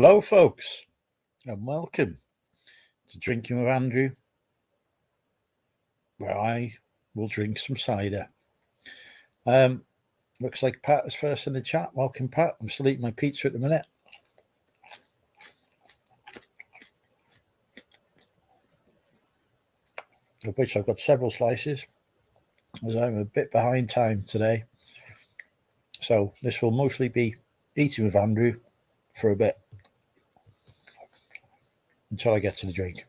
Hello, folks, and welcome to Drinking with Andrew, where I will drink some cider. Looks like Pat is first in the chat. Welcome, Pat. I'm still eating my pizza at the minute. Of which I've got several slices, as I'm a bit behind time today. So this will mostly be eating with Andrew for a bit until I get to the drink.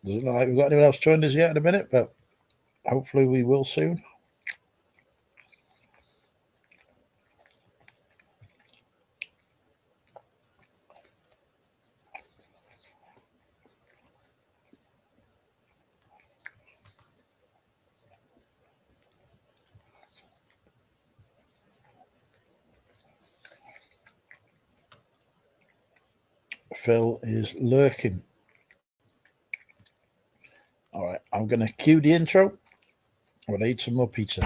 Doesn't look like we've got anyone else joined us yet in a minute, but hopefully we will soon. Phil is lurking. All right, I'm going to cue the intro. I'm going to eat some more pizza.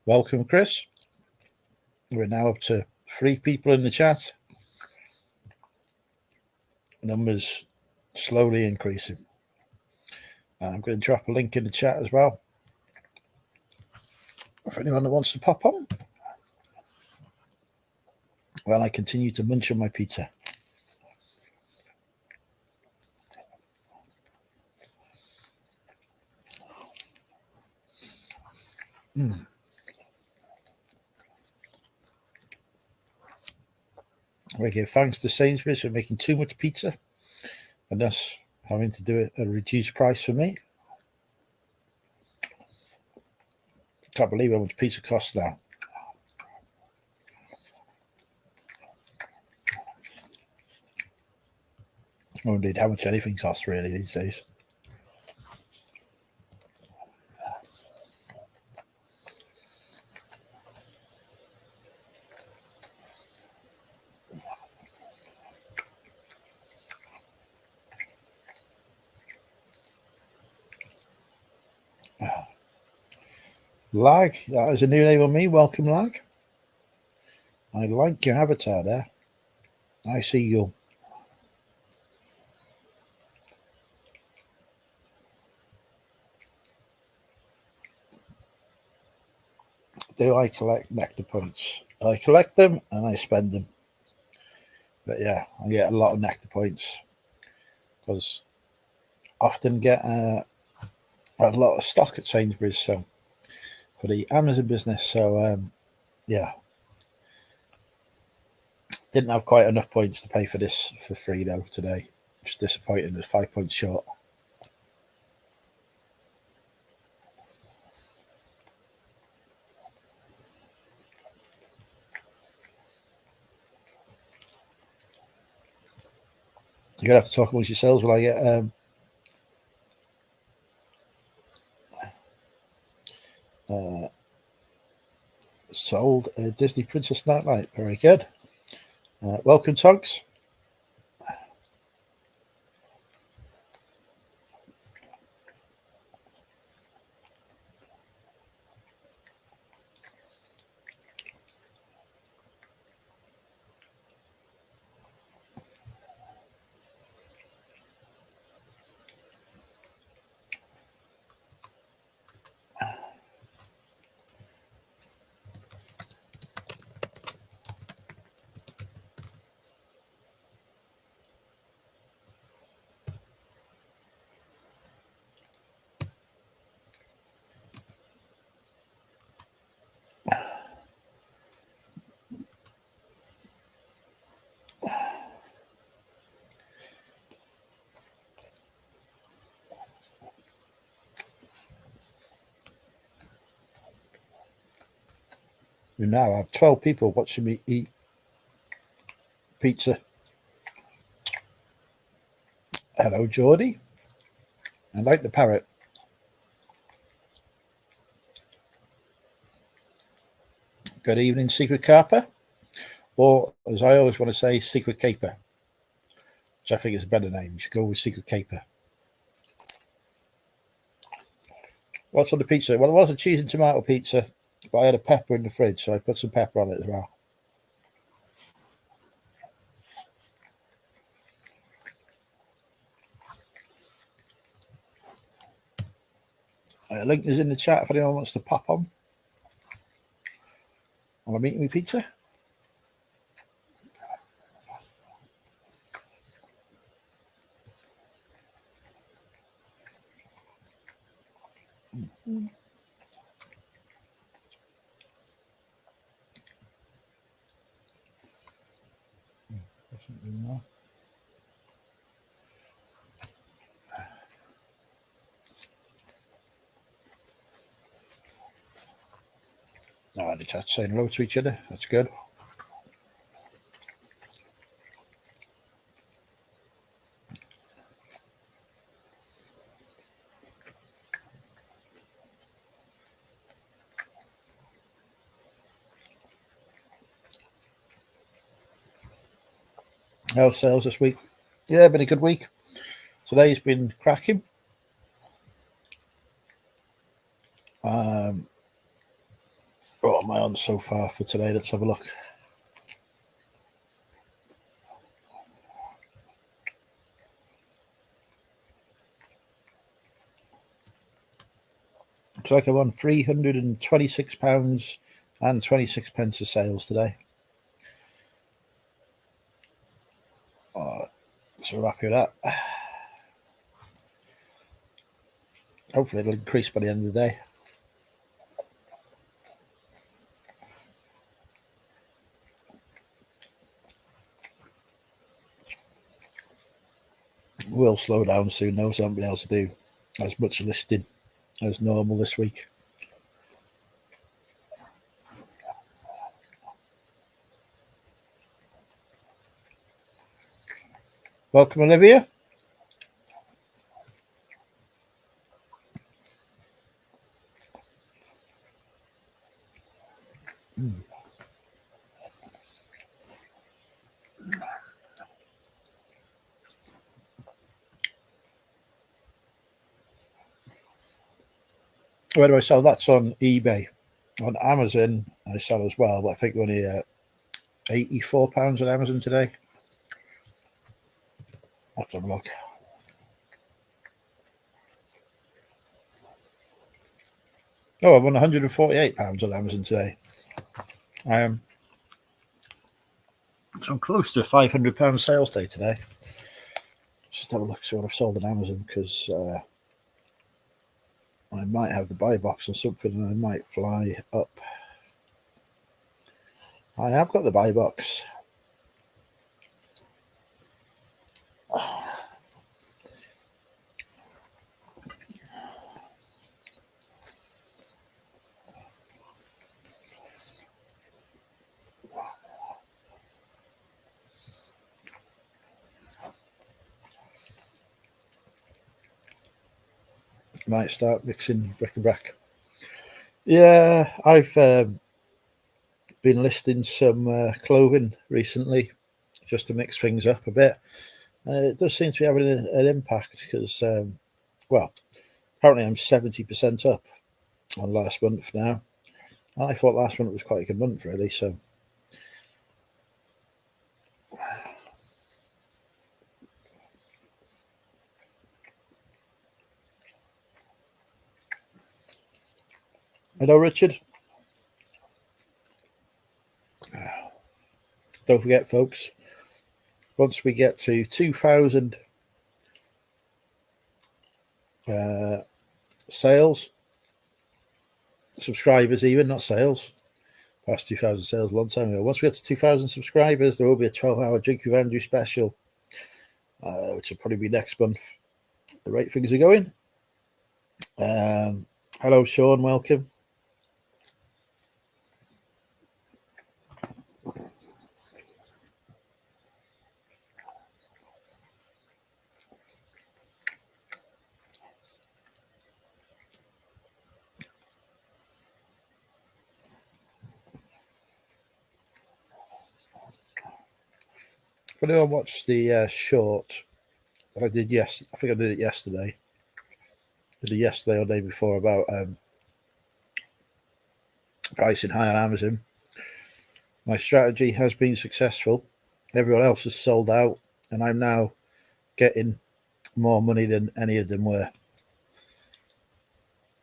Welcome, Chris. We're now up to 3 people in the chat. Numbers slowly increasing. I'm going to drop a link in the chat as well for anyone that wants to pop on while I continue to munch on my pizza. We give thanks to Sainsbury's for making too much pizza and thus having to do it at a reduced price for me. Can't believe how much pizza costs now. Oh, indeed, how much anything costs really these days. Lag, that is a new name on me. Welcome, Lag. I like your avatar there. I see you. Do I collect nectar points? I collect them and I spend them. But yeah, I get a lot of nectar points because I often get a lot of stock at Sainsbury's, so for the Amazon business. So yeah, didn't have quite enough points to pay for this for free though today. Just disappointed. It's 5 points short. You're gonna have to talk amongst yourselves while I get sold a Disney Princess Nightlight. Very good. Welcome, Tonks. We now have 12 people watching me eat pizza. Hello, Geordie. I like the parrot. Good evening, Secret Carper. Or, as I always want to say, Secret Caper. Which I think is a better name. You should go with Secret Caper. What's on the pizza? Well, it was a cheese and tomato pizza, but I had a pepper in the fridge, so I put some pepper on it as well. A link is in the chat if anyone wants to pop on. Want to meet me pizza? No, the chat's saying hello to each other. That's good. How's sales this week? Yeah, been a good week. Today's been cracking. What am I on so far for today? Let's have a look. Looks like I'm on £326 and 26 pence of sales today. So we're happy with that. Hopefully it'll increase by the end of the day. We'll slow down soon though, so I haven't been able to do as much listing as normal this week. Welcome, Olivia. Where do I sell? That's on eBay. On Amazon, I sell as well, but I think only £84 on Amazon today. Let's have a look. Oh, I'm on £148 on Amazon today. So I'm close to a £500 sales day today. Just have a look, see what I've sold on Amazon, because I might have the buy box or something and I might fly up. I have got the buy box. Might start mixing bric-a-brac. Yeah, I've been listing some clothing recently just to mix things up a bit. It does seem to be having an impact because, well, apparently I'm 70% up on last month now. And I thought last month was quite a good month, really. So, hello, Richard. Don't forget, folks, once we get to 2,000 sales, subscribers even, not sales, past 2,000 sales a long time ago. Once we get to 2,000 subscribers, there will be a 12-hour Drink with Andrew special, which will probably be next month. The rate things are going. Hello, Sean, welcome. If anyone watched the short that I did, I think I did it yesterday. I did it yesterday or the day before about pricing high on Amazon. My strategy has been successful. Everyone else has sold out, and I'm now getting more money than any of them were.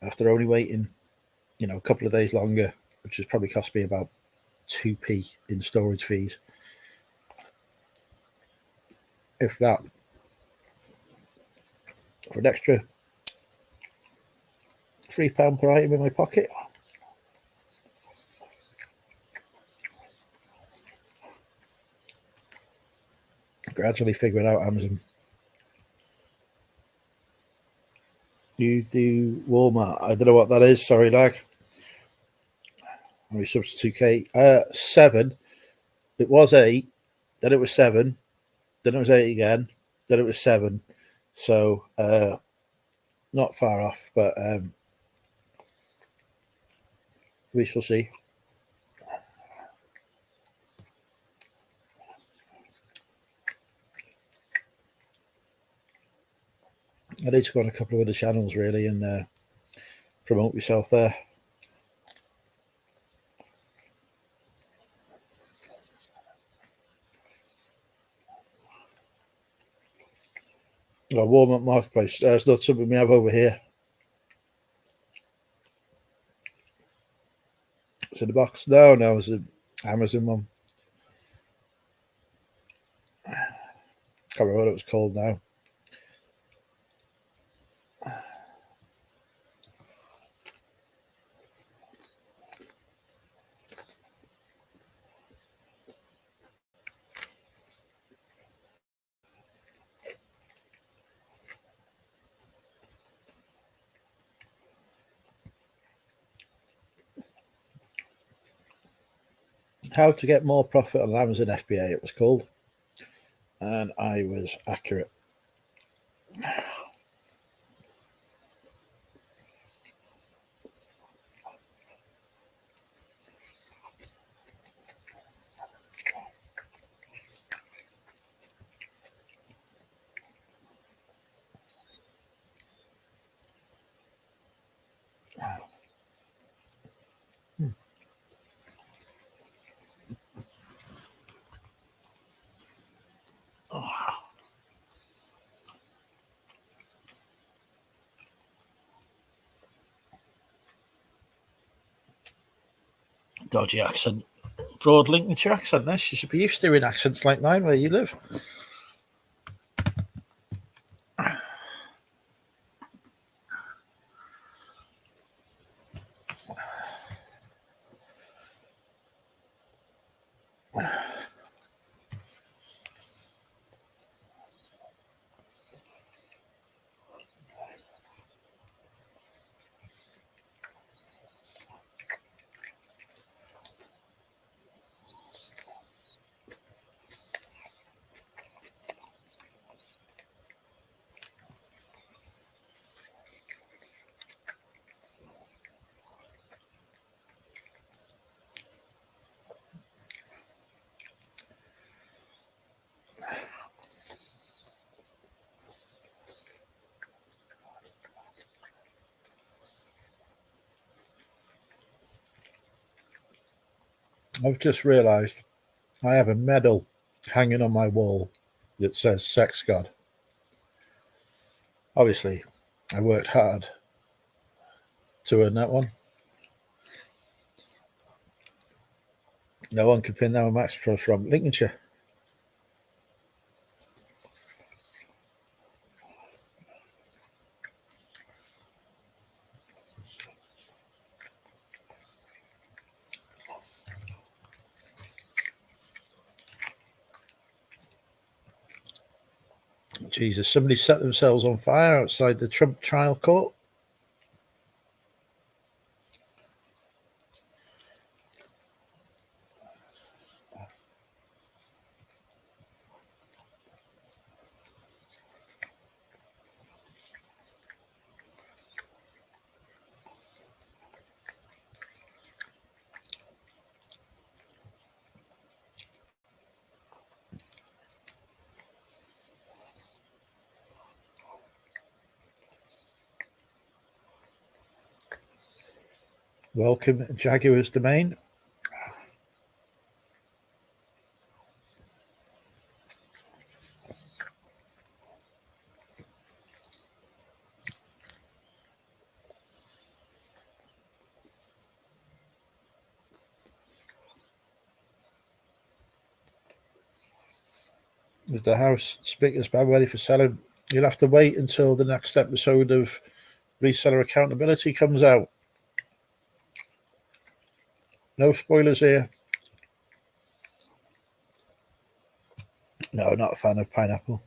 After only waiting, a couple of days longer, which has probably cost me about 2p in storage fees. If that, for an extra £3 per item in my pocket. Gradually figuring out Amazon. You do Walmart. I don't know what that is. Sorry, lag. Only subs to 2k. 7. It was 8. Then it was 7. Then it was 8 again. Then it was 7. So not far off, but we shall see. I need to go on a couple of other channels really and promote myself there. Walmart Marketplace. It's not something we have over here. It's in the box. No, it's an Amazon one. Can't remember what it was called now. How to get more profit on Amazon FBA, it was called. And I was accurate. Dodgy accent. Broad Lincolnshire accent. This you should be used to doing accents like mine where you live. I've just realised I have a medal hanging on my wall that says Sex God. Obviously, I worked hard to earn that one. No one can pin that on Max from Lincolnshire. Jesus, somebody set themselves on fire outside the Trump trial court. Welcome, Jaguar's Domain. Is the house speakers bad ready for selling? You'll have to wait until the next episode of Reseller Accountability comes out. No spoilers here. No, not a fan of pineapple.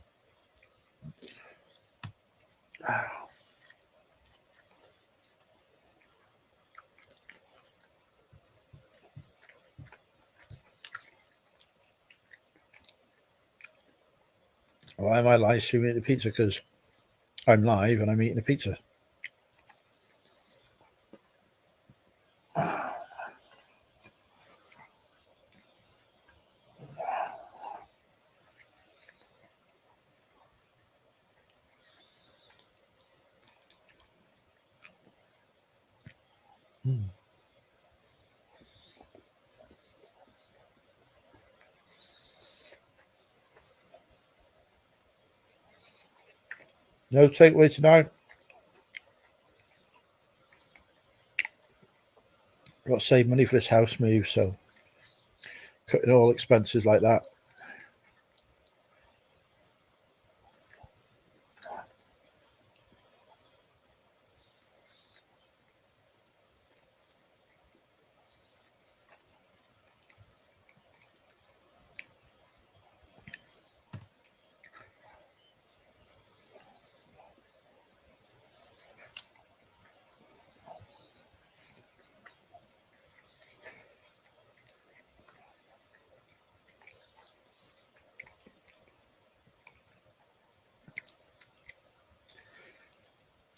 Why am I live streaming the pizza? Because I'm live and I'm eating a pizza. No takeaway tonight. Got to save money for this house move, so cutting all expenses like that.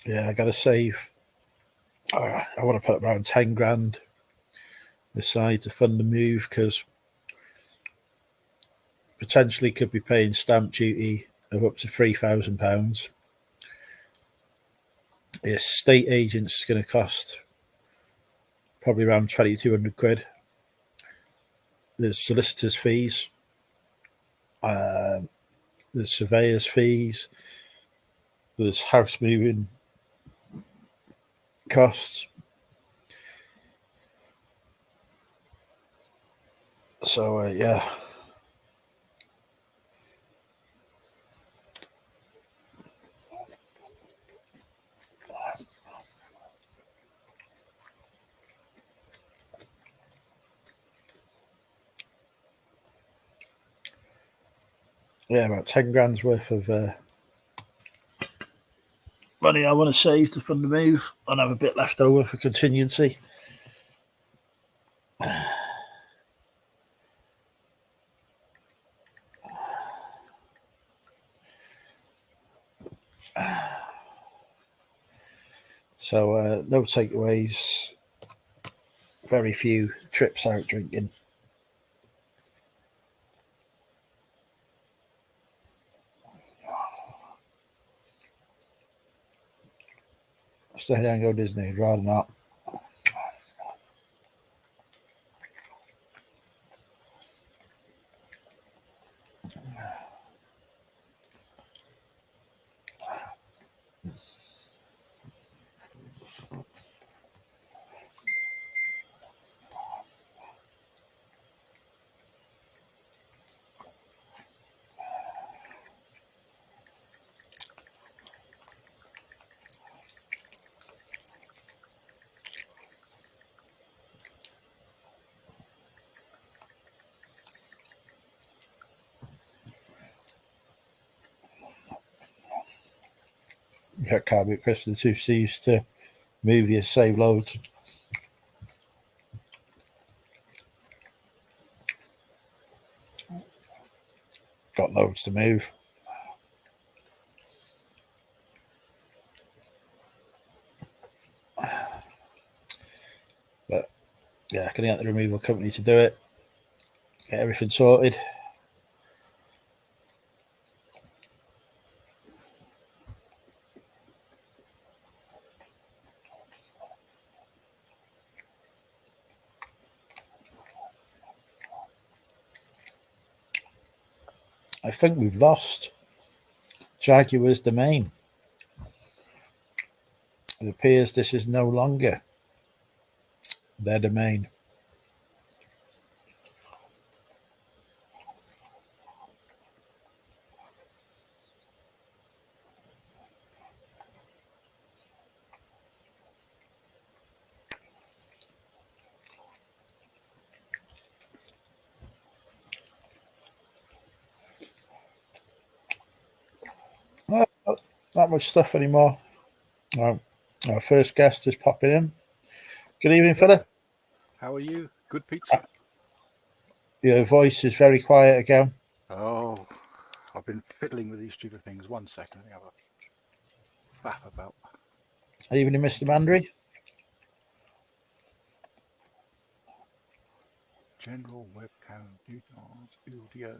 Yeah, I got to save. I want to put around 10 grand aside to fund the move because potentially could be paying stamp duty of up to £3,000. The estate agent's going to cost probably around 2,200 quid. There's solicitors' fees, there's surveyors' fees, there's house moving costs. So yeah. Yeah, about 10 grand's worth of money I want to save to fund the move and have a bit left over for contingency. So no takeaways, very few trips out drinking. Stay down and go Disney, I'd rather not. That can't be Chris, the two C's to move you, save loads. Got loads to move. But yeah, I can get the removal company to do it. Get everything sorted. I think we've lost Jaguar's domain. It appears this is no longer their domain. Oh, not much stuff anymore. Our first guest is popping in. Good evening, fella. How are you? Good pizza? Your voice is very quiet again. Oh, I've been fiddling with these stupid things. 1 second, let me have a faff about. Evening, Mr. Mandry. General webcam audio.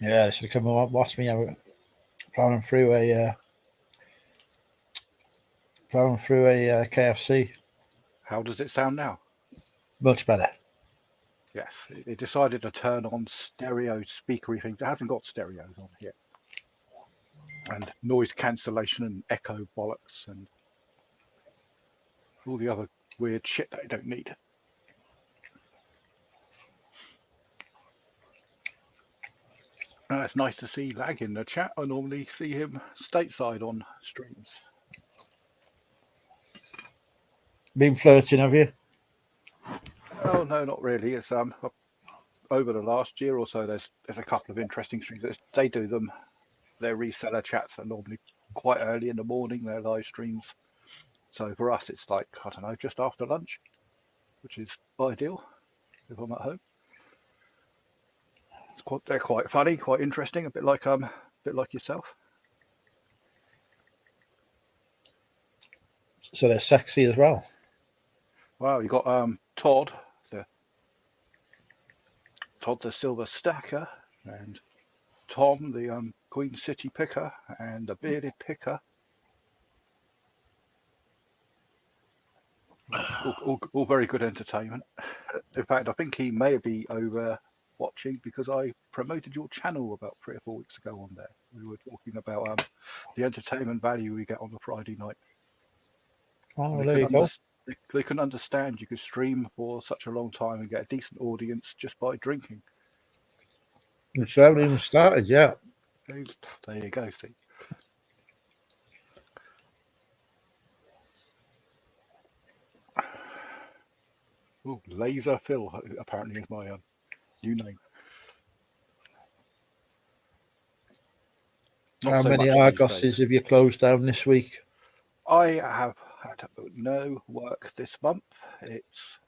Yeah, they should have come and watch me plowing through a KFC. How does it sound now? Much better. Yes, it decided to turn on stereo speakery things. It hasn't got stereos on here. And noise cancellation and echo bollocks and all the other weird shit that I don't need. It's nice to see Lag in the chat. I normally see him stateside on streams. Been flirting, have you? Oh no, not really. It's over the last year or so. There's a couple of interesting streams. They do them. Their reseller chats are normally quite early in the morning. Their live streams. So for us, it's like I don't know, just after lunch, which is ideal if I'm at home. They're quite funny, quite interesting. A bit like yourself. So they're sexy as well. Wow, you got Todd the Silver Stacker, and Tom the Queen City Picker, and the Bearded Picker. All very good entertainment. In fact, I think he may be over watching because I promoted your channel about 3 or 4 weeks ago on there. We were talking about the entertainment value we get on a Friday night. Oh, there you go. They can understand you could stream for such a long time and get a decent audience just by drinking. It's haven't even started yet. There you go, see. Oh, Laser Phil apparently is my new name. How many Argoses have you closed down this week? I have had no work this month. It's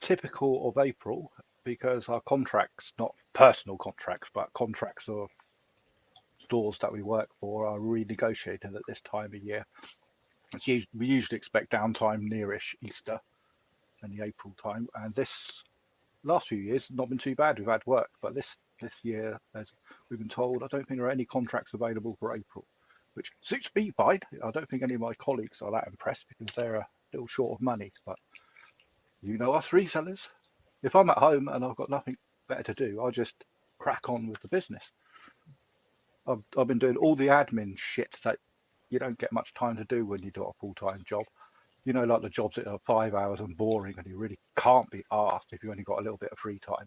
typical of April because our contracts, not personal contracts, but contracts of stores that we work for, are renegotiated at this time of year. We usually expect downtime nearish Easter and the April time, and this last few years has not been too bad. We've had work, but this year, as we've been told, I don't think there are any contracts available for April, which suits me fine. I don't think any of my colleagues are that impressed because they're a little short of money, but you know us resellers. If I'm at home and I've got nothing better to do, I'll just crack on with the business. I've been doing all the admin shit that you don't get much time to do when you do a full-time job. You know, like the jobs that are 5 hours and boring and you really can't be asked if you only got a little bit of free time.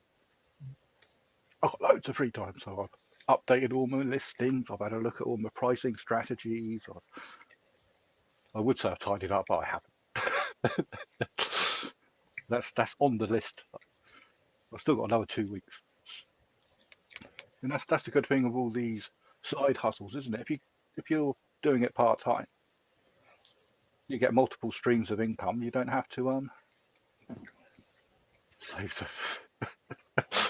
I've got loads of free time, so I've updated all my listings. I've had a look at all my pricing strategies. I would say I've tidied up, but I haven't. That's on the list. I've still got another 2 weeks. And that's the good thing of all these side hustles, isn't it? If you're doing it part-time, you get multiple streams of income. You don't have to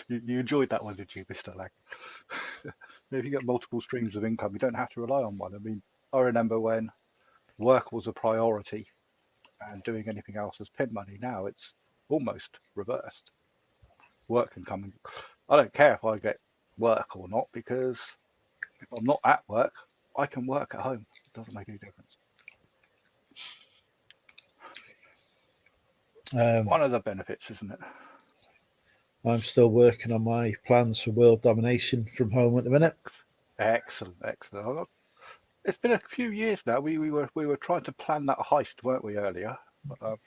you enjoyed that one, did you, Mr. Lag? If you get multiple streams of income, you don't have to rely on one. I mean, I remember when work was a priority and doing anything else was pin money. Now it's almost reversed. Work can come. I don't care if I get work or not, because if I'm not at work, I can work at home. It doesn't make any difference. One of the benefits, isn't it? I'm still working on my plans for world domination from home at the minute. Excellent, excellent. It's been a few years now. We were trying to plan that heist, weren't we, earlier? But,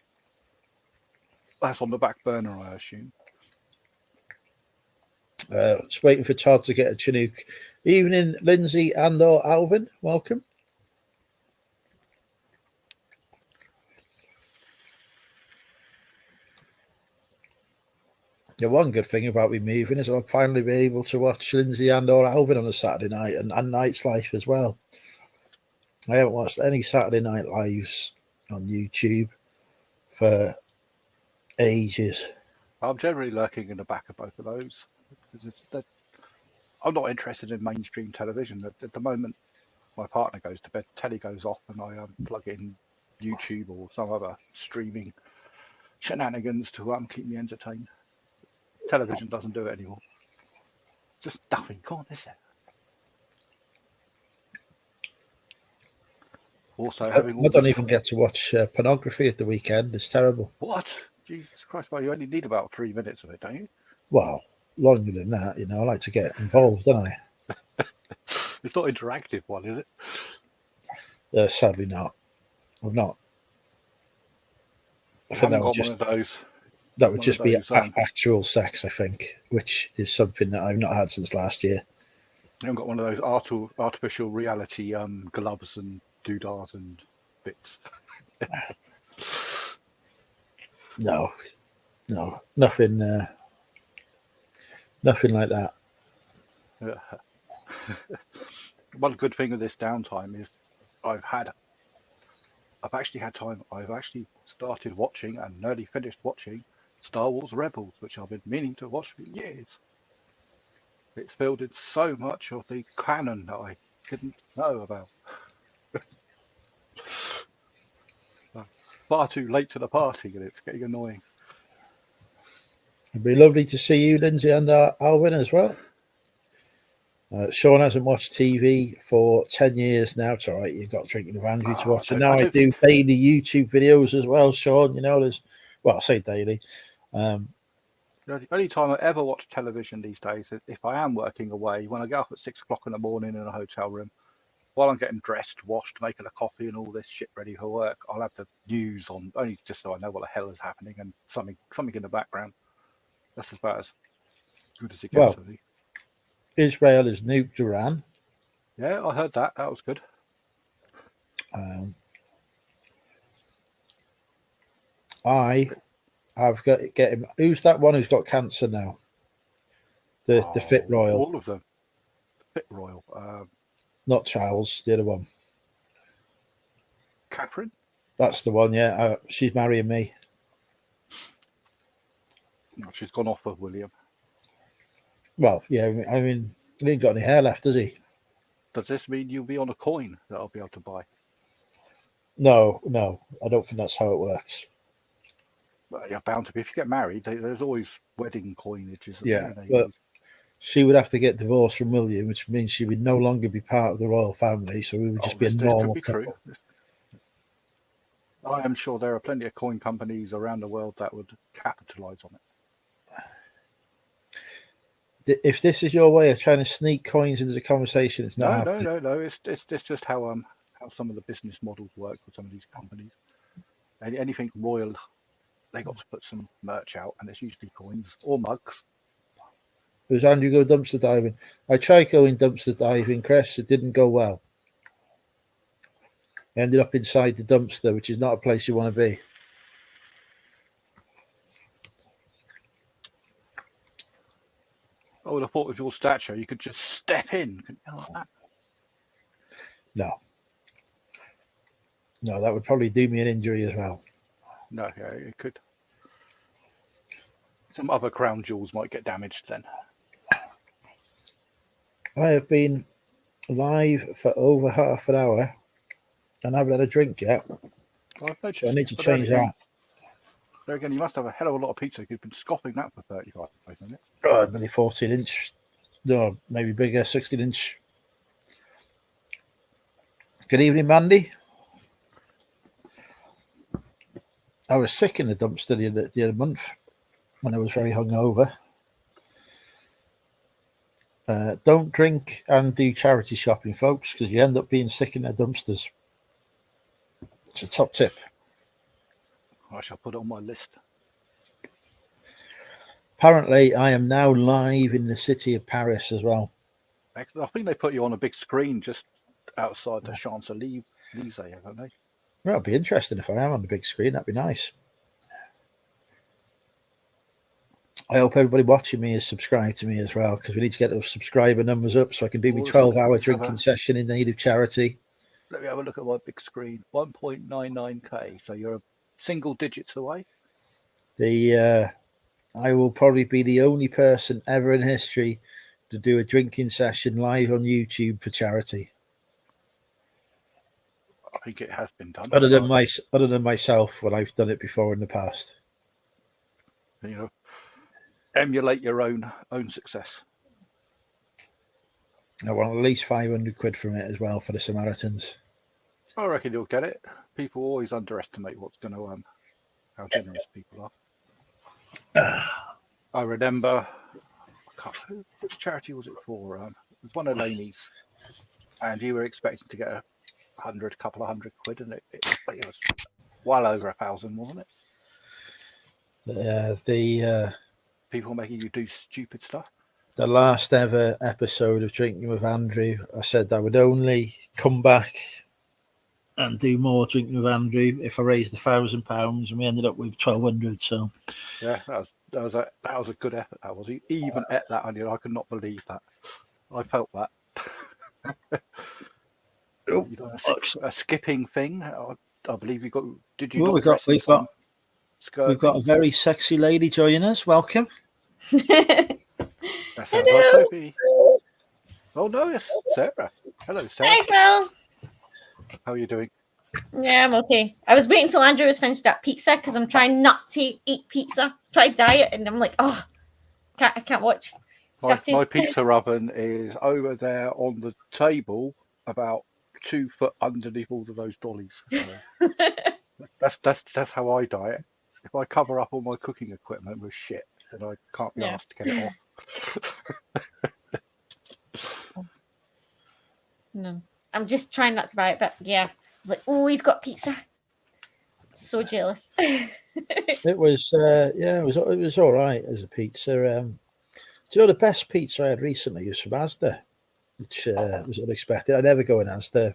that's on the back burner, I assume. Just waiting for Todd to get a Chinook. Evening, Lindsay and or Alvin. Welcome. The one good thing about me moving is I'll finally be able to watch Lindsay and or Alvin on a Saturday night and Night's Life as well. I haven't watched any Saturday Night Lives on YouTube for ages. I'm generally lurking in the back of both of those. I'm not interested in mainstream television. At the moment, my partner goes to bed, telly goes off, and I plug in YouTube or some other streaming shenanigans to keep me entertained. Television doesn't do it anymore. It's just nothing gone, is it? Also, having all I don't this... even get to watch pornography at the weekend. It's terrible. What? Jesus Christ! Well, you only need about 3 minutes of it, don't you? Well, longer than that, I like to get involved, don't I? It's not interactive one, is it? Sadly not. I've not. I haven't got one of those. That would just be actual sex, I think, which is something that I've not had since last year. You haven't got one of those artificial reality gloves and doodahs and bits. No, nothing like that. One good thing of this downtime is I've actually had time. I've actually started watching and nearly finished watching Star Wars Rebels, which I've been meaning to watch for years. It's filled in so much of the canon that I didn't know about. Far too late to the party, and it's getting annoying. It'd be lovely to see you, Lindsay, and Alvin as well. Sean hasn't watched TV for 10 years now. It's all right. You've got Drinking with Andrew to watch. And now I do daily YouTube videos as well, Sean. I say daily. The only time I ever watch television these days is if I am working away, when I get up at 6 o'clock in the morning in a hotel room, while I'm getting dressed, washed, making a coffee and all this shit ready for work, I'll have the news on, only just so I know what the hell is happening and something in the background. That's about as good as it gets, really. Israel has nuked Iran. Yeah, I heard that. That was good. I've got to get him. Who's that one who's got cancer now? The Fit Royal. All of them. Fit Royal. Not Charles, the other one. Catherine? That's the one, yeah. She's marrying me. No, she's gone off of William. Well, yeah, I mean, he ain't got any hair left, does he? Does this mean you'll be on a coin that I'll be able to buy? No, I don't think that's how it works. Well, you're bound to be. If you get married, there's always wedding coinages. Yeah, but she would have to get divorced from William, which means she would no longer be part of the royal family, so we would just be a normal couple. I am sure there are plenty of coin companies around the world that would capitalise on it. If this is your way of trying to sneak coins into the conversation, it's not happening. No. It's just how some of the business models work with some of these companies. Anything royal, they got to put some merch out, and it's usually coins or mugs. It was Andrew go dumpster diving. I tried going dumpster diving, Chris. It didn't go well. I ended up inside the dumpster, which is not a place you want to be. I would have thought with your stature, you could just step in. Like that? No, that would probably do me an injury as well. No, yeah, it could. Some other crown jewels might get damaged then. I have been live for over half an hour and I haven't had a drink yet. So I need to change that. There again, you must have a hell of a lot of pizza. You've been scoffing that for 35 minutes. Oh, maybe 14-inch. No, maybe bigger, 16-inch. Good evening, Mandy. I was sick in the dumpster the other month when I was very hungover. Don't drink and do charity shopping, folks, because you end up being sick in the dumpsters. It's a top tip. I shall put it on my list. Apparently, I am now live in the city of Paris as well. Excellent. I think they put you on a big screen just outside the Champs-Élysées, haven't they? Well, it'd be interesting if I am on the big screen. That'd be nice. I hope everybody watching me is subscribed to me as well, because we need to get those subscriber numbers up so I can do my 12-hour drinking session in need of charity. Let me have a look at my big screen. 1.99k. So you're a single digits away. I will probably be the only person ever in history to do a drinking session live on YouTube for charity. I think it has been done. Other than myself, when I've done it before in the past. You know, emulate your own success. I want at least 500 quid from it as well for the Samaritans. I reckon you'll get it. People always underestimate what's going to how generous people are. I remember, which charity was it for? It was one of Laney's, and you were expecting to get a couple of hundred quid, and it was well over 1,000, wasn't it? People making you do stupid stuff. The last ever episode of Drinking with Andrew, I said I would only come back and do more Drinking with Andrew if I raised £1,000, and we ended up with 1,200. So yeah, that was a good effort. That was even at that. I could not believe that. I felt that. You know, a skipping thing. I believe you got. Did you? Well, we've got a very sexy lady joining us. Welcome. That sounds like Sophie. Oh no, it's Sarah. Hello, Sarah. Hey, Phil. How are you doing? Yeah, I'm okay. I was waiting till Andrew was finished that pizza because I'm trying not to eat pizza. Try diet, and I'm like, oh, I can't watch. My pizza oven is over there on the table, about 2 foot underneath all of those dollies. So that's how I diet. If I cover up all my cooking equipment with shit, then I can't be asked to get it off. No, I'm just trying not to buy it, but yeah, I was like, oh, he's got pizza. So jealous. It was it was all right as a pizza. Do you know the best pizza I had recently was from Asda, which was unexpected. I never go in Asda.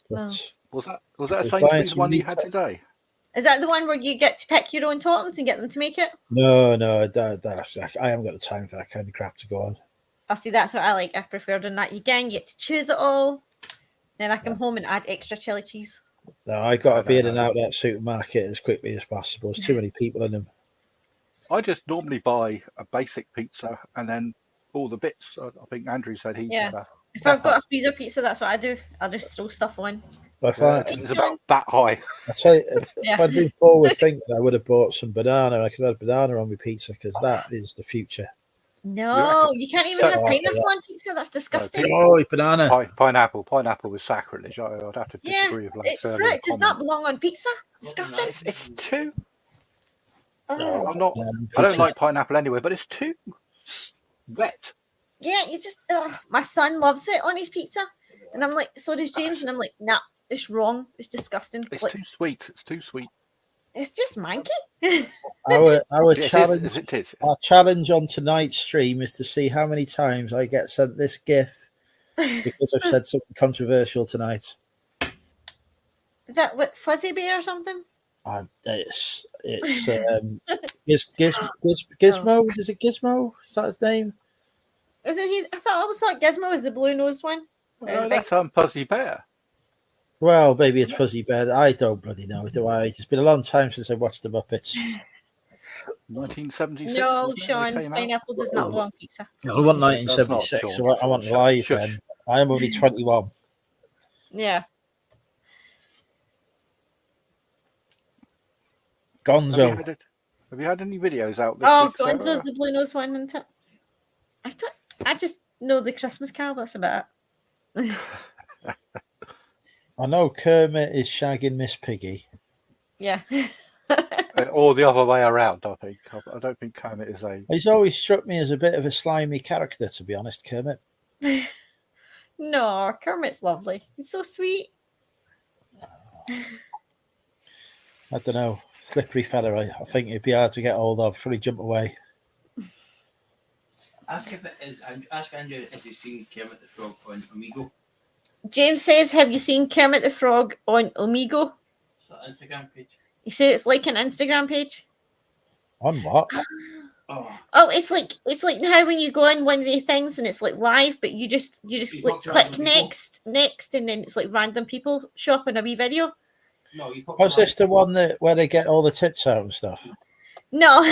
But was that a Sainsbury's one you had today? Is that the one where you get to pick your own toppings and get them to make it? No, I haven't got the time for that kind of crap to go on. I see, that's what I like. I prefer doing that. You get to choose it all. Then I come home and add extra chili cheese. No, I got to be in and out of that supermarket as quickly as possible. There's too many people in them. I just normally buy a basic pizza and then all the bits. I think Andrew said he did that. If I've got a freezer pizza, that's what I do. I'll just throw stuff on. It's about that high. I tell you, if I'd been forward thinking, I would have bought some banana. I could have had banana on my pizza because that is the future. No, you can't even have pineapple on pizza. That's disgusting. Oh, banana. Pineapple is sacrilege. I'd have to disagree with like fruit does not belong on pizza. Disgusting. It's too. Oh. I don't like pineapple anyway, but it's too wet. Yeah, you just. My son loves it on his pizza, and I'm like, so does James, and I'm like, nah, it's wrong. It's disgusting. It's too sweet. It's too sweet. It's just manky. Our challenge on tonight's stream is to see how many times I get sent this GIF because I've said something controversial tonight. Is that what Fuzzy Bear or something? It's Gizmo. Is it Gizmo? Is that his name? Isn't he? I thought Gizmo was the blue nosed one. No, that's Fuzzy Bear. Well, maybe it's Fuzzy Bear. I don't bloody know, do I? It's been a long time since I watched the Muppets. 1976. No, Sean, pineapple does not belong on pizza. I want 1976. So I want live then. I am only 21. Yeah. Gonzo. Have you had any videos out this week? Gonzo's the blue nose one. And I just know the Christmas Carol. That's about it. I know Kermit is shagging Miss Piggy. Yeah. Or the other way around, I think. I don't think Kermit is a... He's always struck me as a bit of a slimy character, to be honest, Kermit. No, Kermit's lovely. He's so sweet. I don't know. Slippery fella, I think he'd be hard to get hold of. Probably jump away. Ask Andrew, has he seen Kermit the Frog on Amigo? James says, have you seen Kermit the Frog on Omigo? Is that Instagram page? He said it's like an Instagram page. On what? Oh, it's like how when you go on one of the things and it's like live, but you just like click next, and then it's like random people show up in a wee video. No, you Was this the one where they get all the tits out and stuff? No.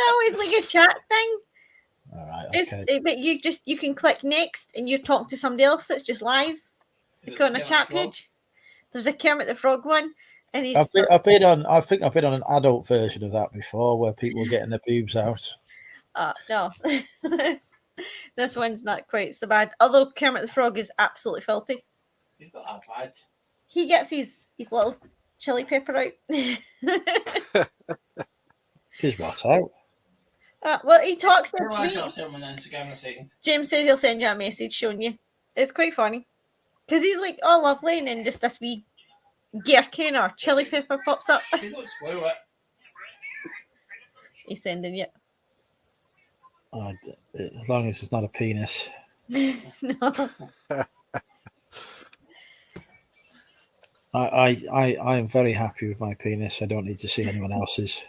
No, it's like a chat thing. All right, okay. But you can click next and you talk to somebody else that's just live. You go on a chat page. There's a Kermit the Frog one, and he's. I've been on. I think I've been on an adult version of that before, where people were getting their boobs out. No. This one's not quite so bad. Although Kermit the Frog is absolutely filthy. He's not that bad. He gets his little chili pepper out. His what out? Well, he talks in I'll tweet. drop something on Instagram in a second. James says he'll send you a message showing you. It's quite funny. Because he's like, oh, lovely, and then just this wee gherkin or chili pepper pops up. You don't spoil it. He's sending you. As long as it's not a penis. No. I am very happy with my penis. I don't need to see anyone else's.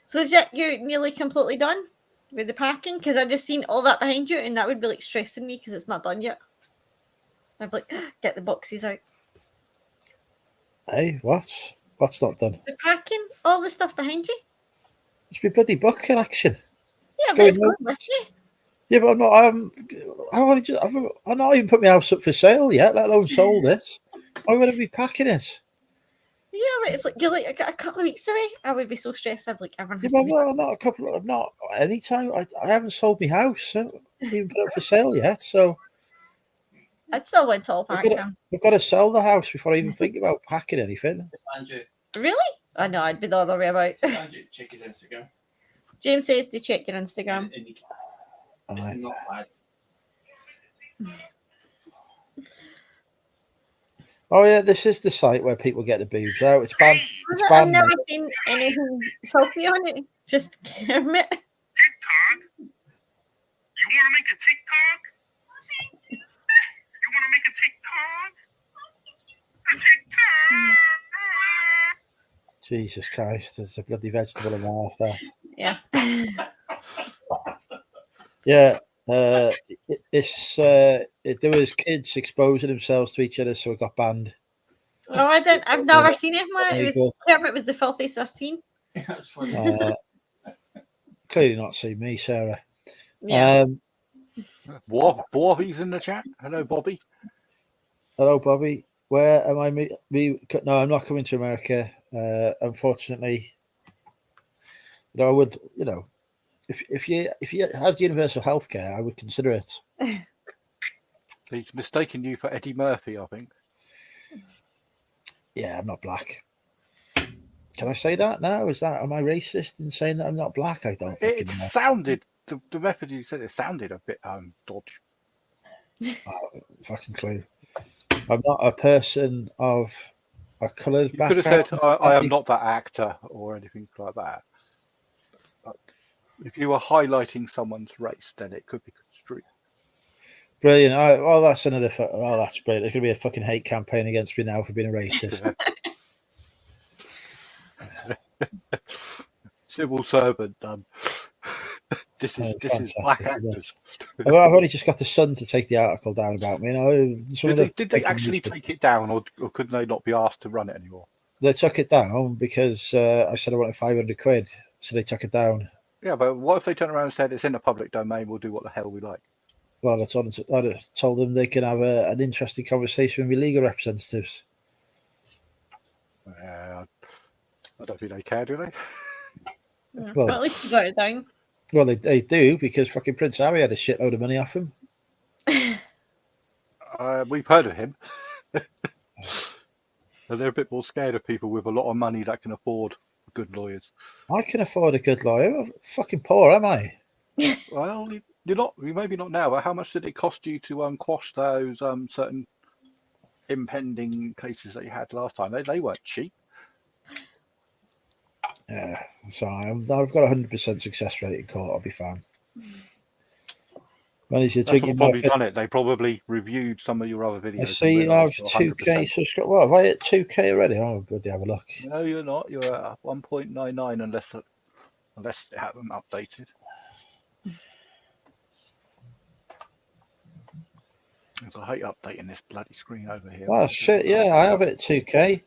So is you nearly completely done with the packing? Because I just seen all that behind you, and that would be like stressing me because it's not done yet. I'd be like, get the boxes out. Hey, what? What's not done? The packing, all the stuff behind you. It's my bloody book collection. Yeah, but it's going with you. Yeah, but I'm not. I've not even put my house up for sale yet, let alone sold it. Why would I be packing it? Yeah, but it's like you're like a couple of weeks away. I would be so stressed. I'd be like everyone has Yeah, to be. well, not any time. I haven't sold my house. I haven't even put it up for sale yet. So I'd still went to all I've packing. got to sell the house before I even think about packing anything. Andrew, Really? I know. I'd be the other way about. Andrew, check his Instagram. James says to check your Instagram. And it's not bad. Oh yeah, this is the site where people get the boobs out. It's banned. It's I've banned. never seen anything filthy on it. Just Kermit. TikTok? You want to make a TikTok? You want to make a TikTok? A TikTok! Jesus Christ, there's a bloody vegetable in my half that. Yeah. Yeah, there was kids exposing themselves to each other, so it got banned. Oh, I didn't. I've never seen anything like it. Kermit was the filthiest I've seen. That's funny. Clearly not seen me, Sarah. Yeah. Bobby's in the chat. Hello, Bobby. Hello, Bobby. Where am I? No, I'm not coming to America. Unfortunately, I would. If you had universal health care, I would consider it. He's mistaken you for Eddie Murphy, I think. Yeah, I'm not black. Can I say that now? Am I racist in saying that I'm not black? I don't think it sounded the method you said it sounded a bit dodge. Fucking clue. I'm not a person of a coloured background. You could have said I am not that actor or anything like that. But if you were highlighting someone's race, then it could be construed. Brilliant. That's another. That's brilliant. There's going to be a fucking hate campaign against me now for being a racist. Civil servant. This is black actors. I've only just got the Sun to take the article down about me. Did they actually take it down, or could they not be asked to run it anymore? They took it down because I said I wanted 500 quid, so they took it down. Yeah, but what if they turn around and said it's in the public domain? We'll do what the hell we like. Well, I told them they can have an interesting conversation with legal representatives. I don't think they care, do they? Yeah, well, at least you got it down. Well, they do, because fucking Prince Harry had a shitload of money off him. We've heard of him. And they're a bit more scared of people with a lot of money that can afford good lawyers. I can afford a good lawyer. I'm fucking poor, am I? Well, you're not. Maybe not now. But how much did it cost you to quash those certain impending cases that you had last time? They weren't cheap. Yeah, so I've got 100% success rate in court. I'll be fine. Managed to That's drink what in probably my. done it. They probably reviewed some of your other videos. I and see you have realised you're 2K 100%. subscribers. What have I hit 2K already? Oh, bloody have a look. No, you're not. You're at 1.99 unless it hasn't updated. I hate updating this bloody screen over here. Oh shit! Yeah, I have it 2K.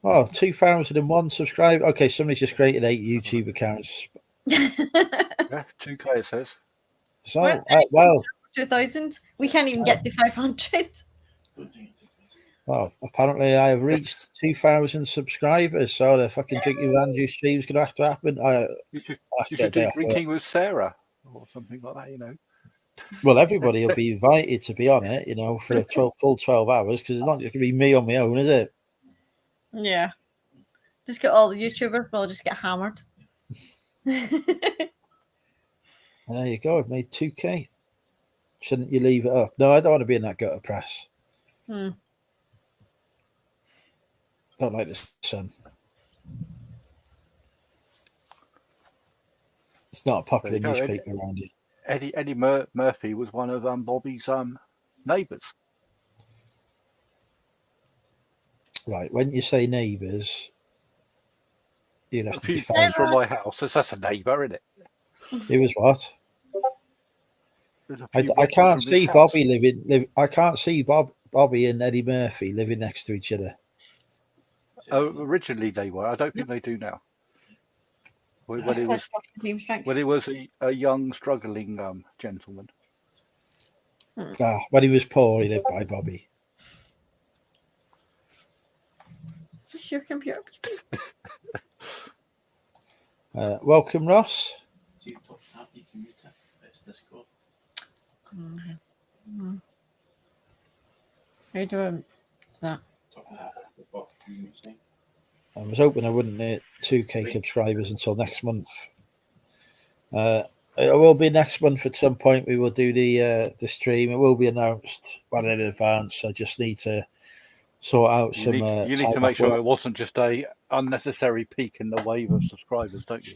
Oh, 2001 subscribers. Okay, somebody's just created 8 YouTube accounts. Yeah, 2K it says. So, well, 2000. We can't even get to 500. well, apparently I have reached 2,000 subscribers. So the fucking drinking with Andrew stream's gonna have to happen. You should, That's you the should do day drinking with Sarah or something like that, you know. Well, everybody will be invited to be on it, you know, for a full 12 hours because it's not just gonna be me on my own, is it? Yeah. Just get all the YouTubers, we'll just get hammered. There you go. I've made 2K. Shouldn't you leave it up? No, I don't want to be in that gutter press. Hmm. Don't like the sun. It's not a popular There you go, newspaper around here. Eddie Murphy was one of Bobby's neighbours. Right. When you say neighbours, you'd A have to few define. doors from my house. That's a neighbour, isn't it? It was what? There's a I few boxes can't from this see house. Bobby I can't see Bobby and Eddie Murphy living next to each other. Originally they were. I don't think they do now. When That's it quite was Team strength. when it was a young struggling gentleman. When he was poor, he lived by Bobby. Is this your computer? Welcome, Ross. See the top tab, you can mute it. It's Discord. How do I that? Top tab at the bottom, you see. I was hoping I wouldn't hit 2K subscribers until next month. It will be next month at some point. We will do the stream. It will be announced well in advance. I just need to sort out You some. need to make sure it wasn't just a unnecessary peak in the wave of subscribers, don't you?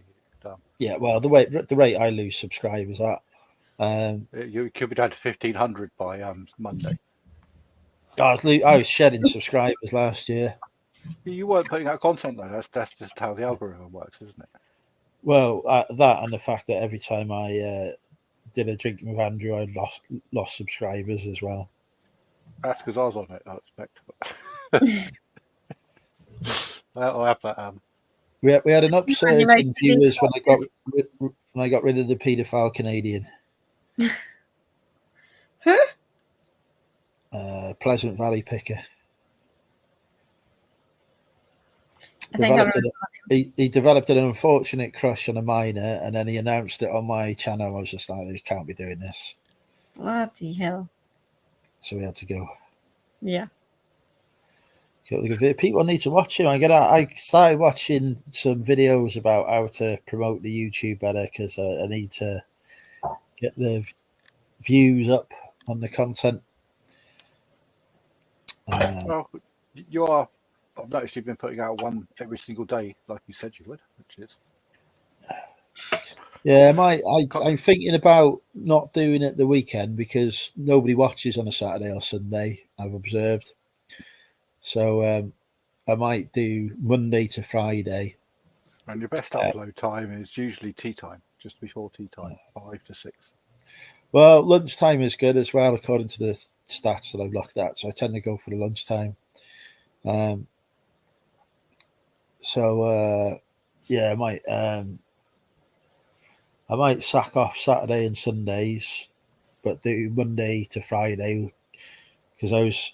Yeah, well, the rate I lose subscribers at. You could be down to 1,500 by Monday. I was shedding subscribers last year. You weren't putting out content though. That's just how the algorithm works, isn't it? Well, that and the fact that every time I did a drinking with Andrew, I lost subscribers as well. That's because I was on it, I expect. I'll have that. We had an upsurge in viewers when I got rid of the paedophile Canadian. Who? Pleasant Valley picker. I think He developed an unfortunate crush on a minor, and then he announced it on my channel. I was just like, "You can't be doing this." Bloody hell. So we had to go. Yeah. People need to watch him. I started watching some videos about how to promote the YouTube better because I need to get the views up on the content. Well, you are. I've noticed you've been putting out one every single day, like you said you would, which is. Yeah, I'm thinking about not doing it the weekend because nobody watches on a Saturday or Sunday. I've observed, so I might do Monday to Friday. And your best upload time is usually tea time, just before tea time, 5 to 6. Well, lunchtime is good as well, according to the stats that I've looked at. So I tend to go for the lunchtime. Yeah, I might sack off Saturday and Sundays, but do Monday to Friday because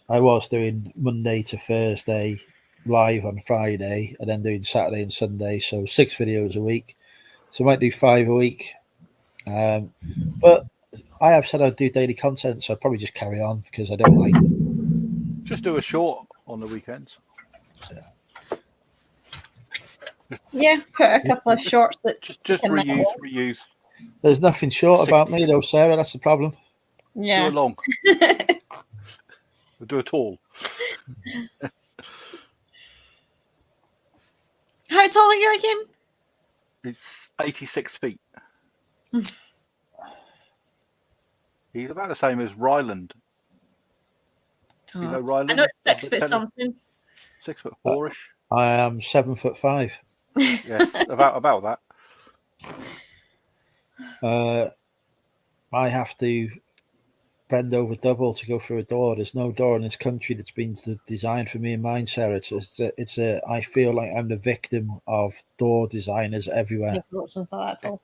I was doing Monday to Thursday live on Friday and then doing Saturday and Sunday, so 6 videos a week. So I might do 5 a week. But I have said I'd do daily content, so I'd probably just carry on because I don't like. Just do a short on the weekends. Yeah, put a couple of shorts that Just can make it reuse. There's nothing short about 60s. me though, Sarah. That's the problem. Do a yeah. long. Do a tall. How tall are you again? He's 86 feet. He's about the same as Ryland. You know Ryland? I know it's 6 The foot tennis- something. 6'4"ish. I am 7'5". Yes, about that. I have to bend over double to go through a door. There's no door in this country that's been designed for me and mine, Sarah. I feel like I'm the victim of door designers everywhere. It's not that tall.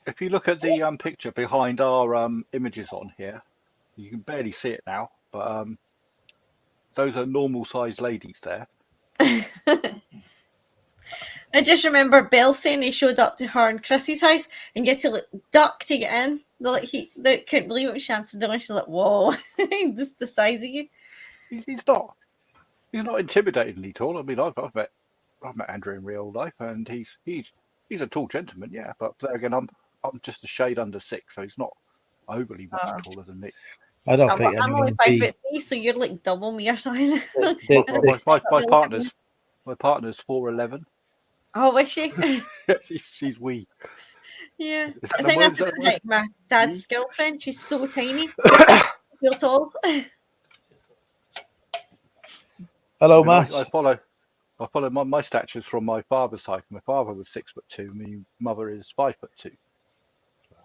If you look at the picture behind our images on here, you can barely see it now, but those are normal sized ladies there. I just remember Bill saying he showed up to her and Chrissy's house and you had to like duck to get in. They couldn't believe it when she answered the door. She's like, "Whoa, this is the size of you." He's not intimidatingly tall. I mean, I've met Andrew in real life, and he's a tall gentleman, yeah. But there again, I'm just a shade under 6, so he's not overly much taller than me. I don't think I'm only anyone would 5'3", so you're like double me or something. My partner's 4'11". Oh, is she? she's wee. Yeah, Is that I the think word? that's Is that what the word? like my dad's girlfriend. She's so tiny, feel tall. Hello, And Matt. I follow my statures from my father's side. My father was 6'2". My mother is 5'2".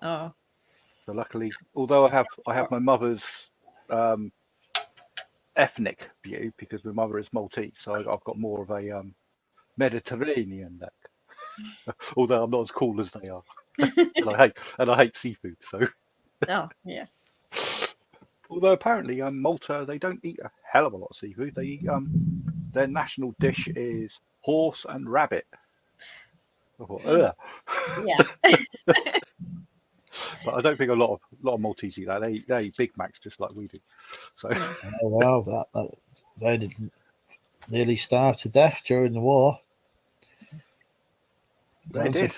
Oh, So luckily, although I have my mother's ethnic view because my mother is Maltese, so I've got more of a Mediterranean look. Although I'm not as cool as they are, and I hate seafood. So oh, yeah. although apparently Malta, they don't eat a hell of a lot of seafood. They eat their national dish is horse and rabbit. I thought, ugh. Yeah. But I don't think a lot of Maltese eat that. They eat Big Macs just like we do. So Oh, well, they didn't nearly starve to death during the war. they did.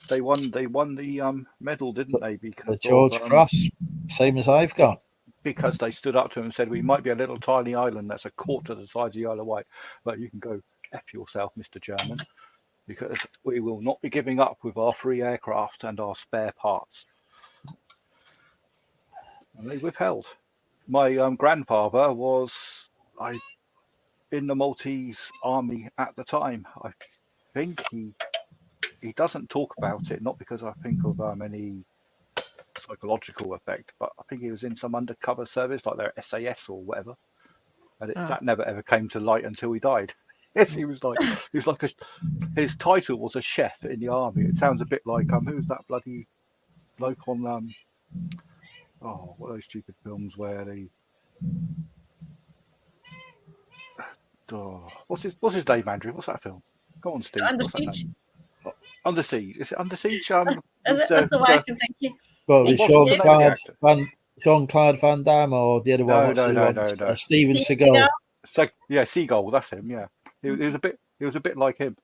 They won the medal, didn't they? Because The George Cross, same as I've got. Because they stood up to him and said, "We might be a little tiny island that's a quarter the size of the Isle of Wight, but you can go F yourself, Mr. German, because we will not be giving up with our free aircraft and our spare parts." And they withheld. My grandfather was in the Maltese army at the time. I think he doesn't talk about it, not because I think of any psychological effect, but I think he was in some undercover service like their SAS or whatever, and that never ever came to light until he died. Yes, he was like his title was a chef in the army. It sounds a bit like who's that bloody bloke on what are those stupid films where they what's his name, Andrew? What's that film? Go on, Steve. Under What's that Siege. name? Under Siege. Is it Under Siege? That's the way I can think of. Well, it was What's Jean-Claude Van Damme or the other one? No. Steven Seagal. Seagull. That's him. Yeah, he was a bit like him,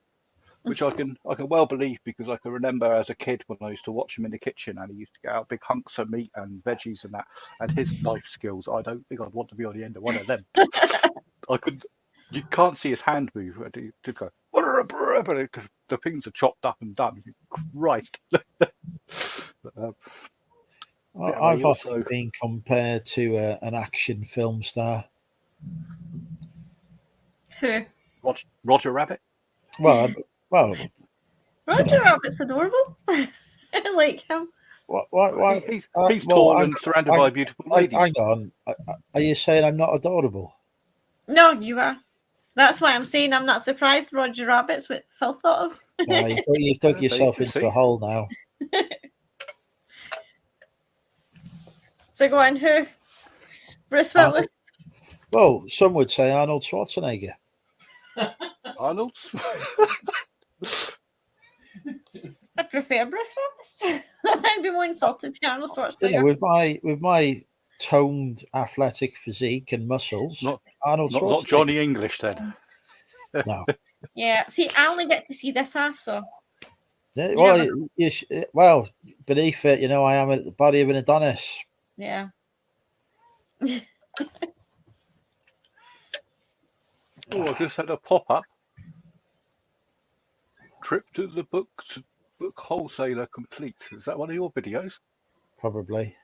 which I can well believe because I can remember as a kid when I used to watch him in the kitchen and he used to get out big hunks of meat and veggies and that, and his knife skills. I don't think I'd want to be on the end of one of them. You can't see his hand move to go. The things are chopped up and done. Christ. I've often been compared to an action film star. Who? Roger Rabbit. Well, Roger Rabbit's adorable. I like him. He's tall and surrounded by beautiful ladies. Hang on. Are you saying I'm not adorable? No, you are. That's why I'm saying I'm not surprised Roger Rabbit's what Phil thought of. You've dug yourself into a hole now. So go on, who? Bruce Willis? Well, some would say Arnold Schwarzenegger. Arnold? I prefer Bruce Willis. I'd be more insulted to Arnold Schwarzenegger. With my toned, athletic physique and muscles. Not Arnold not Schwarzenegger. Johnny English then. No. Yeah. See, I only get to see this half, so Yeah, Yeah. well, beneath it, I am at the body of an Adonis. yeah. Oh, I just had a pop up. Trip to the book wholesaler complete. Is that one of your videos? Probably.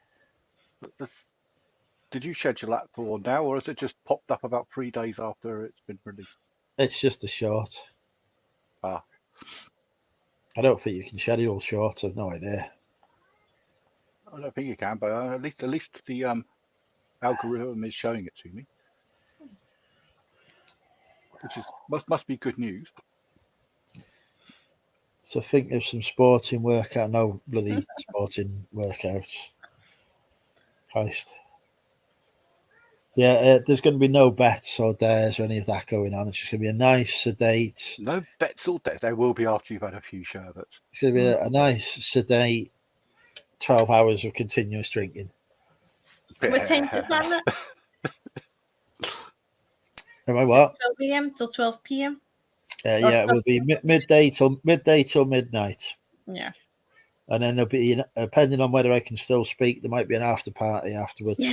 Did you schedule that for now, or has it just popped up about 3 days after it's been released? It's just a short. Ah. I don't think you can schedule shorts. I've no idea. I don't think you can, but at least the algorithm is showing it to me, which is must be good news. So think of some sporting workout. No bloody sporting workouts. Christ. Yeah, there's going to be no bets or dares or any of that going on. It's just going to be a nice, sedate. No bets all day. There will be after you've had a few sherbets. It's going to be a nice, sedate 12 hours of continuous drinking. What time to start it? Am I what? 12 a.m. till 12 p.m. Yeah, it will be midday till midnight. Yeah. And then there'll be, depending on whether I can still speak, there might be an after party afterwards.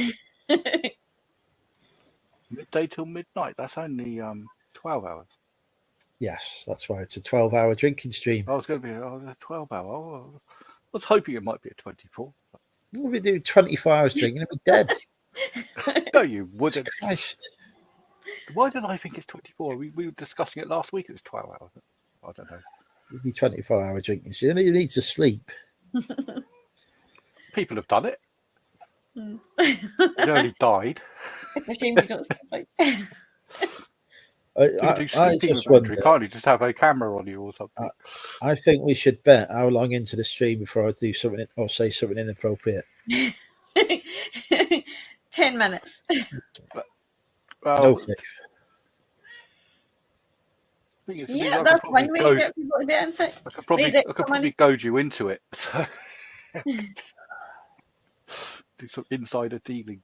Midday till midnight. That's only 12 hours. Yes, that's why it's a 12-hour drinking stream. I was going to be a 12-hour. Oh, I was hoping it might be a 24. If we do 24 hours drinking, I'd be dead. No, you wouldn't. Christ. Why did I think it's 24? We were discussing it last week. It was 12 hours. I don't know. It'd be 24-hour drinking stream. You need to sleep. People have done it. Nearly died. It's a shame you don't sleep. I just wonder. Can't you just have a camera on you or something? I think we should bet how long into the stream before I do something or say something inappropriate. 10 minutes. No faith. Yeah, that's one way to get people to get into it. I could probably goad you into it. So do some insider dealing.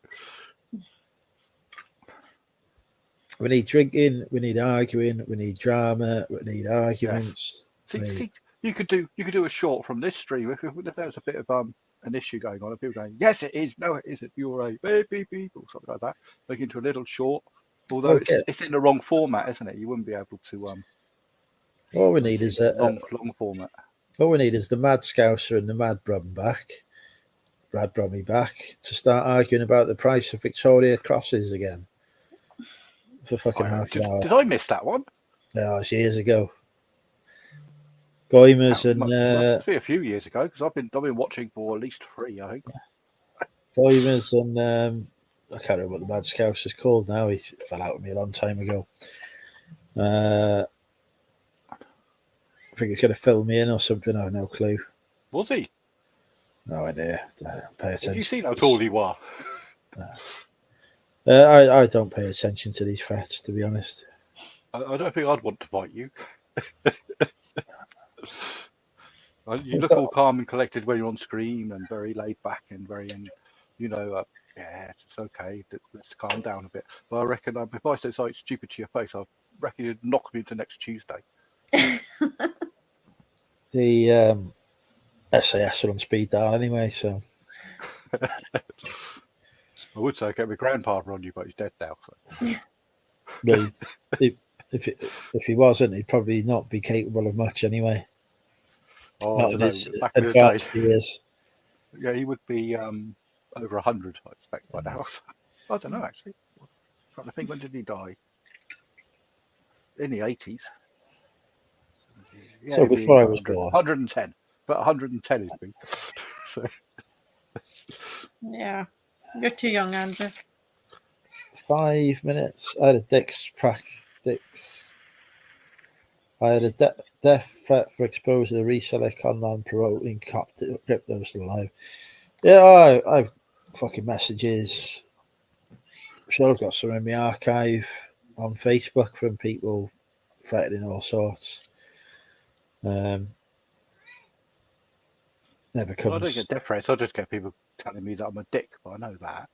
We need drinking. We need arguing. We need drama. We need arguments. Yes. See, you could do a short from this stream if there's a bit of an issue going on and people going, yes, it is. No, it isn't. You're a baby or something like that. Make into a little short. Although it's in the wrong format, isn't it? You wouldn't be able to. All we need is a long format. All we need is the Mad Scouser and the Mad Brum Brad Brummy back to start arguing about the price of Victoria crosses again for fucking half an hour. Did I miss that one? No, it's years ago. Goimers and must be a few years ago because I've been watching for at least 3, I think. Goimers and I can't remember what the Mad Scouse is called now. He fell out with me a long time ago. I think he's going to fill me in or something. I have no clue. Was he? No idea. Don't pay attention. Have you seen how tall he was? I don't pay attention to these threats, to be honest. I don't think I'd want to fight you. You look all calm and collected when you're on screen and very laid back and very, yeah, it's okay. Let's calm down a bit. But I reckon if I say something stupid to your face, I reckon you'd knock me into next Tuesday. The SAS are on speed dial anyway, so. I would say get my grandfather on you, but he's dead now. So. But if he wasn't, he'd probably not be capable of much anyway. Oh, not in his advanced years. Yeah, he would be over 100, I expect, by now. I don't know, actually. I'm trying to think, when did he die? In the 80s. Yeah, so before I was born. 110. But 110 is big. So. Yeah. You're too young, Andrew. 5 minutes. I had a death threat for exposing a reseller conman promoting crypto still alive. Yeah, I fucking messages. I'm sure I've got some in my archive on Facebook from people threatening all sorts. Never comes. I don't get death threats. I just get people telling me that I'm a dick, but I know that.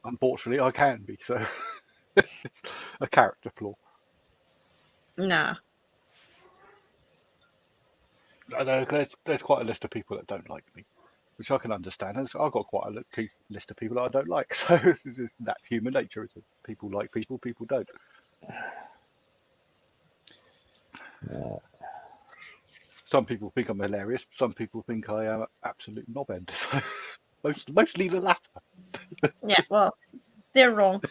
Unfortunately, I can be, so it's a character flaw. Nah. There's quite a list of people that don't like me, which I can understand. I've got quite a list of people that I don't like. So this is that human nature. Is people like people, people don't. Some people think I'm hilarious. Some people think I am an absolute knobhead. So mostly the latter. Yeah, well, they're wrong.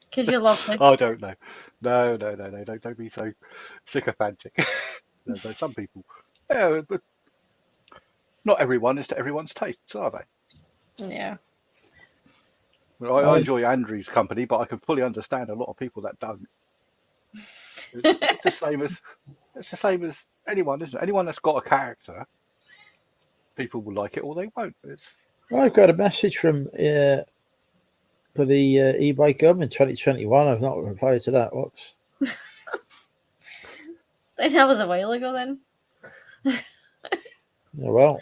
Because you're lovely. I don't know. No. Don't be so sycophantic. No, some people. Yeah, but not everyone is to everyone's tastes, are they? Yeah. Well, I enjoy Andrew's company, but I can fully understand a lot of people that don't. It's the same as anyone, isn't it? Anyone that's got a character, people will like it or they won't. I've got a message from for the e-bike gum in 2021. I've not replied to that. Whoops. That was a while ago then. Yeah, well.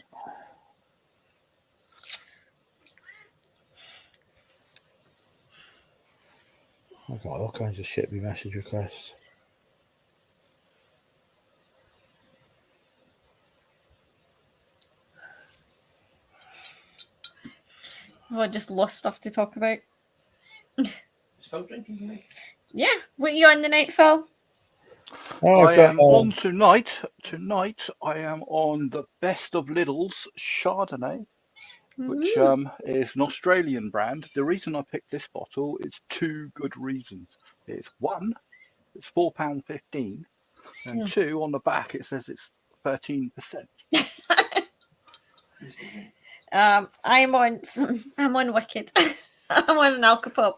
I've got all kinds of shit with message requests. Oh, I just lost stuff to talk about. Is Phil drinking tonight? Yeah. What are you on the night, Phil? Oh, I I've got, am on tonight. Tonight I am on the Best of Lidl's Chardonnay, which is an Australian brand. The reason I picked this bottle is two good reasons. It's one, it's £4.15, and two, on the back it says it's 13%. I'm on Wicked. I'm on an Alcopop.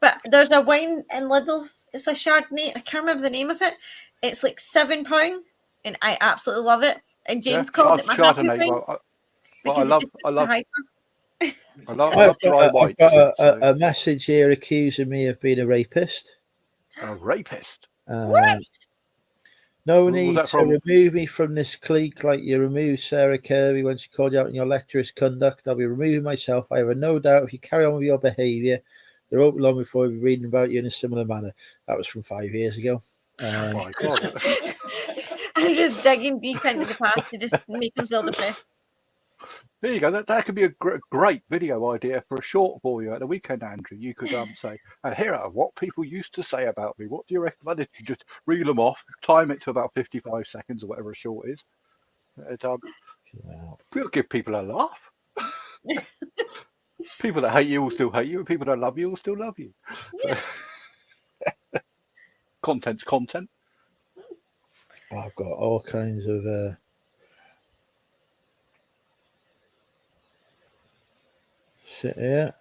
But there's a wine in Lidl's. It's a Chardonnay. I can't remember the name of it. It's like £7, and I absolutely love it. And James called it my happy Chardonnay. wine Well, I because love I've dry got whites. a message here accusing me of being a rapist. A rapist. What? No Was need that to from- remove me from this clique like you removed Sarah Kirby when she called you out on your lecherous conduct. I'll be removing myself. I have no doubt if you carry on with your behaviour, there won't be long before we'll be reading about you in a similar manner. That was from 5 years ago. Oh my God. I'm just digging deep into the past to just make him feel depressed. There you go. That could be a great video idea for a short for you at the weekend, Andrew. You could say, and here are what people used to say about me. What do you recommend? If you just reel them off, time it to about 55 seconds or whatever a short is. We'll give people a laugh. People that hate you will still hate you, and people that love you will still love you. So, content's content. I've got all kinds of shit here.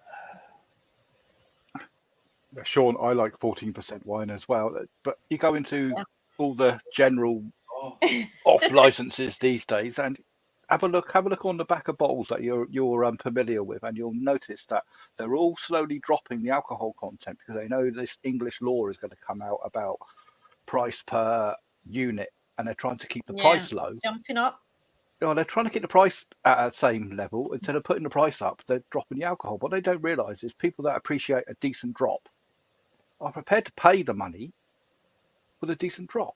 Sean, I like 14% wine as well, but you go into all the general off licenses these days and have a look on the back of bottles that you're familiar with, and you'll notice that they're all slowly dropping the alcohol content because they know this English law is going to come out about price per unit, and they're trying to keep the price low. Jumping up. They're trying to keep the price at the same level. Instead of putting the price up, they're dropping the alcohol. What they don't realise is people that appreciate a decent drop are prepared to pay the money for the decent drop.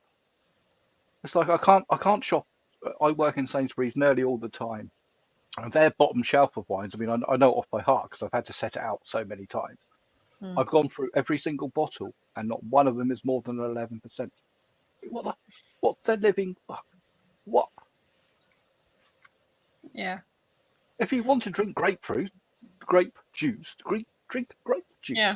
It's like I can't shop. I work in Sainsbury's nearly all the time, and their bottom shelf of wines. I mean, I know it off by heart because I've had to set it out so many times. I've gone through every single bottle, and not one of them is more than 11%. What's their living? What? Yeah. If you want to drink grape juice, drink grape juice. Yeah.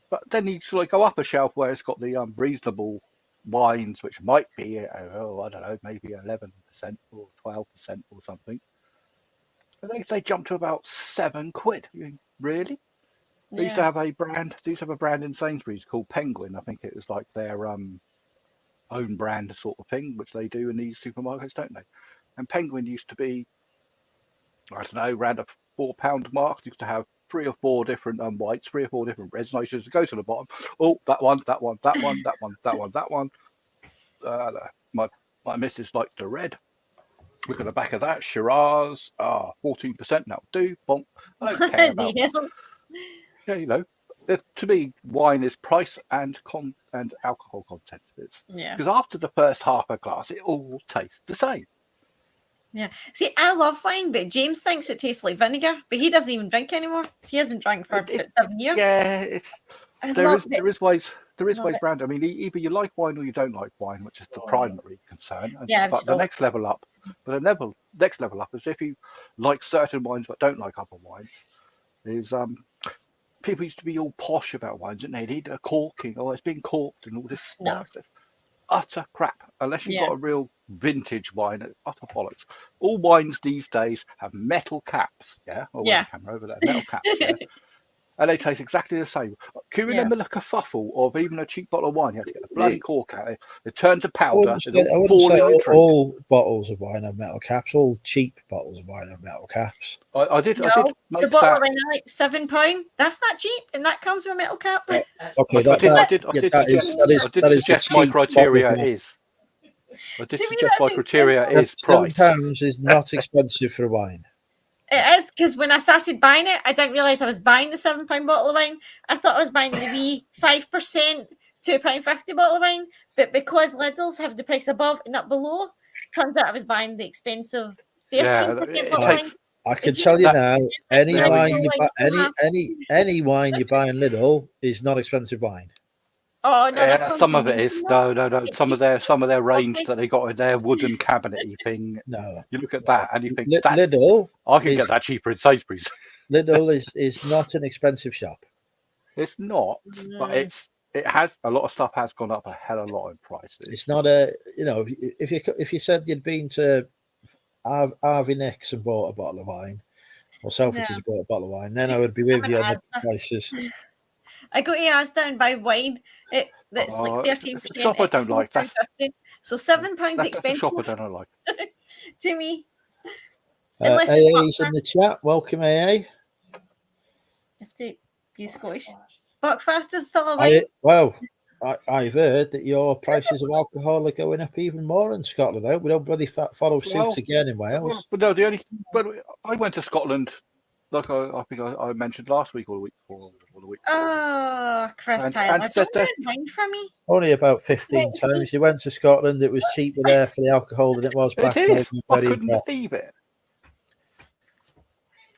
But then you sort of go up a shelf where it's got the reasonable wines, which might be, I don't know, maybe 11% or 12% or something. And they jump to about £7. You think, really? They used to have a brand. They used to have a brand in Sainsbury's called Penguin. I think it was like their own brand sort of thing, which they do in these supermarkets, don't they? And Penguin used to be, I don't know, around a £4 mark. Used to have 3 or 4 different whites, 3 or 4 different reds. And I used to go to the bottom. Oh, that one. My My missus likes the red. Look at the back of that. Shiraz. 14% now. Do bonk. I don't care about. The hell? Yeah, you know. To me, wine is price and alcohol content. It's Yeah. because after the first half a glass, it all tastes the same. Yeah. See, I love wine, but James thinks it tastes like vinegar, but he doesn't even drink anymore. He hasn't drank for It, about 7 years. yeah, it's I there love is it. there is ways Love it. round. I mean, either you like wine or you don't like wine, which is the primary concern. Yeah, But the next level up, next level up is if you like certain wines but don't like other wines. Is people used to be all posh about wines, didn't they? They need a corking, oh, it's been corked and all this No. bollocks. That's utter crap. Unless you've Yeah. got a real vintage wine, it's utter bollocks. All wines these days have metal caps, yeah? Or Yeah. the camera over there, metal caps, yeah? And they taste exactly the same. Can you remember the kerfuffle of even a cheap bottle of wine? You had to get the bloody cork out. It turned to I powder. wouldn't It'd say, I all wouldn't fall say in your all, drink. all bottles of wine have metal caps. All cheap bottles of wine have metal caps. I did No, make the bottle that. of wine are like £7. That's not cheap, and that comes with a metal cap. Okay, I did suggest my cheap criteria bottle of wine. is. I did To me, suggest my that's criteria is price. £7 is not expensive for wine. It is, because when I started buying it, I didn't realise I was buying the £7 bottle of wine. I thought I was buying the wee 5%, £2.50 bottle of wine. But because Lidl's have the price above and not below, turns out I was buying the expensive 13% Yeah, bottle it of takes- wine. I can If you- tell you now, any There we wine go. you buy, Wine any wine you buy in Lidl is not expensive wine. Oh no, Yeah, that's some of it amazing, is. though. No. Some of their range that they got in their wooden cabinety thing. No, You look at that and you think Li- that Lidl I can is- get that cheaper in Sainsbury's. Lidl is not an expensive shop. It's not, but it has a lot of stuff has gone up a hell of a lot in prices. It's not a if you said you'd been to Harvey Nicks and bought a bottle of wine, or Selfridges and bought a bottle of wine, then I would be with I'm you an on the Asda. prices. I go to Asda and buy wine. That's like Oh, 13%. it's a shop I don't it's like. That's £2.50. So £7 the expensive shop I don't like. to me. Unless it's AA's in the chat. Welcome, AA. You have to be Scottish. Buckfast is still a wine. I've heard that your prices of alcohol are going up even more in Scotland. I hope we don't bloody follow suit Well, again in Wales. But no, but I went to Scotland, like I think I mentioned last week or the week before, or the week before. Oh, Chris And- Tyler, and don't that- ruin wine for me. Only about 15 times. You went to Scotland, it was cheaper there for the alcohol than it was back It home. is. I'm I very couldn't impressed. believe it.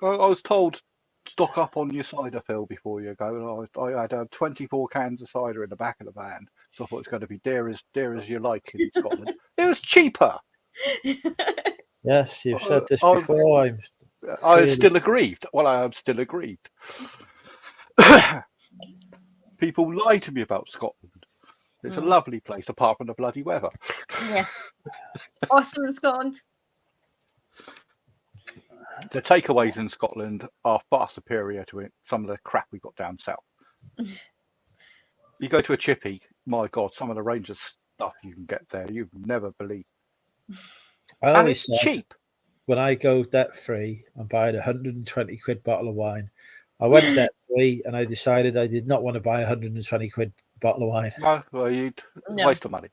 I was told stock up on your cider fill before you go. I had 24 cans of cider in the back of the van, so I thought it was going to be dear as you like in Scotland. It was cheaper. Yes, you've said this Oh, before. I Clearly. still aggrieved. Well, I am still aggrieved. People lie to me about Scotland. It's a lovely place, apart from the bloody weather. Yeah. It's awesome in Scotland. The takeaways in Scotland are far superior to some of the crap we got down south. You go to a chippy, my God, some of the range of stuff you can get there, you've never believed. I And always it's said, cheap. when I go debt free and buy a 120 quid bottle of wine, I went debt free and I decided I did not want to buy a 120 quid bottle of wine. No, well, you'd No. waste of money.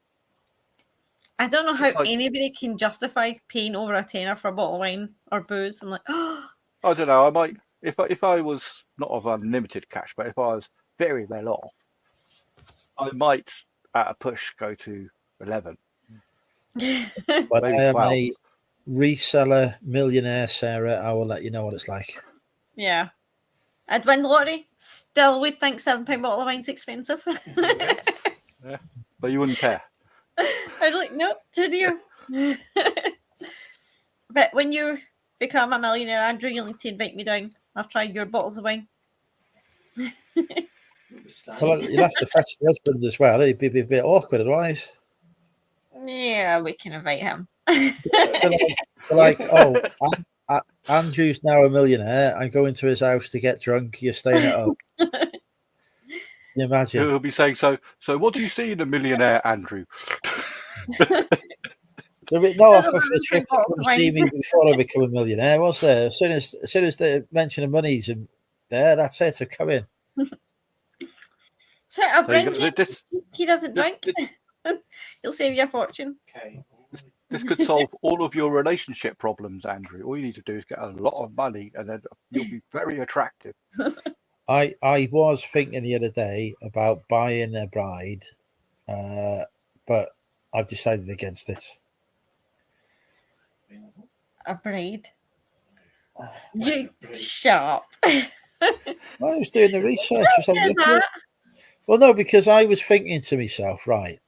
I don't know how It's like- anybody can justify paying over a tenner for a bottle of wine or booze. I'm like, oh, I don't know. I might, if I was not of unlimited cash, but if I was very well off, I might at a push go to 11. But Maybe I am 12. a reseller millionaire, Sarah. I will let you know what it's like. yeah. I'd win the lottery. Still would think £7 bottle of wine's expensive. But you wouldn't care. I'd like, nope, too dear. But when you become a millionaire, Andrew, you'll need to invite me down. I'll try your bottles of wine. Well, you'll have to fetch the husband as well. It'd be a bit awkward otherwise. Yeah, we can invite him. They're like, oh, Andrew's now a millionaire. I'm going to his house to get drunk. You're staying at home. Can you imagine? He'll be saying, so what do you see in a millionaire, Andrew? There'll be no offer for Doesn't a trip to matter come what see me before I become a millionaire, was there? As soon as they mention the money's in there, that's it. I come in. So I'll So you bring got him. this, He doesn't drink. this, He'll save you a fortune. Okay. This could solve all of your relationship problems, Andrew. All you need to do is get a lot of money, and then you'll be very attractive. I was thinking the other day about buying a bride, but I've decided against it. A bride. You shut up. I was doing the research. Is that? Well, no, because I was thinking to myself, right,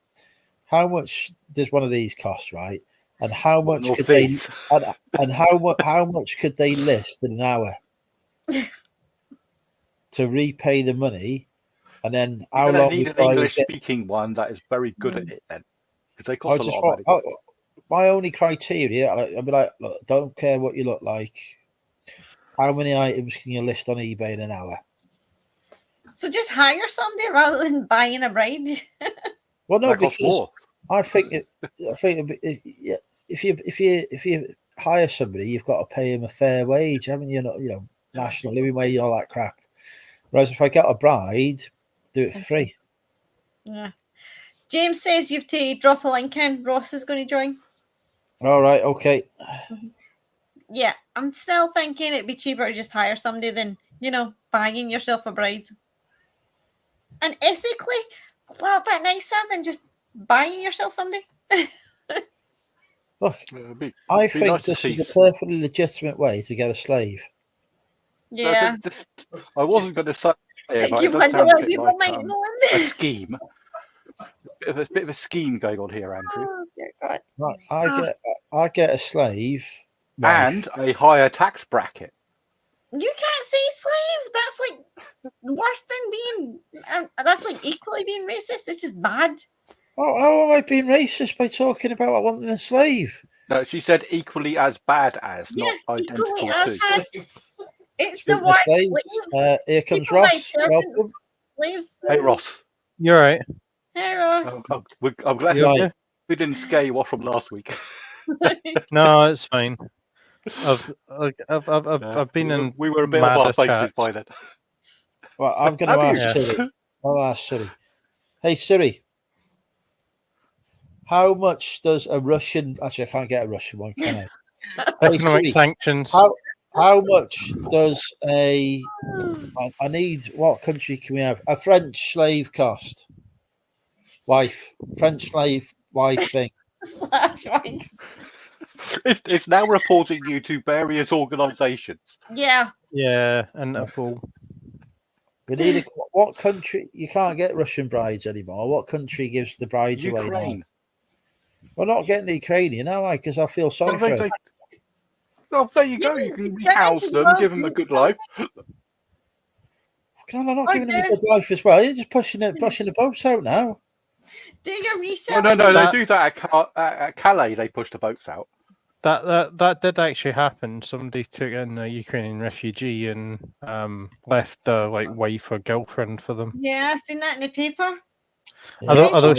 how much does one of these cost, right? And how much More could they fees. and how much could they list in an hour to repay the money? And then how You're going long to need an before I would get? English-speaking one that is very good at it, then, because they cost a lot of money. My only criteria, I'd be like, look, don't care what you look like. How many items can you list on eBay in an hour? So just hire somebody rather than buying a bride. Well, no, That costs because more. I think yeah, if you hire somebody, you've got to pay them a fair wage, haven't you? Not, national living wage, all that crap. Whereas if I get a bride, do it free. Yeah. James says you've to drop a link in. Ross is going to join. All right, okay. Yeah, I'm still thinking it'd be cheaper to just hire somebody than, buying yourself a bride. And ethically, a little bit nicer than just buying yourself somebody. Look, It'd I be think nice to this is see. a perfectly legitimate way to get a slave. Yeah. I wasn't going to say it, but You it does wonder sound why a bit people like might know a him. scheme. Bit of a scheme going on here, Andrew. Oh, dear God. Right, I get a slave wife. And a higher tax bracket. You can't say slave. That's like worse than being. That's like equally being racist. It's just bad. Oh, how am I being racist by talking about wanting a slave? No, she said equally as bad as, Yeah, not equally identical as to. bad. It's the Speaking of word slaves, slave. here comes People like Ross. servants, Welcome. slaves. Hey, Ross. You're right. Hey, Ross. I'm glad You okay? we didn't scare you off from last week. No, it's fine. I've been in We were a bit of our madder faces chats. by then. Well, I'm going Have to you? ask Siri. I'll ask Siri. Hey, Siri. How much does a Russian? Actually, I can't get a Russian one, can I? Hey, Economic Siri, sanctions. how much does a? I need. What country can we have? A French slave cost. Wife. French slave wife thing. Slash wife. It's now reporting you to various organisations. Yeah. Yeah, Interpol. We need what country? You can't get Russian brides anymore. What country gives the brides away now? Ukraine. We're not getting the Ukrainian, am I? Because I feel sorry for them. Well, there you go. You can rehouse them, give them a good life. I'm not giving them a good life as well. You're just pushing the boats out now. Do your research. No. They do that at Calais. They push the boats out. That did actually happen. Somebody took in a Ukrainian refugee and left a wife or girlfriend for them. Yeah, I've seen that in the paper. Yeah. Although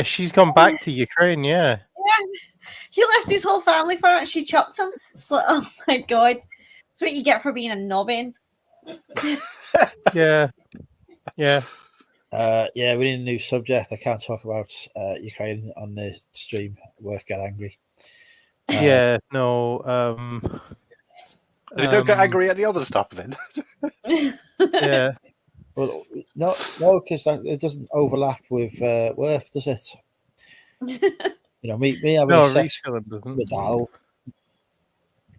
she's gone back to Ukraine. Yeah. He left his whole family for it and she chucked him. It's like, oh my God. That's what you get for being a knob end. Yeah. Yeah, we need a new subject. I can't talk about Ukraine on the stream. Work get angry. Yeah. No. They don't get angry at the other stuff then. Yeah. Well, no, because it doesn't overlap with work, does it? Me having No, a sex reskilling doesn't. medal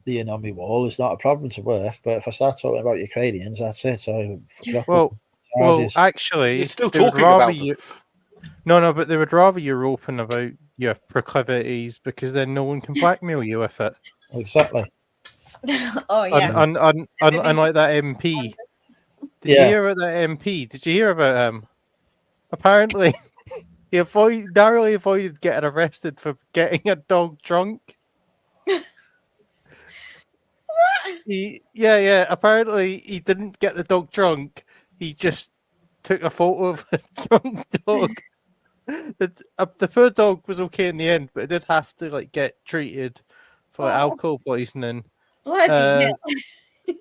being on my wall is not a problem to work. But if I start talking about Ukrainians, that's it. So Well, actually, You're still they would talking rather about you. No, but they would rather you're open about your proclivities because then no one can blackmail you with it. Exactly. Oh, yeah. Unlike that MP. Did you hear about that MP? Did you hear about him? Apparently, he narrowly avoided getting arrested for getting a dog drunk. Yeah. Apparently, he didn't get the dog drunk. He just took a photo of a drunk dog. The poor dog was okay in the end, but it did have to get treated for alcohol poisoning. Bloody hell.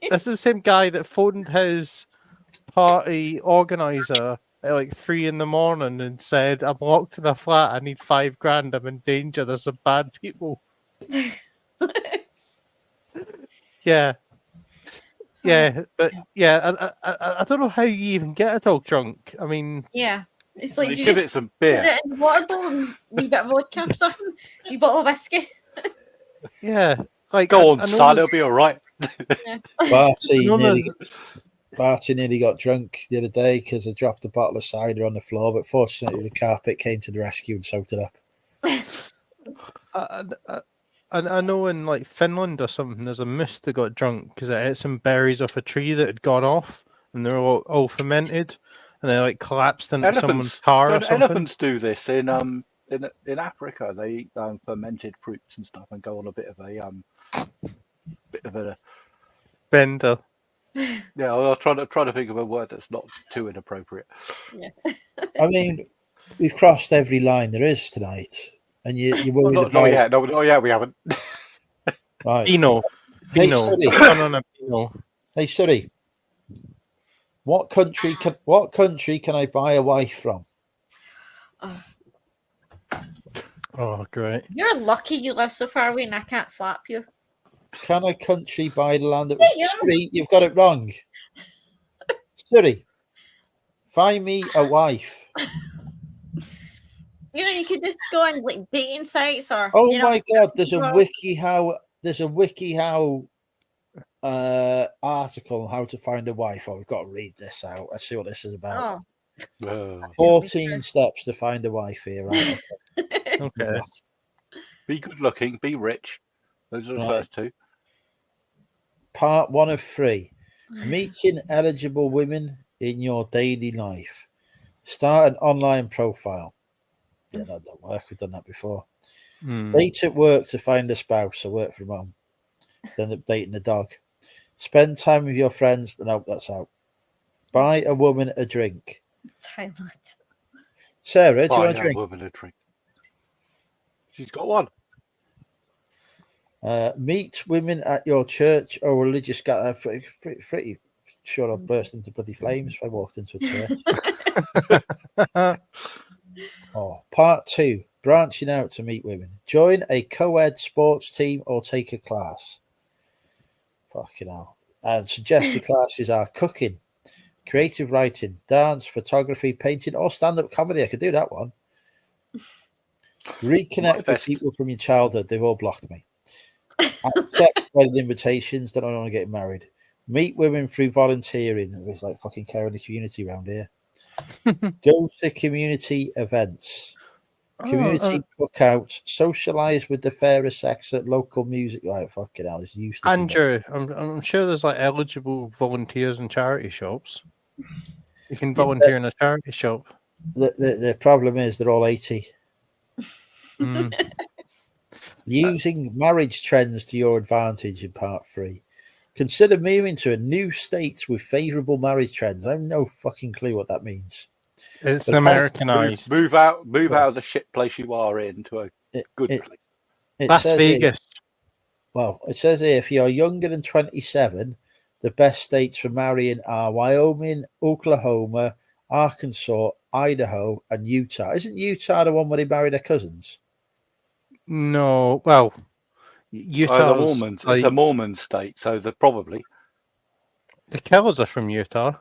This is the same guy that phoned his party organizer at like 3 in the morning and said, "I'm locked in a flat. I need $5,000. I'm in danger. There's some bad people." Yeah, yeah, but yeah, I don't know how you even get a dog drunk. I mean, Yeah. It's like, They do you give just it some put beer. it in the water bowl and a wee bit of vodka or something? A wee bottle of whiskey? yeah, like Go on, I know son, there's, it'll be all right. Yeah. Barty I know nearly, there's- Barty nearly got drunk the other day because I dropped a bottle of cider on the floor, but fortunately the carpet came to the rescue and soaked it up. I know in like Finland or something, there's a moose that got drunk because it ate some berries off a tree that had gone off, and they were all fermented, and they like collapsed into someone's Elephants. car or Don't something. elephants do this in Africa? They eat fermented fruits and stuff and go on a bit of a Bender. yeah. I'll try to think of a word that's not too inappropriate. I mean, we've crossed every line there is tonight, and you're Well, worried not about yet. No, not yet. We haven't. right. Pino. Hey, Pino. Sonny. Son on a Pino. Hey, Sonny. What country can I buy a wife from? Oh, Oh, great. you're lucky you live so far away and I can't slap you. Can a country buy the land that? Yeah, yeah. Sorry, you've got it wrong. Sorry, find me a wife. You know, you could just go on like dating sites or. Oh you know, my God! There's a well- WikiHow. There's a WikiHow article on how to find a wife. Oh, we've got to read this out. Let's see what this is about. Oh, 14 steps to find a wife here. Right. Okay. Be good looking. Be rich. Those are the Right. first two. Part 1 of 3. Meeting eligible women in your daily life. Start an online profile. Yeah, that don't work. We've done that before. Hmm. Date at work to find a spouse or work from home. Then dating the dog. Spend time with your friends. No, that's out. Buy a woman a drink. Thailand. Sarah, do you Buy want a that drink? woman a drink. She's got one. Meet women at your church or religious gathering. Pretty sure I'd burst into bloody flames if I walked into a church. Oh, part 2. Branching out to meet women. Join a co-ed sports team or take a class. Fucking hell. And suggested classes are cooking, creative writing, dance, photography, painting, or stand-up comedy. I could do that one. Reconnect with best. people from your childhood. They've all blocked me. Accept wedding invitations. Don't want to get married. Meet women through volunteering. It's like fucking caring the community around here. Go to community events. Community cookouts. Socialize with the fairer sex at local music. Like fucking hell, it's useless. Andrew, I'm sure there's like eligible volunteers in charity shops. You can volunteer in a charity shop. The problem is they're all 80. Mm. Using marriage trends to your advantage in part 3. Consider moving to a new state with favourable marriage trends. I have no fucking clue what that means. It's But Americanized. Move out of the shit place you are in to a good place. It Las says here- Vegas. well, it says here if you're younger than 27, the best states for marrying are Wyoming, Oklahoma, Arkansas, Idaho, and Utah. Isn't Utah the one where they marry their cousins? No, well, The Utah's Mormons. like, It's a Mormon state, so they're probably. the Kellers are from Utah.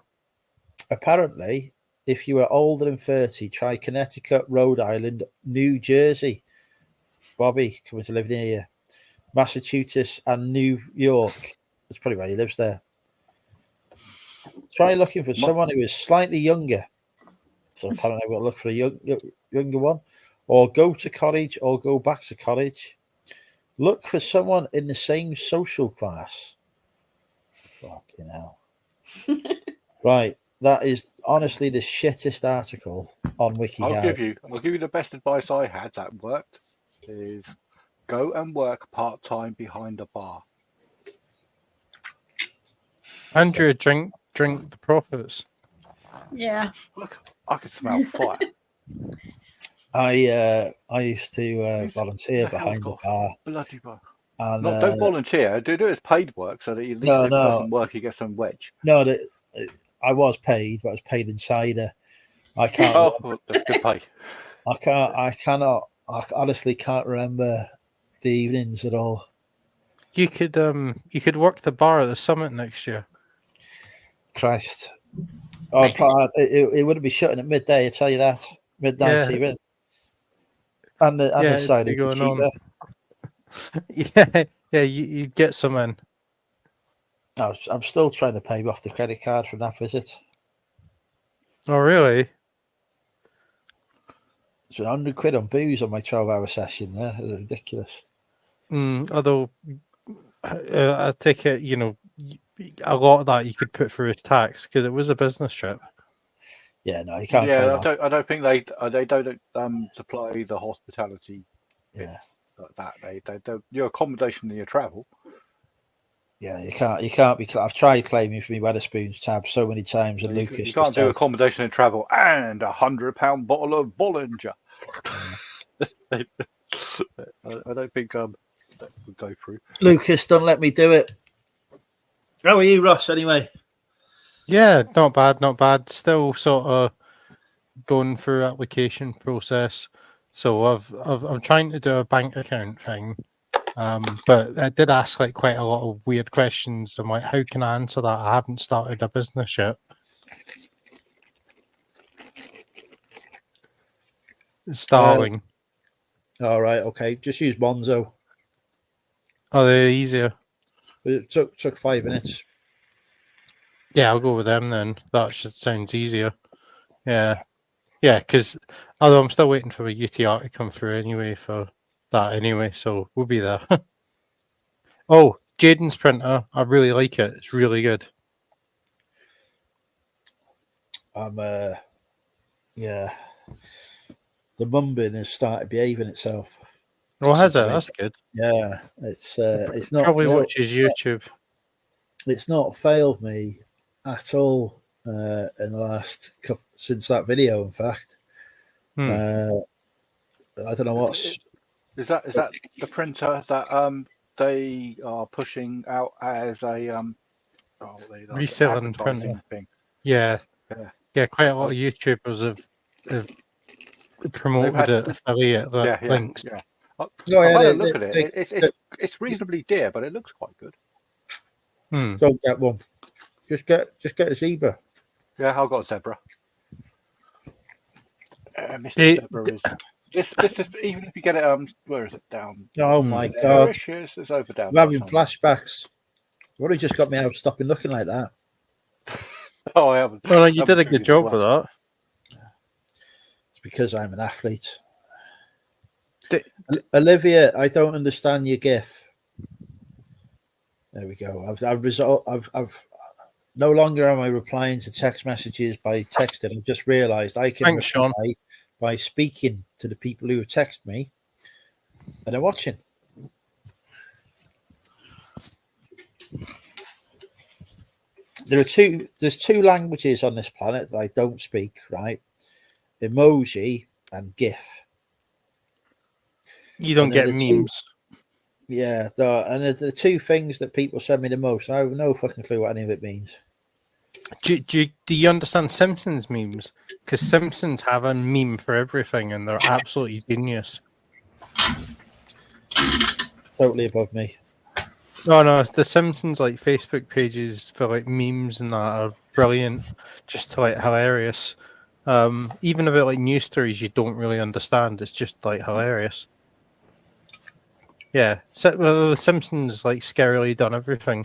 Apparently, if you are older than 30, try Connecticut, Rhode Island, New Jersey. Bobby coming to live near you. Massachusetts and New York. That's probably where he lives there. Try looking for someone who is slightly younger. So apparently we'll look for a younger one. Or go to college or go back to college. Look for someone in the same social class. Fucking hell. Right. That is honestly the shittest article on WikiHow. I'll give you the best advice I had that worked is go and work part-time behind a bar. Andrew, drink the profits. Yeah. Look, I can smell fire. I used to volunteer behind the bar. Bloody bar. And, Don't volunteer. Do it as paid work so that at least if it doesn't work, you get some wedge. No, I was paid, but I was paid in cider. I can't. Oh, well, that's good pay. I honestly can't remember the evenings at all. You could work the bar at the summit next year. Christ. Oh, it wouldn't be shutting at midday, I tell you that. Midnight Yeah. even. And the Yeah, cider it'd be was going on. cheaper. Yeah, you get some in. I'm still trying to pay off the credit card from that visit. Oh, really? It's £100 on booze on my 12-hour session there. It was ridiculous. Although, I take it, a lot of that you could put through as tax because it was a business trip. Yeah, no, you can't claim Yeah, that. I don't think they don't supply the hospitality Yeah. like that. They don't your accommodation and your travel. Yeah, you can't be. I've tried claiming for me Wetherspoons tab so many times, and You Lucas can't just do tells accommodation and travel and £100 bottle of Bollinger. I don't think that would go through. Lucas, don't let me do it. How are you, Ross? Anyway, Yeah, not bad. Still sort of going through application process. So I'm trying to do a bank account thing. But I did ask like quite a lot of weird questions. I'm like, how can I answer that? I haven't started a business yet. Starling. all right, okay. Just use Monzo. Oh, they're easier. It took 5 minutes. Yeah, I'll go with them then. That sounds easier. Yeah. Yeah, because although I'm still waiting for a UTR to come through anyway for that anyway, so we'll be there. Oh, Jaden's printer. I really like it. It's really good. Yeah. The Mumbin has started behaving itself. Oh, has Since it? I- That's good. Yeah, it's not Probably watches YouTube. It's not failed me at all in the last couple since that video. In fact, I don't know what's. Is that the printer that they are pushing out as a Reselling advertising printer. thing? Yeah. Yeah. Yeah, quite a lot of YouTubers have promoted it, affiliate links. Yeah. Oh, I've yeah, had a look at it. It's reasonably dear, but it looks quite good. Don't get one. Just get a zebra. Yeah, I've got a zebra. Mr. Zebra is this is even if you get it where is it down? Oh my god! It's over down. I'm having flashbacks. What have just got me out stopping looking like that? Oh, I haven't. Well, you did a good job with that. It's because I'm an athlete. Olivia, I don't understand your GIF. There we go. I've no longer am I replying to text messages by texting. I've just realised I can reply by speaking to the people who have texted me and are watching. There's two languages on this planet that I don't speak, right? Emoji and GIF. You don't get memes. Yeah, and the two things that people send me the most. I have no fucking clue what any of it means. Do you understand Simpsons memes? Because Simpsons have a meme for everything, and they're absolutely genius. Totally above me. No, the Simpsons like Facebook pages for like memes and that are brilliant, just like hilarious. Even about like news stories you don't really understand, it's just like hilarious. Yeah, so the Simpsons like scarily done everything.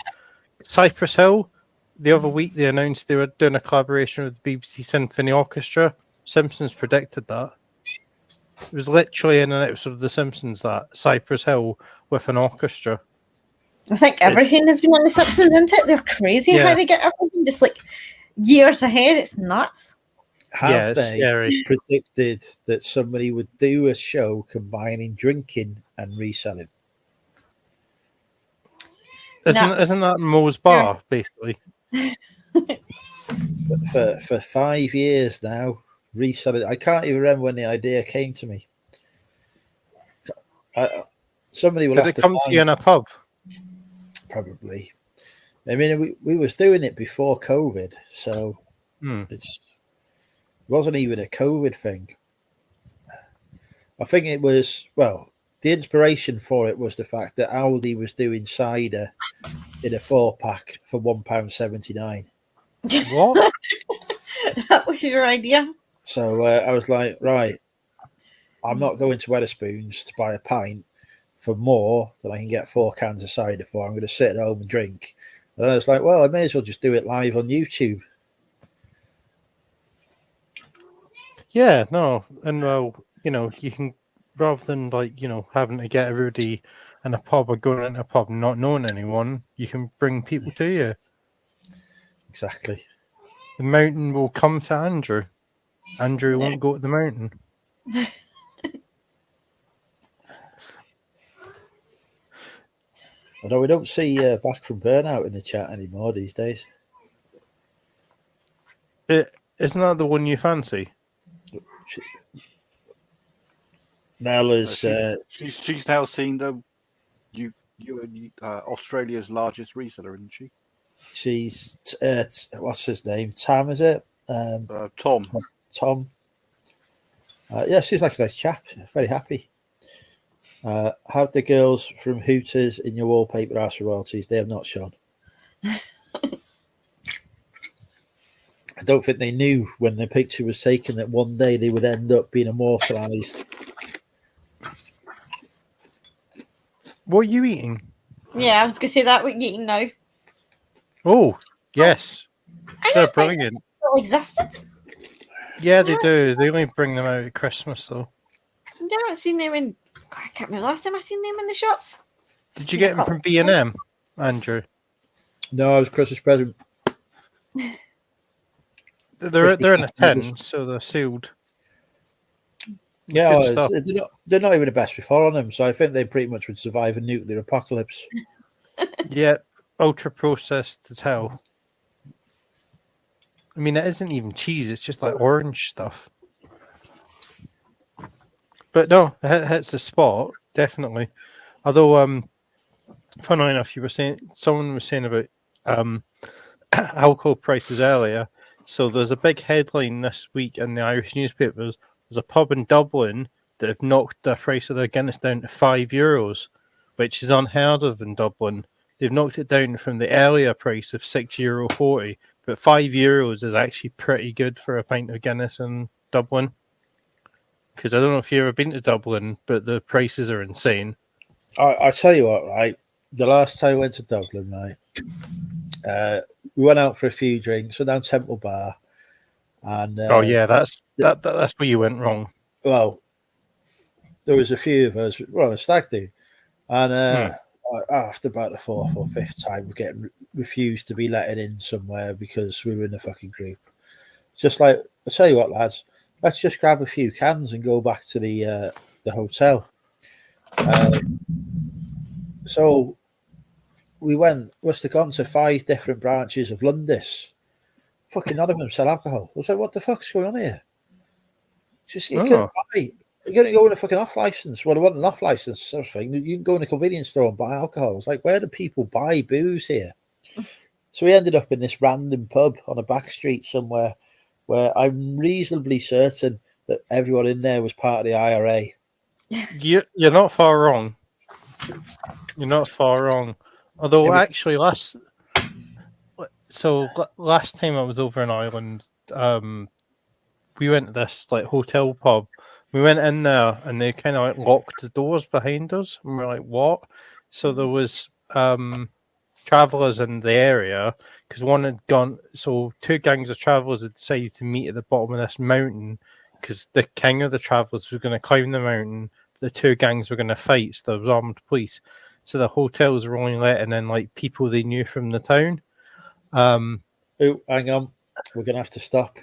Cypress Hill, the other week they announced they were doing a collaboration with the BBC Symphony Orchestra. Simpsons predicted that. It was literally in an episode of The Simpsons that Cypress Hill with an orchestra. I think everything has been on The Simpsons, isn't it? They're crazy how they get everything just like years ahead. It's nuts. Have they predicted that somebody would do a show combining drinking and reselling? Isn't that Moe's Bar, basically? For 5 years now, reselling. I can't even remember when the idea came to me. Somebody will Did have it come to you in a pub? Probably. I mean, we was doing it before COVID, so it's wasn't even a COVID thing. I think it was, well, the inspiration for it was the fact that Aldi was doing cider in a 4-pack for £1.79. What? That was your idea. So I was like, right, I'm not going to Wetherspoons to buy a pint for more than I can get 4 cans of cider for. I'm going to sit at home and drink. And I was like, well, I may as well just do it live on YouTube. Yeah, no, and you can, rather than having to get everybody in a pub or going into a pub and not knowing anyone, you can bring people to you. Exactly. The mountain will come to Andrew. Andrew won't go to the mountain. Although we don't see Back from Burnout in the chat anymore these days. Isn't that the one you fancy? Mel is... she's now seen you Australia's largest reseller, isn't she? she's... what's his name? Tam, is it? Tom. Tom. Yeah, she's like a nice chap. Very happy. Have the girls from Hooters in your wallpaper ask for royalties? They have not shown. I don't think they knew when the picture was taken that one day they would end up being immortalised. What are you eating? Yeah, I was going to say that. What you eating now? Oh, yes. They're brilliant. Still existed. Yeah, they do. They only bring them out at Christmas, though. I haven't seen them in. God, I can't remember the last time I seen them in the shops. Did you get them from B&M, Andrew? No, it was Christmas present. They're in a tin, so they're sealed. Yeah, Good stuff. they're not even the best before on them, so I think they pretty much would survive a nuclear apocalypse. Yeah, ultra processed as hell. I mean, it isn't even cheese; it's just like orange stuff. But no, it hits the spot definitely. Although, funnily enough, someone was saying about alcohol prices earlier. So there's a big headline this week in the Irish newspapers. There's a pub in Dublin that have knocked the price of their Guinness down to €5, which is unheard of in Dublin. They've knocked it down from the earlier price of €6.40, but €5 is actually pretty good for a pint of Guinness in Dublin. Because I don't know if you've ever been to Dublin, but the prices are insane. I tell you what, right? The last time I went to Dublin, right, we went out for a few drinks, went down Temple Bar, and that's where you went wrong. Well, there was a few of us. We're on a stag do, and after about the 4th or 5th time, we're getting refused to be let in somewhere because we were in a fucking group. Just like, I'll tell you what, lads, let's just grab a few cans and go back to the hotel. So we must have gone to 5 different branches of Lundis. Fucking none of them sell alcohol. I was like, what the fuck's going on here? Just you couldn't buy. You're going to go in a fucking off license. Well, it wasn't an off license sort of thing. You can go in a convenience store and buy alcohol. It's like, where do people buy booze here? So we ended up in this random pub on a back street somewhere where I'm reasonably certain that everyone in there was part of the IRA. You're not far wrong. You're not far wrong. Although, actually, last time I was over in Ireland, we went to this hotel pub. We went in there and they kind of locked the doors behind us, and we're like, "What?" So there was travellers in the area because one had gone. So 2 gangs of travellers had decided to meet at the bottom of this mountain because the king of the travellers was going to climb the mountain. The 2 gangs were going to fight, so there was armed police. So the hotels were only letting in people they knew from the town. Oh, hang on, we're going to have to stop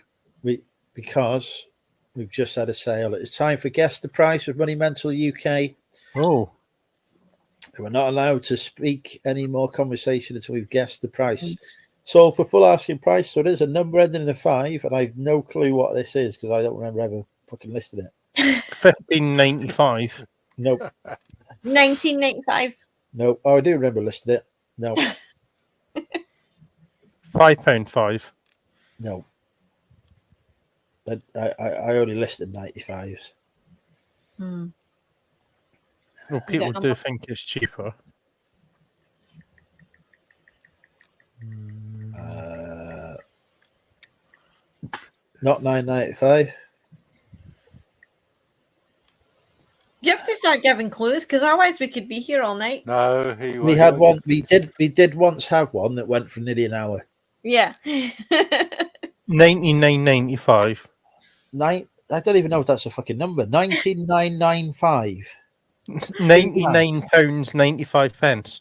because we've just had a sale. It's time for Guess the Price with Money Mental UK. Oh, we're not allowed to speak any more conversation until we've guessed the price. So for full asking price, so there's a number ending in a 5, and I have no clue what this is because I don't remember ever fucking listing it. $15.95. Nope. 1995. Nope. Oh, I do remember listing it. No. £5.5. No. I only listed 95s. Hmm. Well, You people got do number? think it's cheaper. Not 9.95. You have to start giving clues because otherwise we could be here all night. No, he We won't. had one. We did once have one that went for nearly an hour. Yeah. 99.95. I don't even know if that's a fucking number. 19995. £99 95 pence.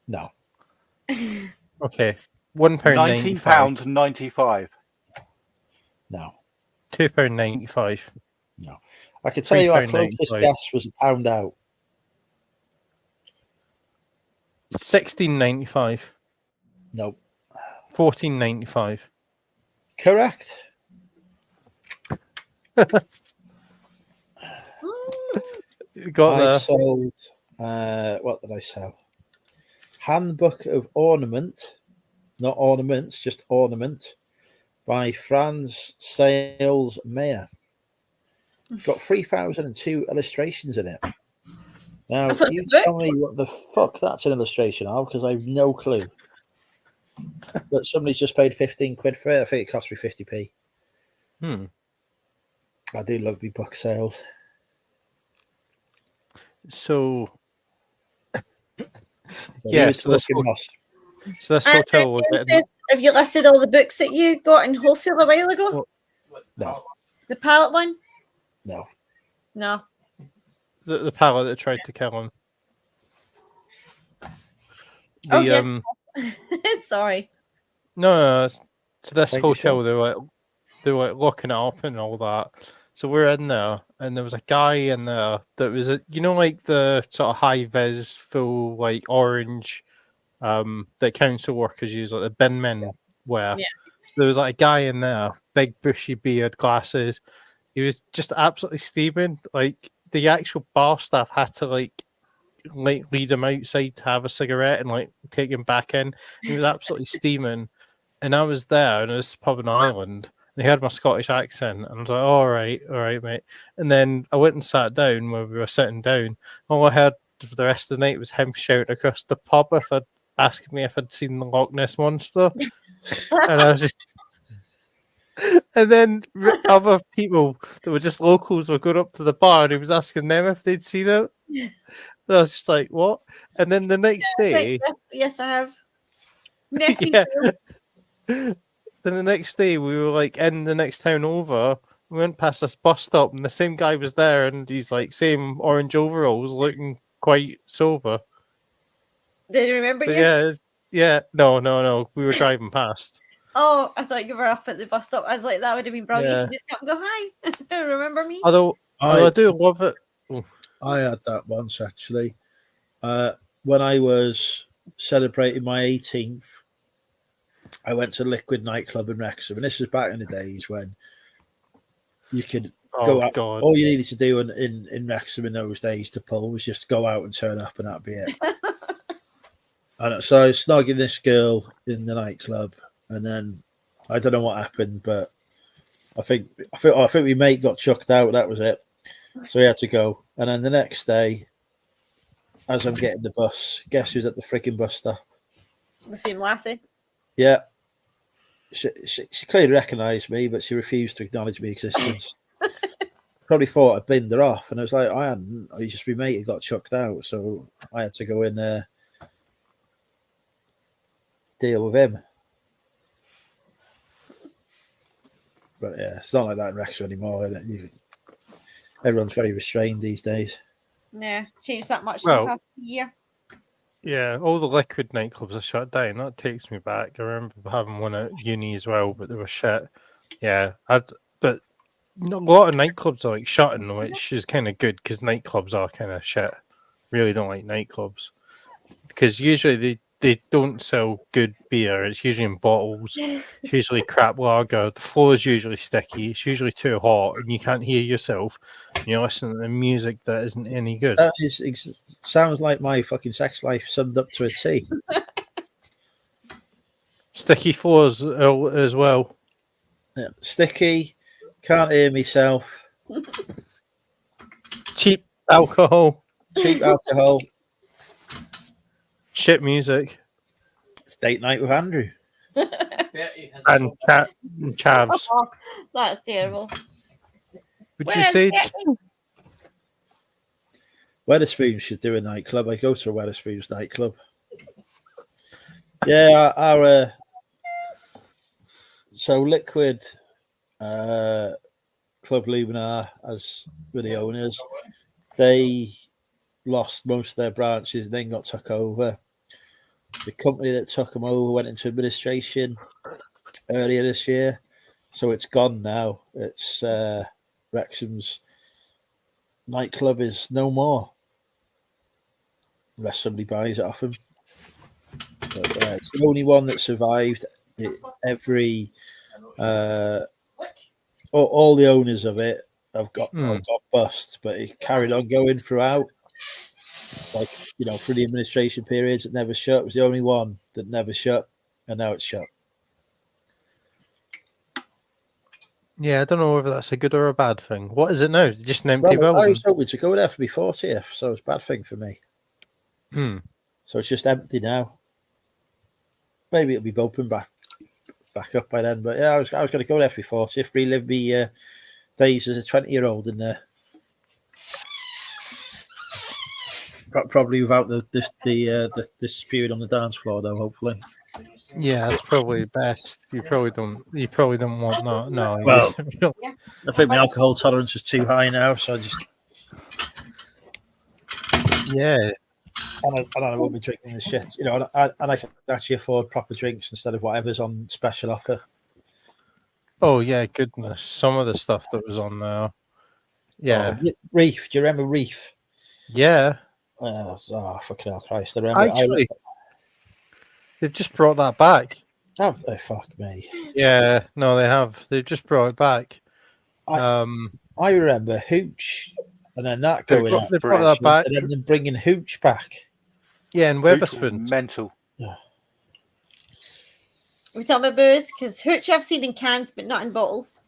No, Okay. £1.95. £19.95. no, £2.95. no. I can tell you our closest £3.95. guess was a pound out. £16.95. No, £14.95. correct. Got I there. sold. What did I sell? Handbook of Ornament, not ornaments, just ornament, by Franz Sales Mayer. Got 3,002 illustrations in it. Now, That's what you the book? tell me what the fuck that's an illustration of, because I have no clue. But somebody's just paid 15 quid for it. I think it cost me 50p. Hmm. I do love me book sales. So, So yeah, he was so this talking whole- Ross. so this And hotel was James getting. says, have you listed all the books that you got in wholesale a while ago? Well, No, The palette one? no. No. the pallet that tried to kill him. Oh, The yeah. Sorry. no, so this Thank you, sir. hotel they were locking it up and all that. So we're in there, and there was a guy in there that was like the sort of high vis, full like orange, that council workers use, like the bin men wear. Yeah. So there was like a guy in there, big bushy beard, glasses. He was just absolutely steaming. Like the actual bar staff had to like lead him outside to have a cigarette and like take him back in. He was absolutely steaming, and I was there, and it was pub in Ireland. And he had my Scottish accent, and I was like, all right, mate. And then I went and sat down where we were sitting down. All I heard for the rest of the night was him shouting across the pub asking me if I'd seen the Loch Ness monster, and I was just. And then other people that were just locals were going up to the bar, and he was asking them if they'd seen it. And I was just like, "What?" And then the next day, Yes, I have. Messy. yeah. Then the next day, we were like in the next town over. We went past this bus stop, and the same guy was there, and he's like same orange overalls, looking quite sober. Did he remember But you? yeah, no, we were driving past. Oh, I thought you were up at the bus stop. I was like, that would have been brilliant. Yeah. You could just come and go, hi. Remember me? Although I do love it. I had that once actually. When I was celebrating my 18th, I went to Liquid nightclub in Wrexham, and this was back in the days when you could go out. God. All you needed to do in Wrexham in those days to pull was just go out and turn up, and that'd be it. And so I was snogging this girl in the nightclub, and then I don't know what happened, but I think my mate got chucked out. That was it. So he had to go. And then the next day, as I'm getting the bus, guess who's at the freaking bus stop? The same lassie. Yeah. She clearly recognised me, but she refused to acknowledge my existence. Probably thought I'd binned her off, and I was like, I hadn't. I just my mate had got chucked out, so I had to go in there, deal with him. But yeah, it's not like that in Wrexham anymore. Is it? Everyone's very restrained these days. Yeah, changed that much Well, in the past year. Yeah, all the liquid nightclubs are shut down. That takes me back. I remember having one at uni as well, but they were shit. Yeah, but a lot of nightclubs are like shutting, which is kind of good because nightclubs are kind of shit. Really don't like nightclubs because usually they don't sell good beer. It's usually in bottles. It's usually crap lager. The floor is usually sticky. It's usually too hot, and you can't hear yourself. And you're listening to music that isn't any good. That sounds like my fucking sex life summed up to a T. Sticky floors as well. Yeah, sticky, Can't hear myself. Cheap alcohol, Cheap alcohol. shit music, It's date night with Andrew. 30 has and chavs. Oh, that's terrible. Would Where you is say? it? Weatherspoons should do a nightclub. I go to a Weatherspoons nightclub. Yeah, our so Liquid, Club Luminar, as were the owners, they lost most of their branches and then got took over. The company that took them over went into administration earlier this year, so it's gone now. It's Wrexham's nightclub is no more unless somebody buys it off them. But, it's the only one that survived. Every all the owners of it have got bust, but it carried on going throughout. Like, you know, through the administration periods, it never shut. It was the only one that never shut, and now it's shut. Yeah, I don't know whether that's a good or a bad thing. What is it now? Is it just an empty Well, I building? was hoping to go there for my 40th, so it's a bad thing for me. So it's just empty now. Maybe it'll be open back up by then. But yeah, I was going to go there for my 40th, relive me days as a 20-year-old in there. Probably without this period on the dance floor, though. Hopefully. Yeah, that's probably best. You probably don't want that. No. Well, I think my alcohol tolerance is too high now, so I just yeah. and I won't be drinking this shit, you know. And I can actually afford proper drinks instead of whatever's on special offer. Oh yeah, goodness! Some of the stuff that was on there. Yeah. Oh, Reef. Do you remember Reef? Yeah. Oh, fucking hell, Christ! I remember. Actually, they've just brought that back. Have they? Fuck me. Yeah. No, they have. They've just brought it back. I remember Hooch, and then that They've going got- out, They've brought that back. and then them bringing Hooch back. Yeah, and Hooch was Weatherspoons. mental. We talking about booze because Hooch I've seen in cans, but not in bottles.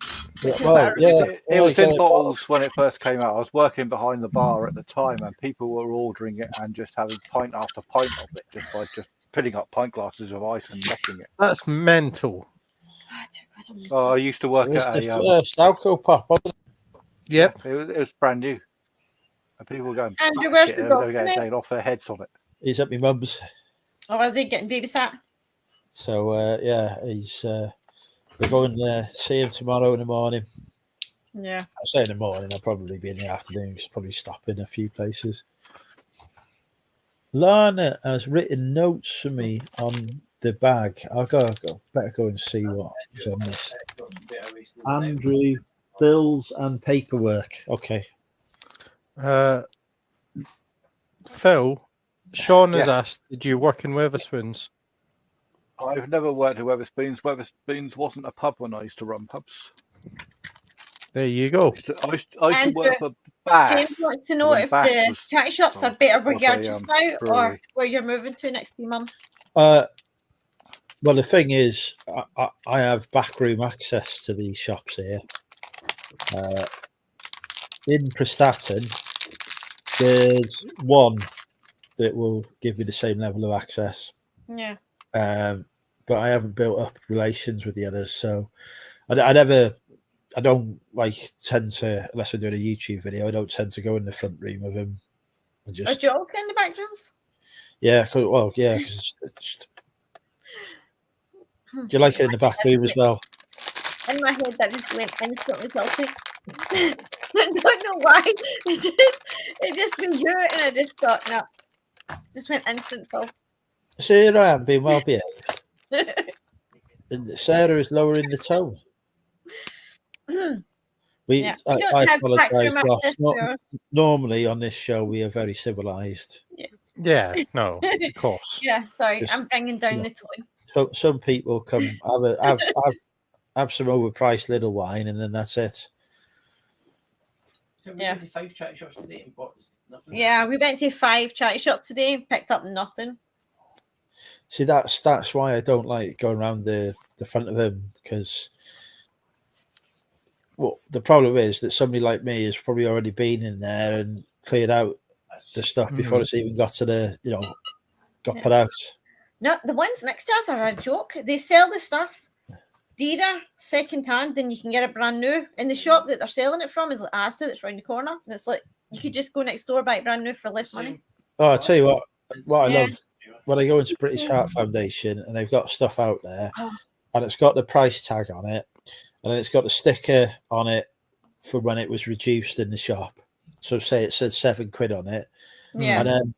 Which is Well, what I remember. It was in bottles when it first came out. I was working behind the bar at the time, and people were ordering it and just having pint after pint of it, just by just filling up pint glasses of ice and necking it. That's mental. Oh, I used to work It was at the a. first alcohol pop, wasn't it? Yep. It was brand new, and people were going. Andrew, "Fuck where's shit, the they're dog going to get tonight?" taken off their heads on it. He's at my mum's. Or was he getting babysat? So yeah, he's. We're going to see him tomorrow in the morning. Yeah. I say in the morning. I'll probably be in the afternoon. Just probably stop in a few places. Lana has written notes for me on the bag. I'll go. Better go and see what is on this. Andrew, bills and paperwork. Okay. Phil, Sean has Yes. asked, did you work in Weatherspoons? I've never worked at Weatherspoons. Weatherspoons wasn't a pub when I used to run pubs. There you go. I used to work for Bass. James wants to know when if Bass the was- charity shops are better where was you're a, just now or brewery. where you're moving to next few months. Well, the thing is, I have backroom access to these shops here. In Prestatyn, there's one that will give me the same level of access. Yeah. But I haven't built up relations with the others, so I don't tend to, unless I'm doing a YouTube video, I don't tend to go in the front room with him. And Are just, you always getting the back rooms? yeah, because it's do you like it in the back room as well? In my head, that just went instantly guilty. I don't know why. It just went you, and I just thought, no. Just went instant filth. So here I am being well behaved, and Sarah is lowering the tone. Yeah. I We don't have apologise, backroom Ross. access to ours. Normally on this show we are very civilised. Yes. Yeah, no, of course. Yeah, sorry, Just- I'm bringing down yeah. the tone. So some people come have some overpriced little wine, and then that's it. Yeah. 5 track shots today and bought nothing. Yeah, we went to 5 charity shops today, picked up nothing. See, that's why I don't like going around the front of him, because well, the problem is that somebody like me has probably already been in there and cleared out the stuff before it's even got to the, got put out. No, the ones next to us are a joke. They sell the stuff dearer second hand than you can get it brand new. In the shop that they're selling it from is like Asda that's round the corner, and it's like you could just go next door buy it brand new for less money. Oh, I tell you what I Yeah. love when I go into British Heart Foundation and they've got stuff out there, Oh. and it's got the price tag on it, and then it's got the sticker on it for when it was reduced in the shop. So say it says £7 on it, Yeah. and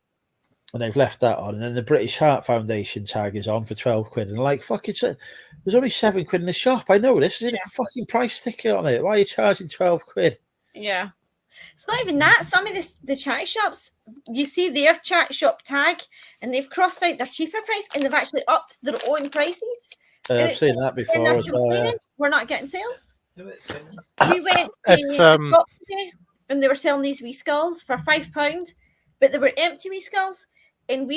they've left that on, and then the British Heart Foundation tag is on for £12, and like, fuck it, there's only £7 in the shop. I know this. There's a fucking price sticker on it. Why are you charging £12? Yeah. It's not even that. Some of the charity shops, you see their charity shop tag, and they've crossed out their cheaper price, and they've actually upped their own prices. I've seen that When before they're as well. complaining, we're not getting sales. No, it's We went If, to a shop today, and they were selling these wee skulls for £5, but they were empty wee skulls. And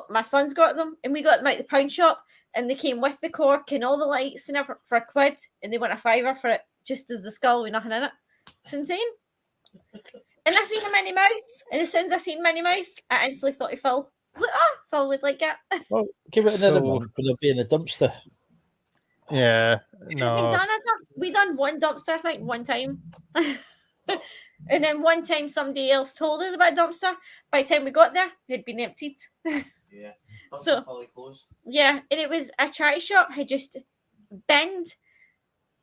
my son's got them, and we got them out the pound shop, and they came with the cork and all the lights and everything for £1, and they went a £5 for it, just as the skull with nothing in it. It's insane. And I seen a Minnie Mouse, and as soon as I seen Minnie Mouse, I instantly thought of Phil. I was like, Phil would like it. Well, give it another So- month, but it'll be in a dumpster. Yeah, We no. done one dumpster, I think, one time. And then one time somebody else told us about a dumpster. By the time we got there, it had been emptied. Yeah. So- Fully closed. Yeah, and it was a charity shop had just binned.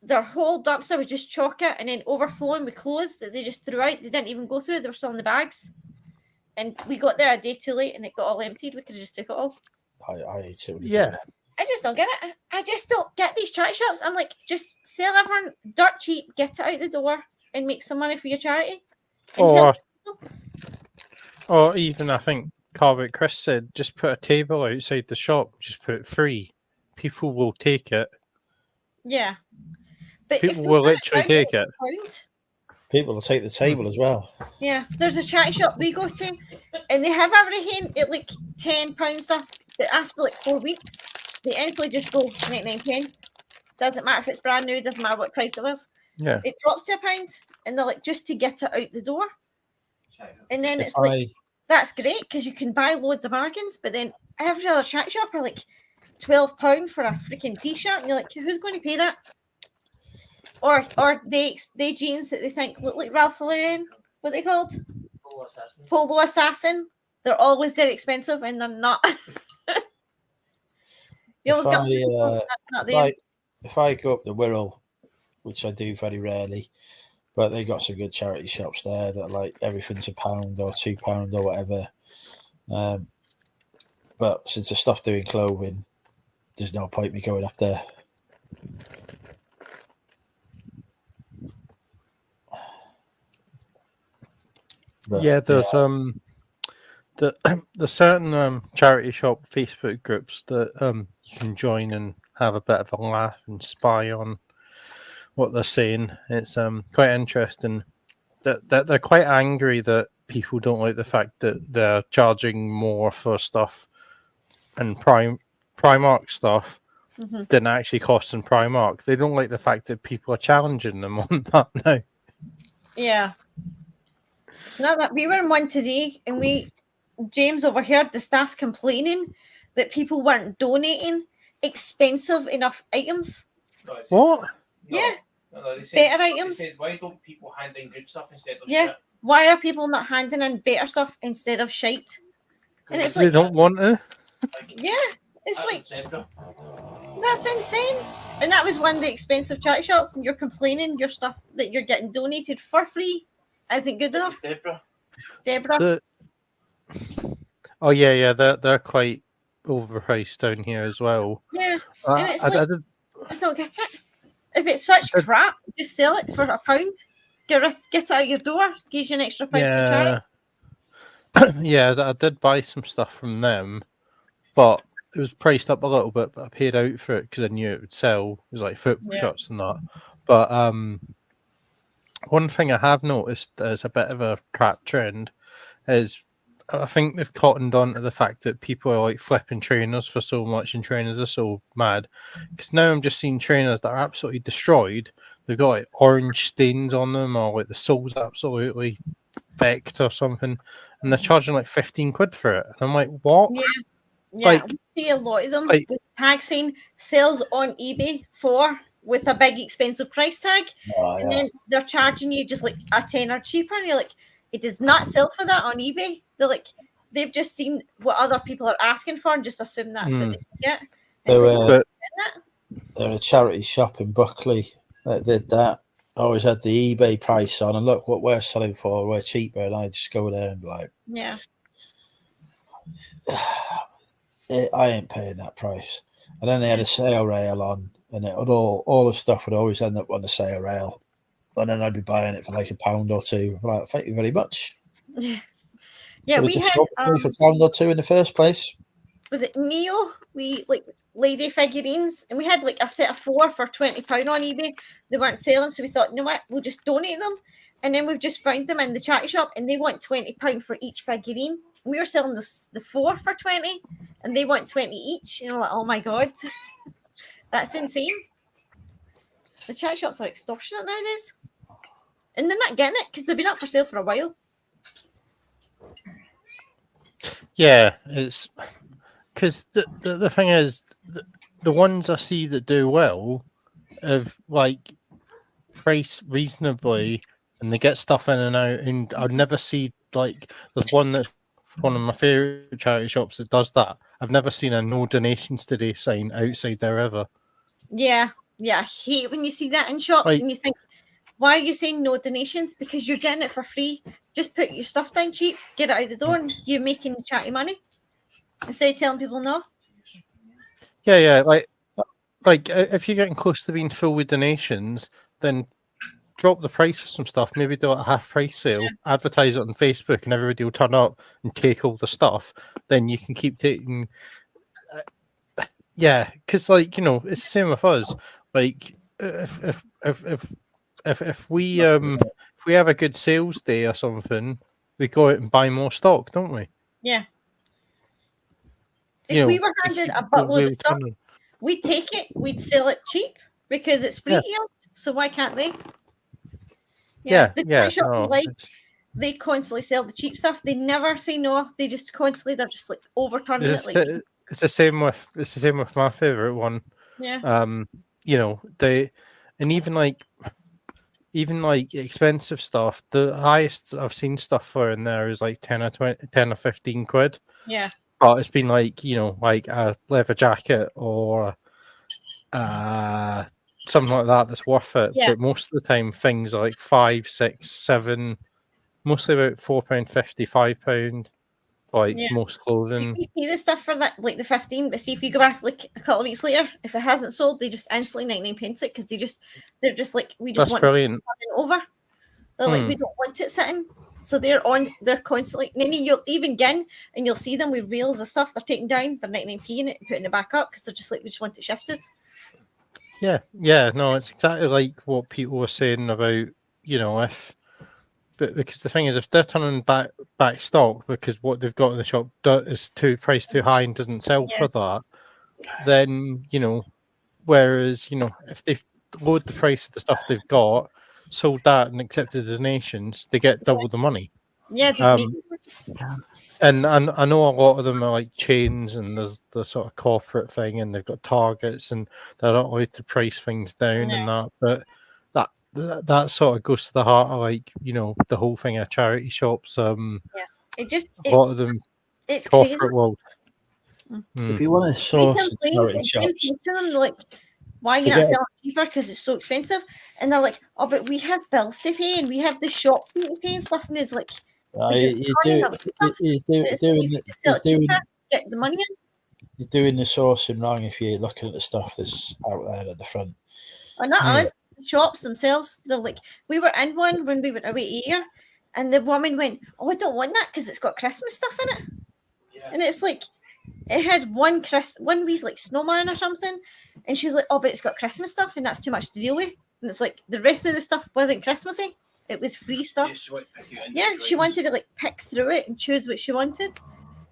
Their whole dumpster was just chocolate and then overflowing with clothes that they just threw out. They didn't even go through. They were still in the bags. And we got there a day too late and it got all emptied. We could have just took it all. I hate it when you do Yeah. that. I just don't get it. I just don't get these charity shops. I'm like, just sell everyone dirt cheap, get it out the door and make some money for your charity. And Or, help people. or even, I think, Corbett Chris said, just put a table outside the shop, just put it free. People will take it. Yeah. But People they will put it literally down take to it. a pound, People will take the table as well. yeah, there's a charity shop we go to, and they have everything at like £10 stuff, but after like 4 weeks, they instantly just go 99p. Doesn't matter if it's brand new, doesn't matter what price it was. Yeah. It drops to £1, and they're like, just to get it out the door. And then If it's like, that's great because you can buy loads of bargains, but then every other charity shop are like £12 for a freaking t-shirt, and you're like, who's going to pay that? Or they jeans that they think look like Ralph Lauren, what they called? Full assassin. Polo Assassin. They're always very expensive and they're not. You always got that's not there. if I go up the Wirral, which I do very rarely, but they got some good charity shops there that like everything's £1 or £2 or whatever. But since I stopped doing clothing, there's no point me going up there. But, Yeah, there's the certain charity shop Facebook groups that you can join and have a bit of a laugh and spy on what they're saying. It's quite interesting. That they're quite angry that people don't like the fact that they're charging more for stuff and Primark stuff Mhm. than actually costs in Primark. They don't like the fact that people are challenging them on that now. Yeah. Now that we were in one today, and James overheard the staff complaining that people weren't donating expensive enough items. No, it says- What? no, Yeah. no, they said, Better items. They said, why don't people hand in good stuff instead of Yeah. shit? Why are people not handing in better stuff instead of shite? And it's Because they like, don't want to. Like, yeah, it's that's like, zebra. that's insane. And that was one of the expensive charity shops, and you're complaining your stuff that you're getting donated for free isn't good It was enough. Deborah. Deborah. Oh yeah, they're quite overpriced down here as well. Yeah, I, And it's I like- did I don't get it. If it's such But- crap, just sell it for £1. Get it out your door. Gives you an extra £1 for charity. yeah, I did buy some stuff from them, but it was priced up a little bit. But I paid out for it because I knew it would sell. It was like football Yeah. shots and that. But one thing I have noticed as a bit of a crap trend is I think they've cottoned on to the fact that people are like flipping trainers for so much, and trainers are so mad. Because now I'm just seeing trainers that are absolutely destroyed they've got like orange stains on them, or like the sole's absolutely fecked or something, and they're charging like 15 quid for it. And I'm like, what? Yeah. Yeah, Like- we see a lot of them like- with tag saying sales on eBay for with a big expensive price tag, Oh, and yeah. then they're charging you just like a tenner cheaper, and you're like, it does not sell for that on eBay. They're like, they've just seen what other people are asking for and just assume that's what they can get. It's So, like, But they're a charity shop in Buckley that did that. Always had the eBay price on, and look what we're selling for. We're cheaper, and I just go there and be like, yeah, I ain't paying that price. And then they had a sale rail on, and it would all the stuff would always end up on the sale rail, and then I'd be buying it for like £1 or two. I'm like, thank you very much. yeah. Could We have just had sold it for £1 or two in the first place. was it Neo? We like lady figurines, and we had like a set of 4 for £20 on eBay. They weren't selling, so we thought, you know what, we'll just donate them. And then we've just found them in the charity shop, and they want £20 for each figurine. We were selling the 4 for 20, and they want 20 each. And we're like, oh my god, that's insane. The charity shops are extortionate nowadays, and they're not getting it because they've been up for sale for a while. yeah, it's because the thing is, the ones I see that do well have like price reasonably, and they get stuff in and out. And I'd never see like there's one that's one of my favorite charity shops that does that. I've never seen a no donations today sign outside there ever. Yeah, I hate when you see that in shops Like- and you think, why are you saying no donations? Because you're getting it for free. Just put your stuff down cheap, get it out the door, and you're making charity money instead of telling people no. Yeah, like if you're getting close to being full with donations, then drop the price of some stuff. Maybe do a half price sale, advertise it on Facebook, and everybody will turn up and take all the stuff. Then you can keep taking. Yeah, because like it's the same with us. Like if we have a good sales day or something, we go out and buy more stock, don't we? Yeah. If we were handed a buttload of stuff, we'd take it, we'd sell it cheap because it's free to us. So why can't they? The toy shop we like, they constantly sell the cheap stuff. They never say no. They just constantly, they're just like overturning it. Like, it's the same with my favorite one. yeah, They and even like expensive stuff. The highest I've seen stuff for in there is like 10 or 15 quid. yeah, But it's been like like a leather jacket or something like that that's worth it. Yeah. But most of the time things are like 5, 6, 7, mostly about £4.50, £5 for like Yeah. most See, clothing. we see the stuff for that, like the 15, but see if you go back like a couple of weeks later, if it hasn't sold, they just instantly 99p it because they're just like, we just That's want brilliant. it over. They're like, we don't want it sitting. So they're constantly, and then you'll even again, and you'll see them with reels of stuff they're taking down, they're 99p in it and putting it back up because they're just like, we just want it shifted. Yeah, no, it's exactly like what people were saying about, but because the thing is, if they're turning back stock because what they've got in the shop is priced too high and doesn't sell for that, then whereas if they lowered the price of the stuff they've got, sold that and accepted the donations, they get double the money. Yeah, And I know a lot of them are like chains, and there's the sort of corporate thing, and they've got targets, and they're not allowed to price things down and that. But that sort of goes to the heart of like the whole thing of charity shops. A lot of them it's corporate crazy. world. If you want to source charity shops, them like, why are you not selling cheaper? Because it's so expensive. And they're like, oh, but we have bills to pay and we have the shop fee to pay and stuff. And it's like, you're get the money in. You're doing the sourcing wrong if you're looking at the stuff that's out there at the front. Or not us, shops themselves. They're like, we were in one when we went away here, and the woman went, oh, I don't want that because it's got Christmas stuff in it. Yeah. And it's like, it had one wee like snowman or something, and she's like, oh, but it's got Christmas stuff and that's too much to deal with. And it's like, the rest of the stuff wasn't Christmassy. It was free stuff. She wanted to like pick through it and choose what she wanted.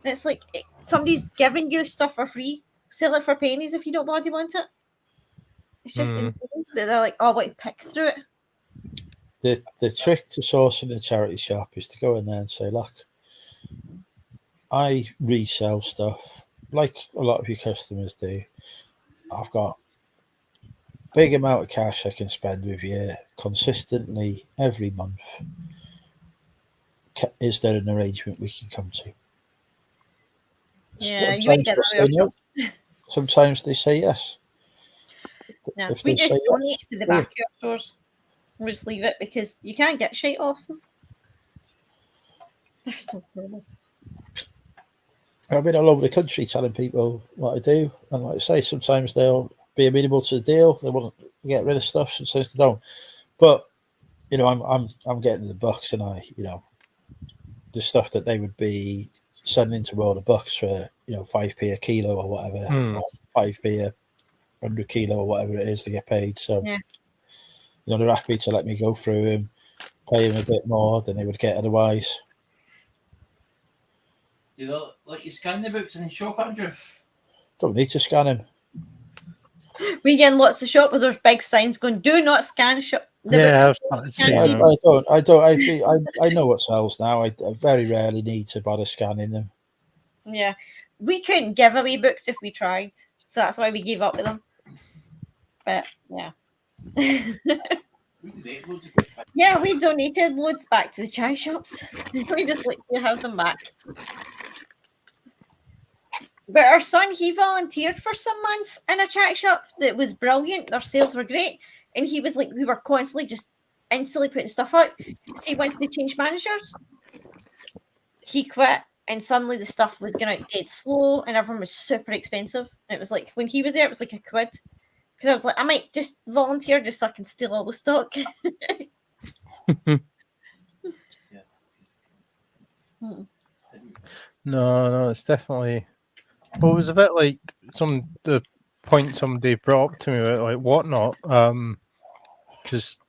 And it's like, somebody's giving you stuff for free. Sell it for pennies if you don't bloody want it. It's just Mm. insane that they're like, oh, wait, pick through it. The trick to sourcing a charity shop is to go in there and say, look, I resell stuff like a lot of your customers do. I've got big amount of cash I can spend with you consistently every month. Is there an arrangement we can come to? Yeah, you wouldn't Sometimes get they that say with no. ourselves. Sometimes they say yes. Yeah, If we they say just donate yes, to the brilliant. backyard stores. We just leave it because you can't get shit off them. They're so horrible. I've been all over the country telling people what I do, and like I say, sometimes they'll be amenable to the deal. They want to get rid of stuff, sometimes they don't. But you know, I'm getting the bucks, and the stuff that they would be sending to World of Bucks for 5p a kilo or whatever, or 5p a 100 kilo or whatever it is to get paid. So Yeah. they're happy to let me go through him, pay him a bit more than they would get otherwise. Do you let you scan the books in the shop, Andrew? Don't need to scan him. We get in lots of shop with those big signs going, "Do not scan shop." Yeah, I've started seeing I that. I know what sells now. I very rarely need to bother scanning them. Yeah, we couldn't give away books if we tried, so that's why we gave up with them. But yeah, We donate loads of books. yeah, we donated loads back to the chai shops. We just like to have them back. But our son, he volunteered for some months in a chai shop that was brilliant. Their sales were great, and he was like, we were constantly just instantly putting stuff out. See, once they changed managers, he quit, and suddenly the stuff was going out dead slow, and everyone was super expensive. And it was like when he was there, it was like a quid. Because I was like, I might just volunteer just so I can steal all the stock. No, it's definitely. Well, it was a bit like the point somebody brought up to me about like whatnot. Because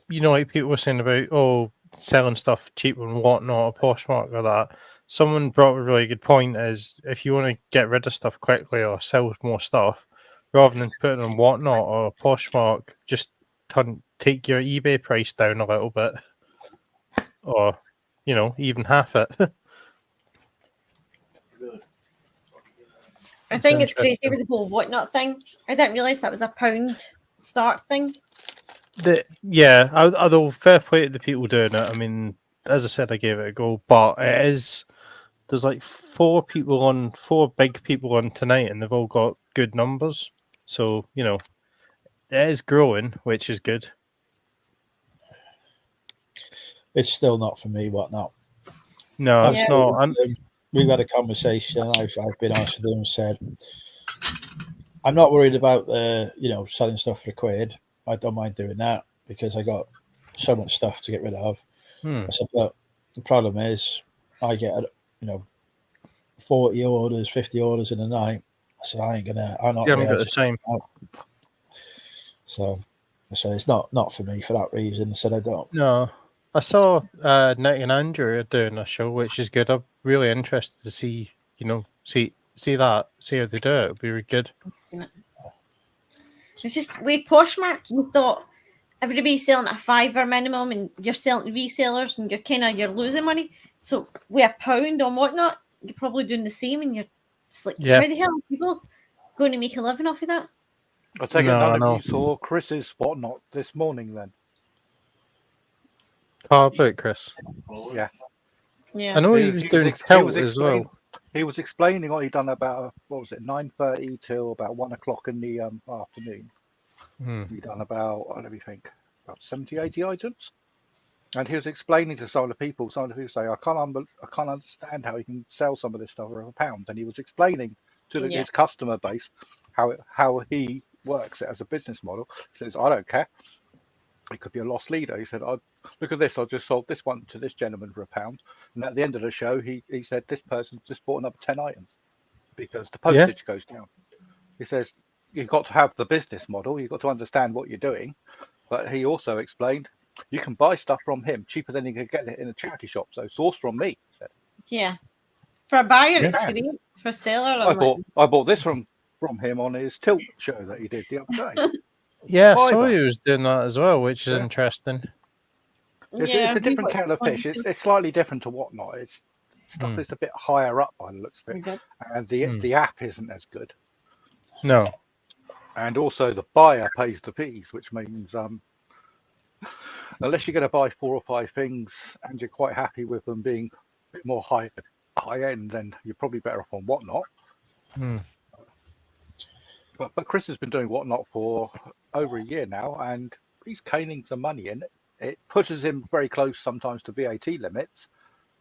like people were saying about selling stuff cheap and whatnot, a Poshmark or that. Someone brought a really good point: is if you want to get rid of stuff quickly or sell more stuff, rather than putting on whatnot or Poshmark, just take your eBay price down a little bit, or even half it. I think it's crazy with the whole whatnot thing. I didn't realise that was a pound start thing. Although fair play to the people doing it. I mean, as I said, I gave it a go, but it is. There's like four big people on tonight, and they've all got good numbers. So it is growing, which is good. It's still not for me. Whatnot? No, it's not. We've had a conversation. I've been honest with them and said, I'm not worried about selling stuff for a quid. I don't mind doing that because I got so much stuff to get rid of. I said, but the problem is I get 40 orders, 50 orders in a night. I said, I'm not got the same. So I said, it's not for me for that reason. I said, I don't. No. I saw Nick and Andrew doing a show, which is good. I'm really interested to see how they do it. It'll be really good. It's just with Poshmark, you thought everybody's selling at a £5 minimum, and you're selling to resellers, and you're losing money. So with a pound on whatnot, you're probably doing the same, and you're just like, how the hell are people going to make a living off of that? I take it none of you saw Chris's whatnot this morning then. How about Chris? Yeah. Yeah. I know he was doing tilt as well. He was explaining what he'd done about 9:30 till about 1 o'clock in the afternoon. He'd done about 70, 80 items. And he was explaining to some of the people say, I can't understand how he can sell some of this stuff for £1. And he was explaining to his customer base how he works it as a business model. He says, I don't care. It could be a lost leader. He said, look at this. I just sold this one to this gentleman for £1. And at the end of the show, he said, this person just bought another 10 items because the postage goes down. He says, you've got to have the business model. You've got to understand what you're doing. But he also explained, you can buy stuff from him cheaper than you can get it in a charity shop. So source from me. He said. Yeah. For a buyer, it's great. For a seller, I bought this from him on his tilt show that he did the other day. Yeah, I saw Fiver. he was doing that as well, which is Yeah. interesting. It's a we different got kettle of one fish. too. It's slightly different to Whatnot. It's stuff Mm. that's a bit higher up by the looks of We it, did. and Mm. the app isn't as good. No. And also the buyer pays the fees, which means unless you're going to buy 4 or 5 things and you're quite happy with them being a bit more high end, then you're probably better off on Whatnot. Mm. But Chris has been doing Whatnot for over a year now, and he's caning some money in it. It pushes him very close sometimes to VAT limits,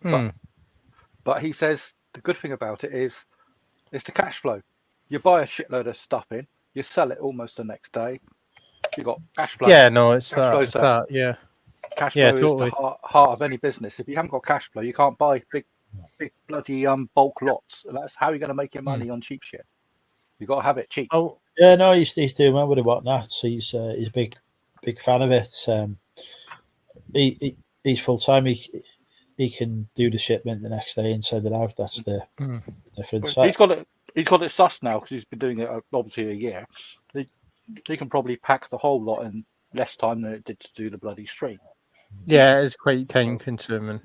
Mm. but he says the good thing about it is it's the cash flow. You buy a shitload of stuff in, you sell it almost the next day. You got cash flow. Yeah, no, it's Cash that. flow's It's there. that. Yeah. Cash Yeah, flow is the totally. heart of any business. If you haven't got cash flow, you can't buy big bloody bulk lots. That's how you're going to make your money on cheap shit. You got to have it cheap. Oh, Yeah, no, he's doing well with it, whatnot. So he's a big fan of it. He's full time. He can do the shipment the next day and send it out. That's the mm. difference. He's got it. He's got it sussed now because he's been doing it obviously a year. He can probably pack the whole lot in less time than it did to do the bloody stream. Yeah, it's quite time consuming.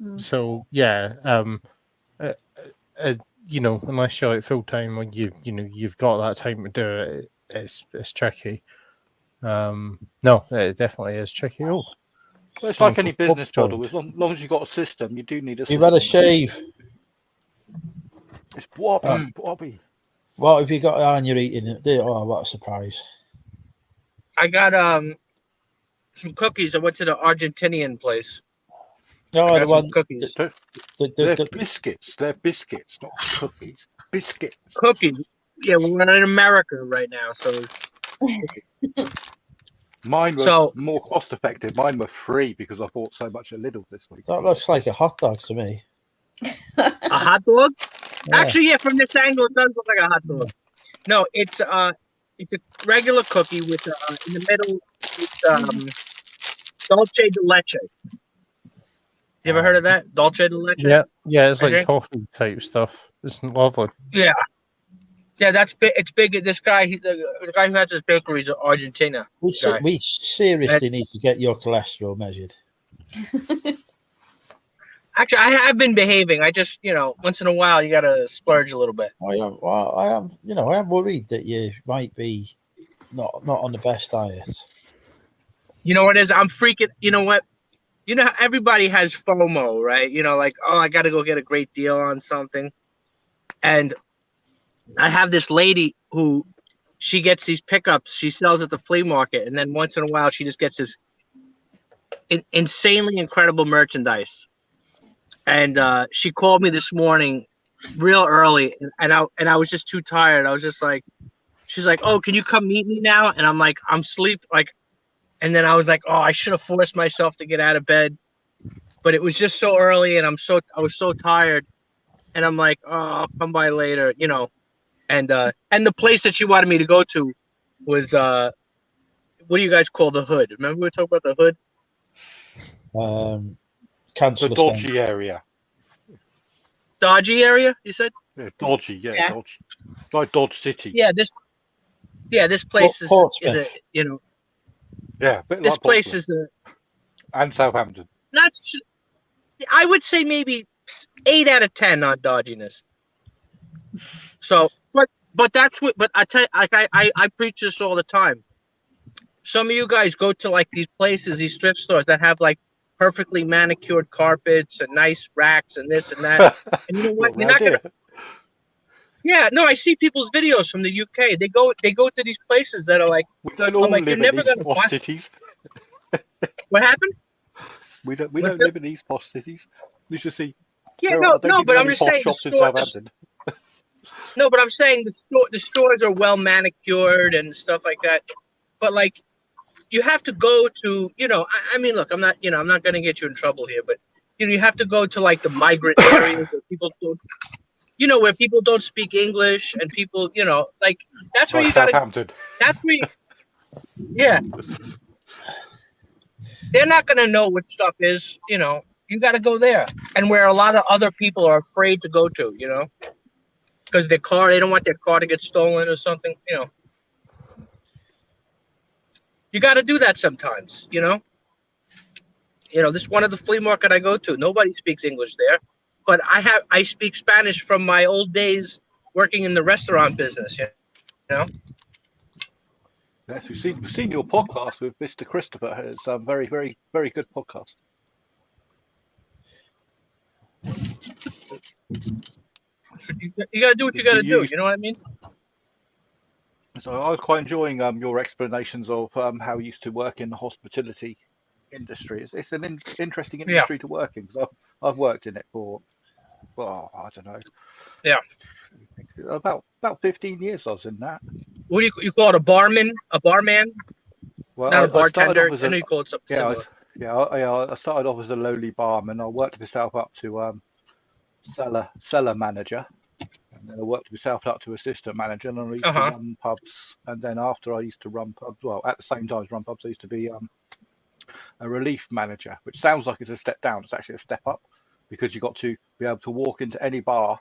Mm. So yeah, uh, you know, unless you're like full time, when you've got that time to do it, it's tricky. No, it definitely is tricky. Oh, But it's someone like any called Bob business model. joined. As long as you've got a system, you do need a You system. better shave. It's Bobby. Oh. Bobby. What have you got on your eating? Oh, what a surprise! I got some cookies. I went to the Argentinian place. No, I the got some one. cookies. They're biscuits. They're biscuits, not cookies. Biscuits. Cookies. Yeah, we're in America right now, so it's Mine were so more cost effective. Mine were free because I bought so much at Lidl this week. That looks like a hot dog to me. a hot dog. Yeah. Actually, yeah, from this angle, it does look like a hot dog. No, it's a regular cookie with in the middle. It's dulce de leche. You ever heard of that? Dulce de leche. Yeah, it's like Okay. toffee type stuff. It's lovely. Yeah. Yeah, that's big. It's big. This guy, the guy who has this bakery is Argentina. Guy. We seriously need to get your cholesterol measured. Actually, I have been behaving. I just, once in a while, you gotta splurge a little bit. I am worried that you might be not on the best diet. You know what it is? I'm freaking. You know what? You know how everybody has FOMO, right? Like, oh, I gotta go get a great deal on something. And I have this lady who she gets these pickups. She sells at the flea market, and then once in a while, she just gets this insanely incredible merchandise. And she called me this morning, real early, and I was just too tired. I was just like, she's like, "Oh, can you come meet me now?" And I'm like, "I'm asleep." And then I was like, "Oh, I should have forced myself to get out of bed," but it was just so early, and I was so tired, and I'm like, "Oh, I'll come by later," And the place that she wanted me to go to was what do you guys call the Hood? Remember we were talking about the Hood? The Cancer dodgy area. Dodgy area, you said? Yeah, dodgy. Yeah, Yeah. dodgy. Like Dodge City. Yeah, this place is a Portsmouth. Yeah, a bit this like place Portsmouth. is And Southampton. I would say maybe 8 out of 10 on dodginess. So, but that's what. But I tell you, I preach this all the time. Some of you guys go to like these places, these thrift stores that have like perfectly manicured carpets and nice racks and this and that. And you know what? You're not gonna. Yeah, no, I see people's videos from the UK. They go to these places that are like. We don't all like, live you're in never these gonna posh find- cities. What happened? We don't What's live in these posh cities. You should see. Yeah, I no, don't think but there are I'm any just posh saying shops in Southampton. No, but I'm saying the stores are well manicured and stuff like that. But like, you have to go to, I mean, look, I'm not going to get you in trouble here, but you have to go to like the migrant areas where people don't, where people don't speak English and people, like that's where Like you got to. Southampton. That's where, yeah. They're not going to know what stuff is, You got to go there, and where a lot of other people are afraid to go to, because they don't want their car to get stolen or something, You got to do that sometimes, you know. This is one of the flea market I go to. Nobody speaks English there, but I speak Spanish from my old days working in the restaurant business. You know. Yes, we've seen your podcast with Mr. Christopher. It's a very, very, very good podcast. You got to do what you got to do. You know what I mean? So I was quite enjoying your explanations of how you used to work in the hospitality industry. It's an interesting industry to work in, because I've worked in it for, well, I don't know. Yeah. About 15 years I was in that. What do you call it? A barman? A barman? Well, Not a bartender. I I know you call it something similar. I started off as a lowly barman. I worked myself up to cellar manager, and then I worked myself up to assistant manager, and I used to run pubs. And then after I used to run pubs, well, at the same time as run pubs, I used to be a relief manager, which sounds like it's a step down. It's actually a step up, because you got to be able to walk into any bar,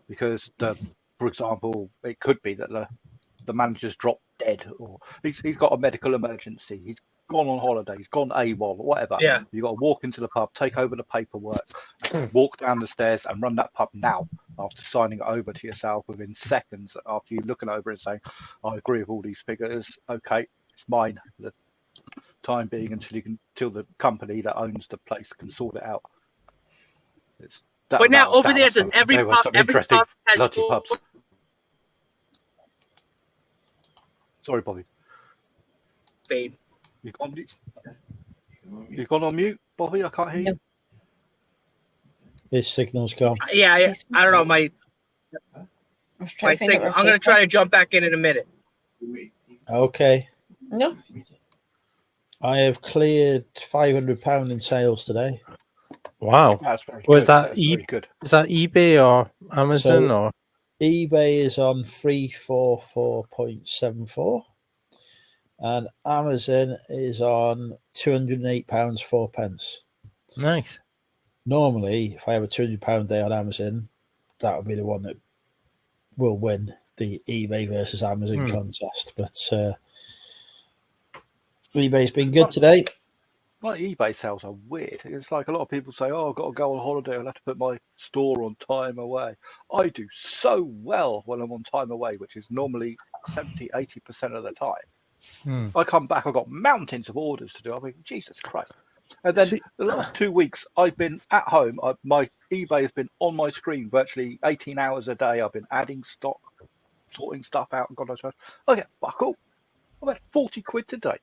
because for example, it could be that the manager's dropped dead, or he's got a medical emergency, he's gone on holiday, he's gone AWOL, or whatever. Yeah. You got to walk into the pub, take over the paperwork, walk down the stairs and run that pub now, after signing it over to yourself within seconds, after you looking over it and saying, I agree with all these figures, okay, it's mine for the time being, until the company that owns the place can sort it out. But now over there, does every pub has bloody pubs. Sorry, Bobby. Babe. You've gone on mute, Bobby. I can't hear you. His signal's gone. Yeah, I don't know. My signal. I'm going to try to jump back in a minute. Okay. No. I have cleared £500 in sales today. Wow. That's very Was good. that That's very good. Is that eBay or Amazon So- or? eBay is on 344.74, and Amazon is on £208 4 pence. Nice. Normally, if I have a £200 day on Amazon, that would be the one that will win the eBay versus Amazon contest. But eBay's been good today. Like eBay sales are weird. It's like a lot of people say, "Oh, I've got to go on holiday. I'll have to put my store on time away." I do so well when I'm on time away, which is normally 70-80% of the time. I come back, I've got mountains of orders to do. I mean, Jesus Christ. And then the last 2 weeks, I've been at home. My eBay has been on my screen virtually 18 hours a day. I've been adding stock, sorting stuff out. God knows what. I get fuck all. I've had 40 quid today.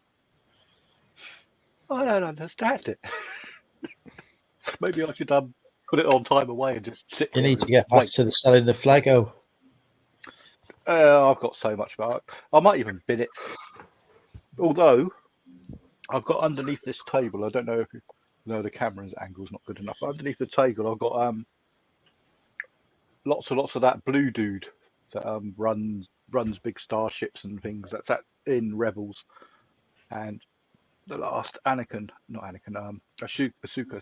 I don't understand it. Maybe I should put it on time away and just sit. You need to get back to the selling the Flaggo. I've got so much about it. I might even bid it. Although I've got underneath this table, I don't know if you know, the camera's angle's not good enough. But underneath the table, I've got lots of that blue dude that runs big starships and things. That's in Rebels, and the last Ahsoka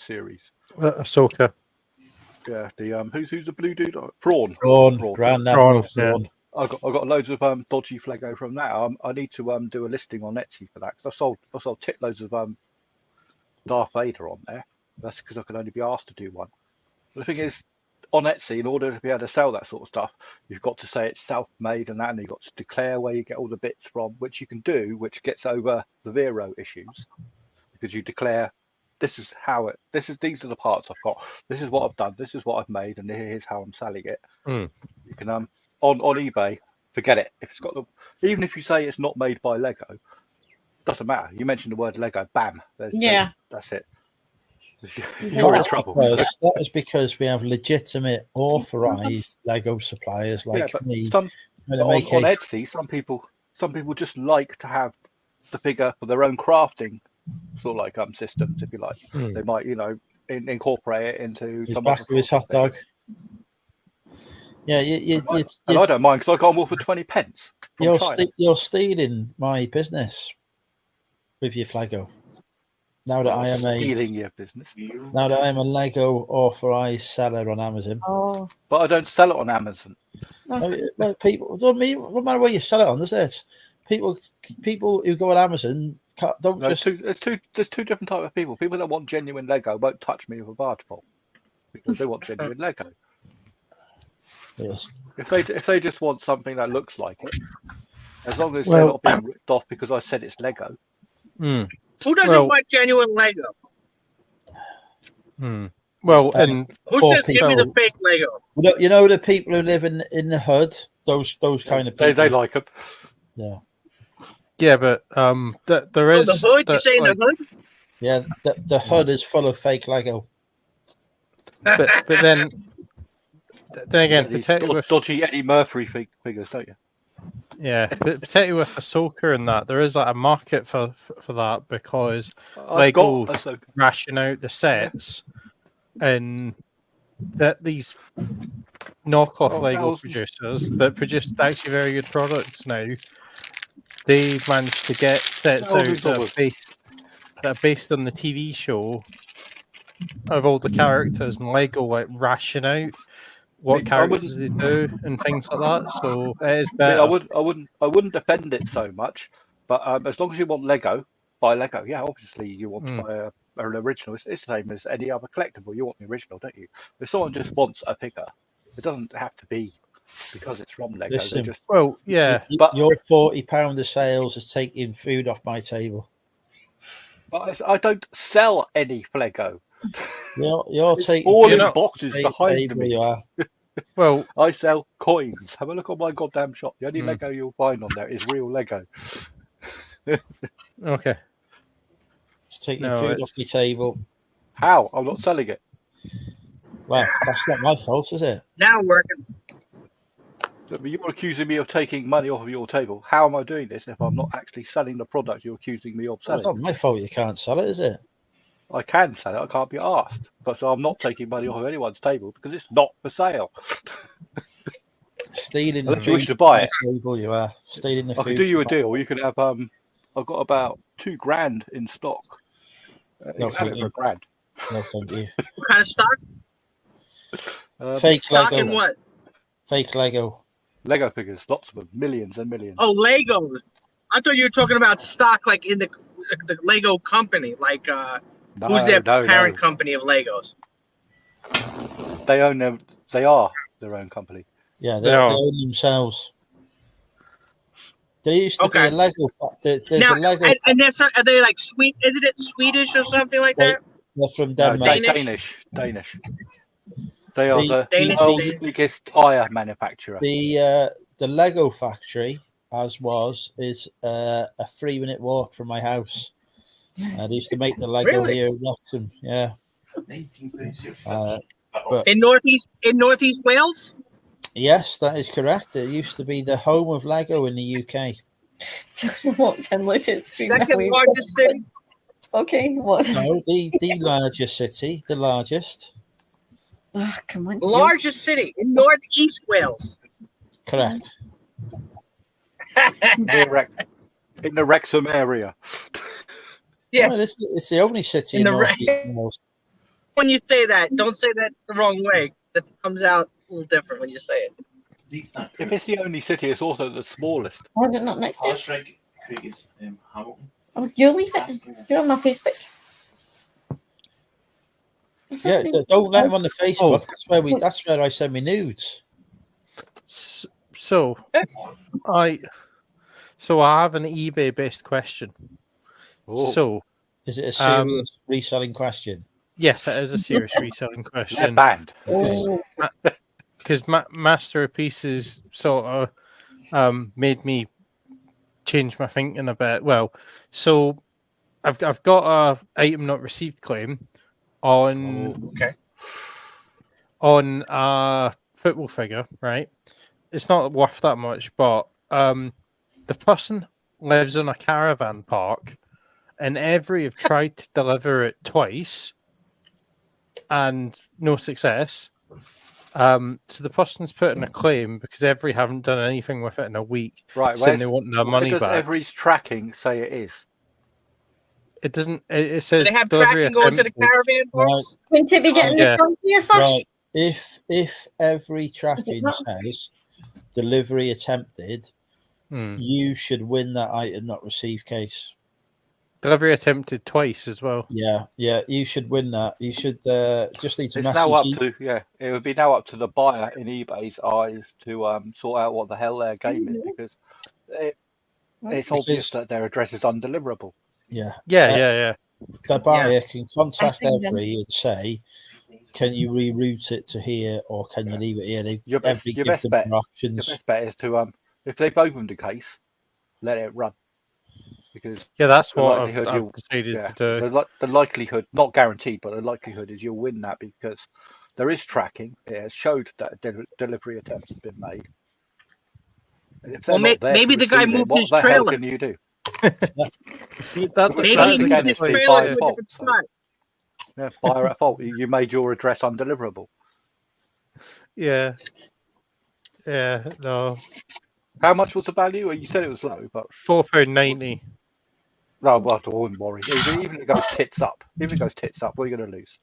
series. Ahsoka. Yeah, the who's the blue dude? Prawn. Grand Admiral Thrawn. I got loads of dodgy Flaggo from that. I need to do a listing on Etsy for that, because I sold loads of Darth Vader on there. That's because I can only be asked to do one. But the thing is, on Etsy, in order to be able to sell that sort of stuff, you've got to say it's self-made and that, and you've got to declare where you get all the bits from, which you can do, which gets over the Vero issues, because you declare these are the parts I've got, this is what I've done, this is what I've made, and here's how I'm selling it. You can on eBay, forget it. If it's got even if you say it's not made by Lego, doesn't matter. You mentioned the word Lego, bam. That's it. You're in trouble. That is because we have legitimate, authorized Lego suppliers like me. On Etsy, some people just like to have the figure for their own crafting, sort of like systems, if you like. They might, incorporate it into He's some back with his hot dog. Yeah, and I don't mind, because I got them all for 20 pence. You're stealing my business with your Flaggo. Now that I am stealing your business. Now that I am a Lego authorized seller on Amazon. Oh. But I don't sell it on Amazon. People don't matter where you sell it on, does it? People who go on Amazon don't No, just. there's two different types of people. People that want genuine Lego won't touch me with a barge pole because they want genuine Lego. Yes. If they just want something that looks like it, as long as they're Well- not being ripped off because I said it's Lego. Hmm. Who doesn't Well- want genuine Lego? Well, and Who Poor says give me the people. fake Lego? You know the people who live in the hood. Those kind of people. They like them. Yeah. yeah, but there Oh, is the hood? You that, saying like, the hood? Yeah. The hood is full of fake Lego. but then again, These particularly with dodgy Eddie Murphy figures, don't you? yeah, particularly with Ahsoka and that, there is like a market for that because I've Lego got Ahsoka. ration out the sets, and that these knockoff Oh, Lego thousands. producers that produce actually very good products now, they've managed to get sets out Thousands of that are based on the TV show of all the characters, and Lego like ration out what characters they do and things like that. So it is I mean, better. I wouldn't defend it so much, but as long as you want Lego, buy Lego. Yeah, obviously you want to buy an original. It's the same as any other collectible. You want the original, don't you? If someone just wants a figure, it doesn't have to be because it's from Lego. Listen, They just Well, yeah, But- your £40 of sales is taking food off my table. but I don't sell any Lego. You're It's taking all You're in not- boxes behind table. me. You are. well, I sell coins. Have a look at my goddamn shop. The only Hmm. Lego you'll find on there is real Lego. okay. It's taking No, food it's- off my table. How? I'm not selling it. Well, that's not my fault, is it? Now working. But you're accusing me of taking money off of your table. How am I doing this if I'm not actually selling the product you're accusing me of Well, it's selling? not my fault you can't sell it, is it? I can sell it. I can't be asked. But so I'm not taking money off of anyone's table because it's not for sale. Stealing Unless you food wish to from buy my it. table, you are. Stealing the I food. could do you a from my- deal. You could have I've got about $2,000 in stock. You No, can have thank it you. for $1,000. No, thank you. What kind of stock? Fake Stock Lego. in what? Fake Lego. Lego figures, lots of them, millions and millions. Oh, Legos. I thought you were talking about stock like in the Lego company, like who's their parent company of Legos? They own them. They are their own company. Yeah, They they are. own themselves. There used to be Okay. a Lego. There's Now, a Lego. and are they like sweet? Isn't it Swedish or something like that? They're from No, Denmark. Danish. They are the Danish, world's Danish. biggest tire manufacturer. The Lego factory, as was, is a 3-minute walk from my house. They used to make the Lego Really? here in Wrexham. Yeah. £19.06. But In Northeast Wales? yes, that is correct. It used to be the home of Lego in the UK. Just walked in, looked at the screen. Second largest city. Okay, what? No, the largest city, the largest. Oh, come on. Neil. Largest city in Northeast Wales. Correct. In the Wrexham area. Yeah. Well, it's the only city In in the North Wales. When you say that, don't say that the wrong way. That comes out a little different when you say it. If it's the only city, it's also the smallest. Why is it not next to us? Craig is Hamilton. Oh, you'll leave it. You're on my Facebook. What's Yeah, happening? don't let them on the Facebook. Oh. That's where I send me nudes. So I have an eBay based question. Oh, So Is it a serious reselling question? yes, it is a serious reselling they're question banned. Oh, because masterpieces sort of made me change my thinking a bit. Well, so I've got a item not received claim on Okay. on a football figure, right? It's not worth that much, but the person lives in a caravan park, and every have tried to deliver it twice, and no success. So the person's put in a claim because every haven't done anything with it in a week, Right, saying they want their where money does back. every's tracking say it is? It doesn't. It Do says they have delivery tracking going to the attempted. caravan parks? going to be getting Yeah. the come here first. Right. If every tracking not? says delivery attempted, Hmm. you should win that item not received case. Delivery attempted twice as well. Yeah, you should win that. You should just need to It's message. now up to it would be now up to the buyer in eBay's eyes to sort out what the hell their game is, because it's obvious that their address is undeliverable. Yeah, Yeah. the buyer can contact think every and say, "Can you reroute it to here, or can you leave it here?" Your best give them bet. Your options. best bet is to if they've opened a case, let it run, because Yeah, that's the what likelihood I've decided to do. the likelihood, not guaranteed, but the likelihood is you'll win that, because there is tracking. It has showed that delivery attempts have been made. And if they're Well, not there maybe to the guy receive it, moved what his the hell trailer. can you do? That Which Maybe he is, is again, moved his it's the trailer buyer's to a fault. different So, spot. yeah, buyer at fault. You made your address undeliverable. Yeah. No. How much was the value? You said it was low, but £4.90. no, well, I wouldn't worry. Even if it goes tits up, what are you going to lose?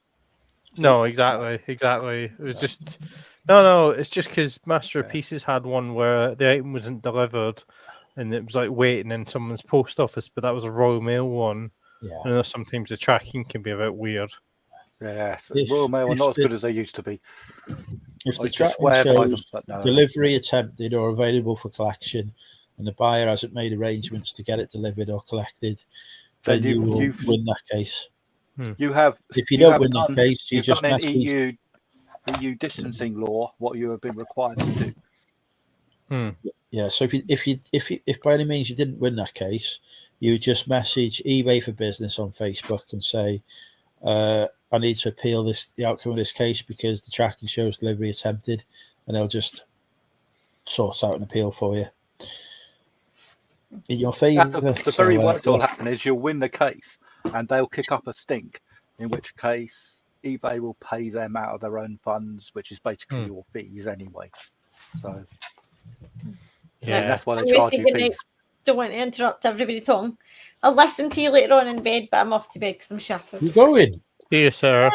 No, exactly. It was just no. It's just because Master of Pieces had one where the item wasn't delivered, and it was like waiting in someone's post office, but that was a Royal Mail one. Yeah, I know sometimes the tracking can be a bit weird. Yeah, so If- Royal Mail are if not as the- good as they used to be. If I the used to tracking swear by them, shows but no. delivery attempted or available for collection, and the buyer hasn't made arrangements to get it delivered or collected, then you will win that case. You have. If you don't win that case, you you've just done in message. EU distancing law what you have been required to do. Yeah, so if by any means you didn't win that case, you just message eBay for Business on Facebook and say, I need to appeal the outcome of this case because the tracking shows delivery attempted, and they'll just sort out an appeal for you in your favour. The very worst that will happen is you'll win the case and they'll kick up a stink, in which case eBay will pay them out of their own funds, which is basically your fees anyway. So Yeah, that's why they Anyways, charge you good night. fees. Don't want to interrupt everybody talking. I'll listen to you later on in bed, but I'm off to bed because I'm shattered. You going? See you, Sarah.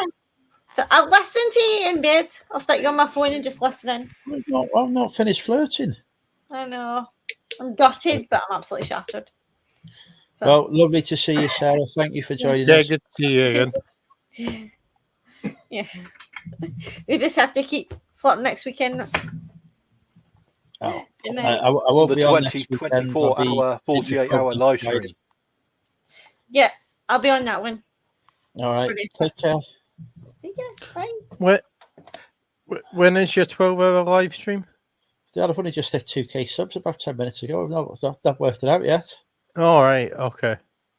So I'll listen to you in bed. I'll stick you on my phone and just listen in. I'm not finished flirting. I know. I'm gutted, but I'm absolutely shattered. So. Well, lovely to see you, Sarah. Thank you for joining Yeah, us. good to see you again. Yeah. We just have to keep flirting next weekend. Oh, Good I night. won't The be on next weekend. 24-hour, 48-hour live stream. Yeah, I'll be on that one. All right. Brilliant. Take care. Take care. Bye. When is your 12-hour live stream? Dad, I've only just hit 2K subs about 10 minutes ago. I've not worked it out yet. All right. Okay.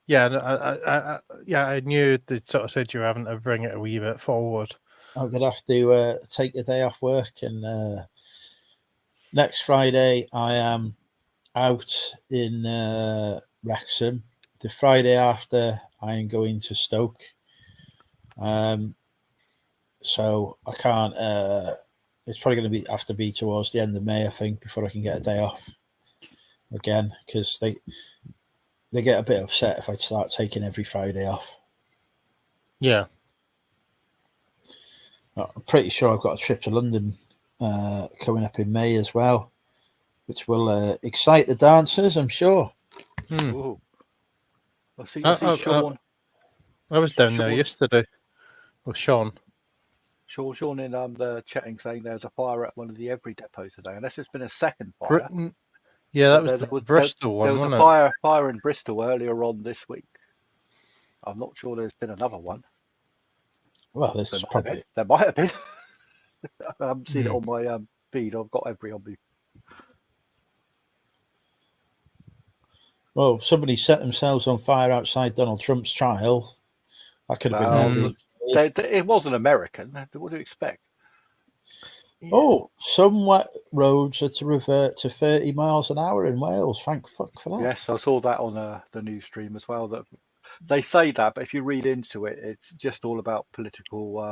Yeah, I knew they sort of said you were having to bring it a wee bit forward. I'm going to have to take a day off work, and next Friday I am out in Wrexham. The Friday after I am going to Stoke. So I can't. It's probably going to have to be towards the end of May, I think, before I can get a day off again, because they get a bit upset if I start taking every Friday off. Yeah. I'm pretty sure I've got a trip to London coming up in May as well, which will excite the dancers, I'm sure. Ooh. I see Sean. I was down there yesterday with Sean. Sean in the chatting saying there's a fire at one of the Every depots today, unless it's been a second fire. Yeah, that was the Bristol one, wasn't wasn't it? It fire in Bristol earlier on this week. I'm not sure there's been another one. Well, there might have been. I haven't seen it on my feed. I've got Every on me. Well, somebody set themselves on fire outside Donald Trump's trial. That could have been it wasn't American. What do you expect? Oh, some roads are to revert to 30 miles an hour in Wales. Thank fuck for that. Yes, I saw that on the news stream as well. That they say that, but if you read into it, it's just all about political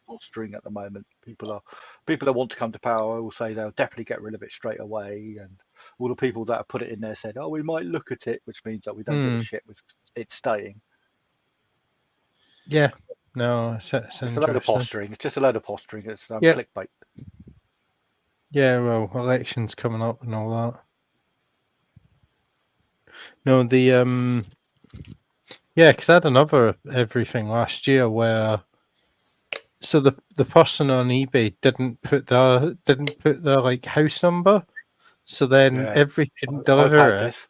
posturing at the moment. People that want to come to power will say they'll definitely get rid of it straight away, and all the people that have put it in there said, "Oh, we might look at it," which means that we don't give a shit with it staying. Yeah, no, it's a load of posturing. It's just a load of posturing. It's clickbait. Yeah, well, elections coming up and all that. No, the Yeah, because I had another everything last year where so the person on eBay didn't put their like house number, so then Yeah, every couldn't I've had deliver this.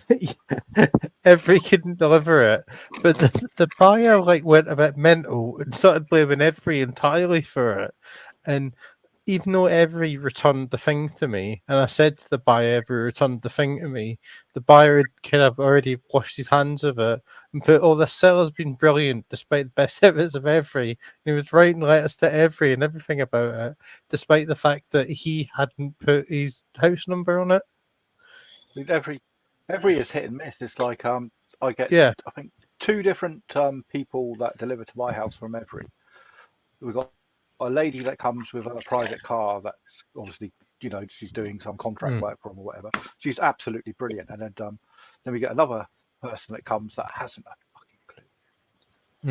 it. Every couldn't deliver it, but the buyer like went a bit mental and started blaming every entirely for it, and even though every returned the thing to me, and I said to the buyer every returned the thing to me, the buyer had kind of already washed his hands of it and put, "Oh, the seller's been brilliant despite the best efforts of every." And he was writing letters to every and everything about it, despite the fact that he hadn't put his house number on it. With every is hit and miss. It's like I get Yeah. I think two different people that deliver to my house from every. We've got a lady that comes with a private car that's obviously, she's doing some contract Mm, work for them or whatever. She's absolutely brilliant. And then we get another person that comes that hasn't a fucking clue.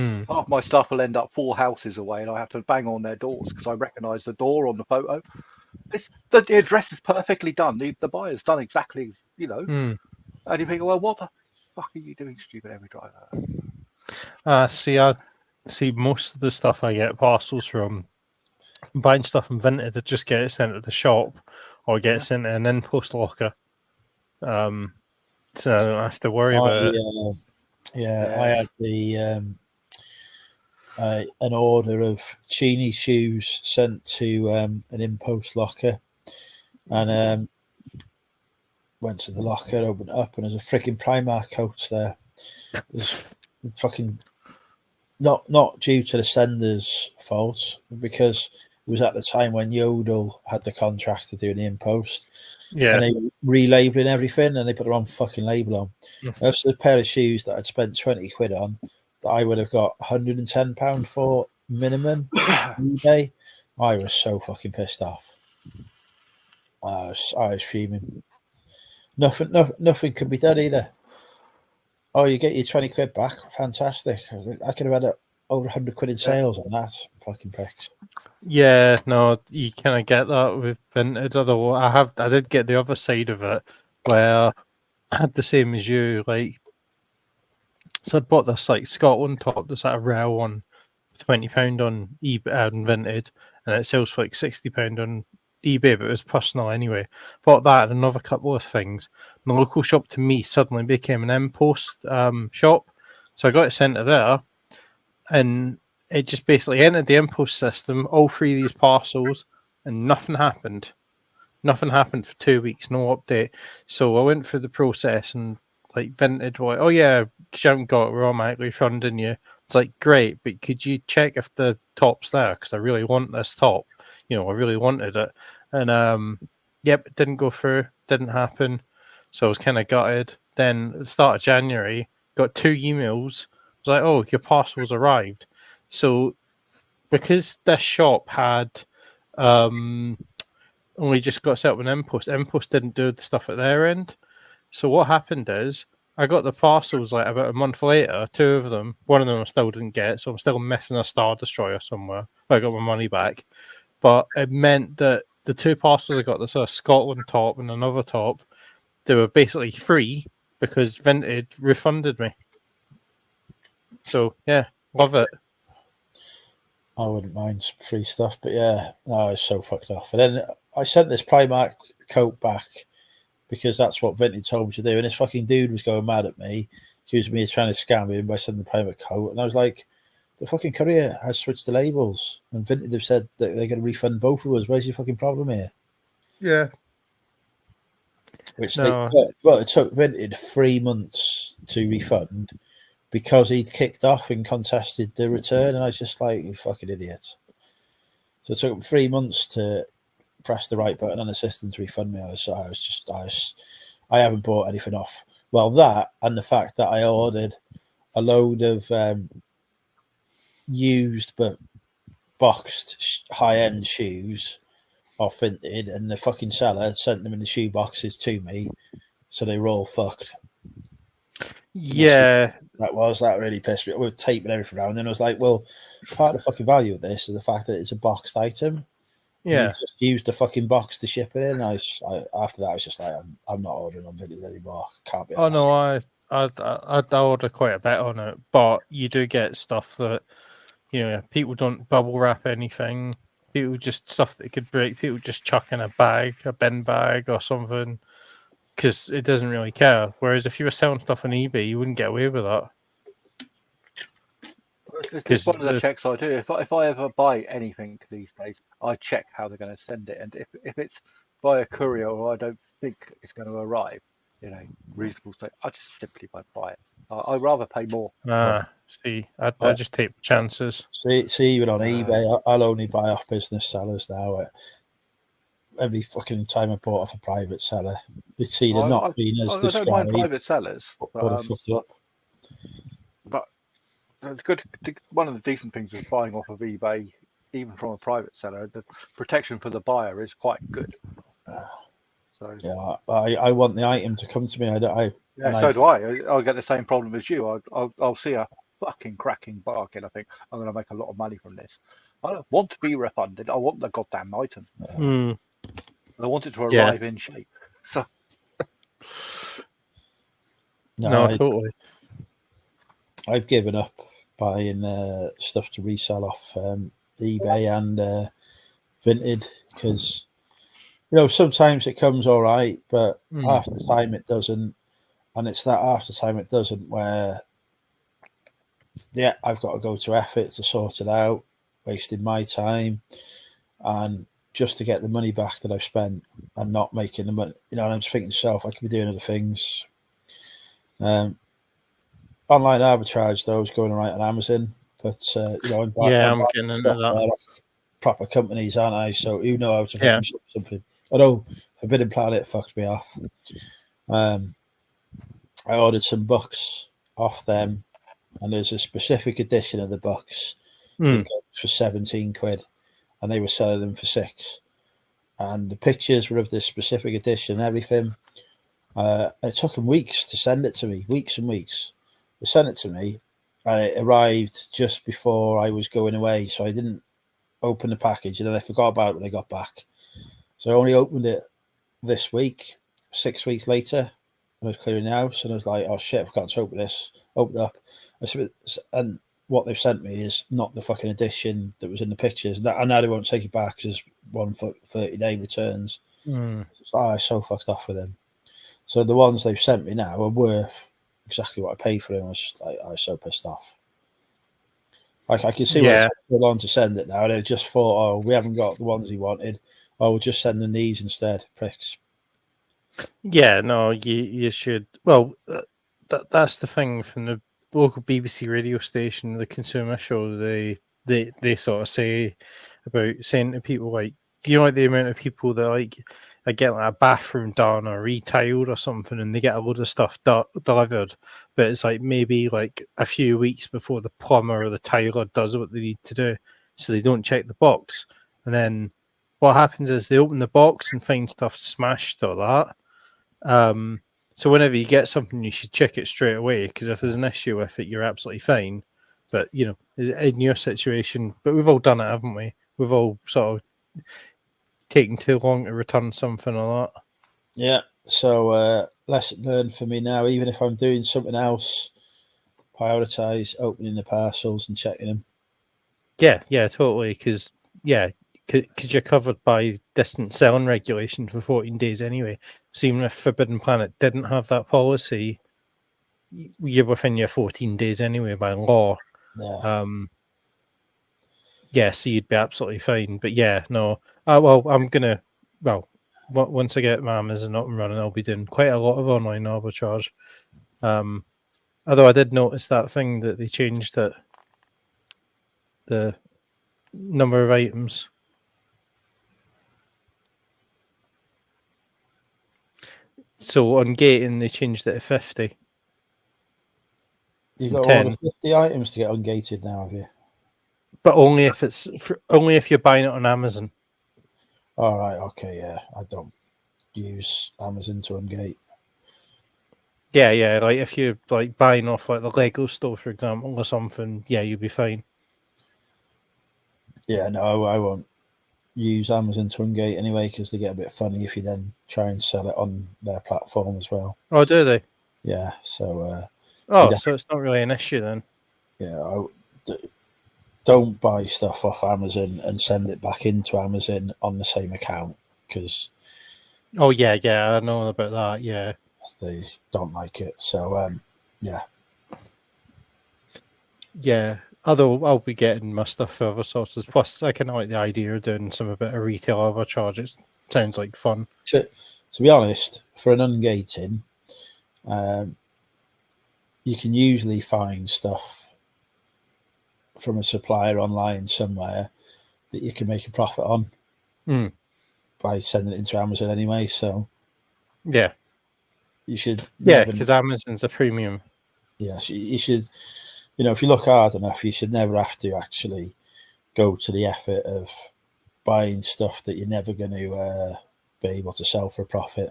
mm. Half my stuff will end up 4 houses away, and I have to bang on their doors because I recognise the door on the photo. The address is perfectly done. The buyer's done exactly as Mm. and you think, well, what the fuck are you doing, stupid every driver? I see most of the stuff I get parcels from buying stuff from Vinted. I just get it sent to the shop or get it Yeah. sent to an in-post locker. So I don't have to worry I about it. I Yeah. had an order of Chini shoes sent to an in-post locker, and went to the locker, opened it up, and there's a freaking Primark coat there. It's fucking not due to the sender's fault, because it was at the time when Yodel had the contract to do the in-post, Yeah. and they relabeling everything, and they put the wrong fucking label on. That's a pair of shoes that I'd spent 20 quid on, that I would have got £110 for minimum on eBay. I was so fucking pissed off. I was fuming. Nothing could be done either. Oh, you get your 20 quid back. Fantastic. I could have had over 100 quid in Yeah. sales on that. Fucking pricks. Yeah, no, you kind of get that with Vinted. Although I did get the other side of it, where I had the same as you. Like, so I'd bought this like Scotland top, that's like a rare one, £20 on eBay and Vinted, and it sells for like £60 on eBay, but it was personal anyway. Bought that and another couple of things. And the local shop to me suddenly became an M-Post shop, so I got it sent to there, and it just basically entered the M-Post system, all three of these parcels, and nothing happened. Nothing happened for 2 weeks, no update. So I went through the process and like Vinted were like, "Oh yeah, because you haven't got it, we're automatically refunding you." It's like, great, but could you check if the top's there? Because I really want this top. I really wanted it. And yep, it didn't go through, didn't happen. So I was kind of gutted. Then at the start of January, got 2 emails. I was like, "Oh, your parcel's arrived." So because this shop had only just got set up with M-Post, M-Post didn't do the stuff at their end. So what happened is I got the parcels like about a month later, two of them. One of them I still didn't get, so I'm still missing a Star Destroyer somewhere. I got my money back. But it meant that the two parcels I got, this Scotland top and another top, they were basically free because Vinted refunded me. So yeah, love it. I wouldn't mind some free stuff, but yeah, no, I was so fucked off. And then I sent this Primark coat back because that's what Vinted told me to do. And this fucking dude was going mad at me, accusing me of trying to scam him by sending the Primark coat. And I was like, the fucking courier has switched the labels, and Vinted have said that they're going to refund both of us. Where's your fucking problem here? Yeah. Which No. it took Vinted 3 months to refund because he'd kicked off and contested the return, and I was just like, you fucking idiot. So it took him 3 months to press the right button on the system to refund me. I haven't bought anything off. Well, that and the fact that I ordered a load of used but boxed high-end shoes off Vinted, and the fucking seller sent them in the shoe boxes to me, so they were all fucked. Yeah. That really pissed me. We were taping everything around, and then I was like, well, part of the fucking value of this is the fact that it's a boxed item. Yeah. You just used the fucking box to ship it in. After that, I was just like, I'm not ordering on Vinted anymore. Can't be. Oh no, I'd order quite a bit on it, but you do get stuff that people don't bubble wrap anything. People just stuff that could break. People just chuck in a bag, a bin bag, or something, because it doesn't really care. Whereas if you were selling stuff on eBay, you wouldn't get away with that. It's one of the checks I do. If I ever buy anything these days, I check how they're going to send it, and if it's by a courier or I don't think it's going to arrive in a reasonable state, I just simply won't buy it. I'd rather pay more. See, I just take chances. See, even on eBay, I'll only buy off business sellers now. Every fucking time I bought off a private seller, it's either not been as described. I don't mind private sellers, or they fucked it up. But it's good. One of the decent things of buying off of eBay, even from a private seller, the protection for the buyer is quite good. So yeah, I want the item to come to me. So do I. I'll get the same problem as you. I'll see a fucking cracking bargain. I think I'm going to make a lot of money from this. I don't want to be refunded. I want the goddamn item. I want it to arrive in shape. So totally. I've given up buying stuff to resell off eBay and Vinted because sometimes it comes all right, but half the time it doesn't, and it's that half the time it doesn't where I've got to go to effort to sort it out, wasting my time, and just to get the money back that I've spent and not making the money. And I'm just thinking to myself, I could be doing other things. Online arbitrage, though, is going all right on Amazon. But, I'm getting into that. Proper companies, aren't I? So you know how to fucking ship something. Although Forbidden Planet fucked me off. I ordered some books off them, and there's a specific edition of the books that goes for 17 quid. And they were selling them for 6. And the pictures were of this specific edition, everything. It took them weeks to send it to me, weeks and weeks. They sent it to me, and it arrived just before I was going away. So I didn't open the package, and then I forgot about it when I got back. So I only opened it this week, 6 weeks later, when I was clearing the house. And I was like, oh shit, I've got to open this. Open it up. And what they've sent me is not the fucking edition that was in the pictures. And now they won't take it back because there's 30-day returns. I'm so fucked off with them. So the ones they've sent me now are worth exactly what I paid for them. I was just like, I was so pissed off. Like I can see why they're on to send it now. They just thought, oh, we haven't got the ones he wanted. Oh, we'll just send them these instead. Pricks. Yeah, no, you should. Well, that's the thing from the local BBC radio station, the consumer show. They sort of say about saying to people like the amount of people that like are getting like a bathroom done or retiled or something, and they get a load of stuff delivered, but it's like maybe like a few weeks before the plumber or the tiler does what they need to do, so they don't check the box, and then what happens is they open the box and find stuff smashed or that. So whenever you get something, you should check it straight away, because if there's an issue with it, you're absolutely fine. But in your situation, but we've all done it, haven't we? We've all sort of taken too long to return something or that. Yeah. So lesson learned for me now. Even if I'm doing something else, prioritize opening the parcels and checking them. Yeah, totally. Because you're covered by distance selling regulation for 14 days anyway. So even if Forbidden Planet didn't have that policy, you're within your 14 days anyway by law. So you'd be absolutely fine. But once I get my Amazon up and running, I'll be doing quite a lot of online arbitrage. Although I did notice that thing that they changed the number of items. So on gating, they changed it to 50. You've got to order 50 items to get ungated now, have you? But only if you're buying it on Amazon. All right, okay, yeah. I don't use Amazon to ungate. Yeah. Like if you're like buying off like the Lego store, for example, or something, you'll be fine. Yeah, no, I won't use Amazon to ungate anyway, because they get a bit funny if you then try and sell it on their platform as well. Oh, do they? Yeah, so Oh, you'd so it's not really an issue then. don't buy stuff off Amazon and send it back into Amazon on the same account because Oh yeah, I know about that. Yeah, they don't like it. So yeah, yeah. Although I'll be getting my stuff for other sources. Plus, I kind of like the idea of doing some a bit of retail arbitrage. It sounds like fun. to be honest, for an ungating, you can usually find stuff from a supplier online somewhere that you can make a profit on by sending it into Amazon anyway. So Yeah, you should yeah, never, because Amazon's a premium. yes, you should, if you look hard enough, you should never have to actually go to the effort of buying stuff that you're never going to be able to sell for a profit.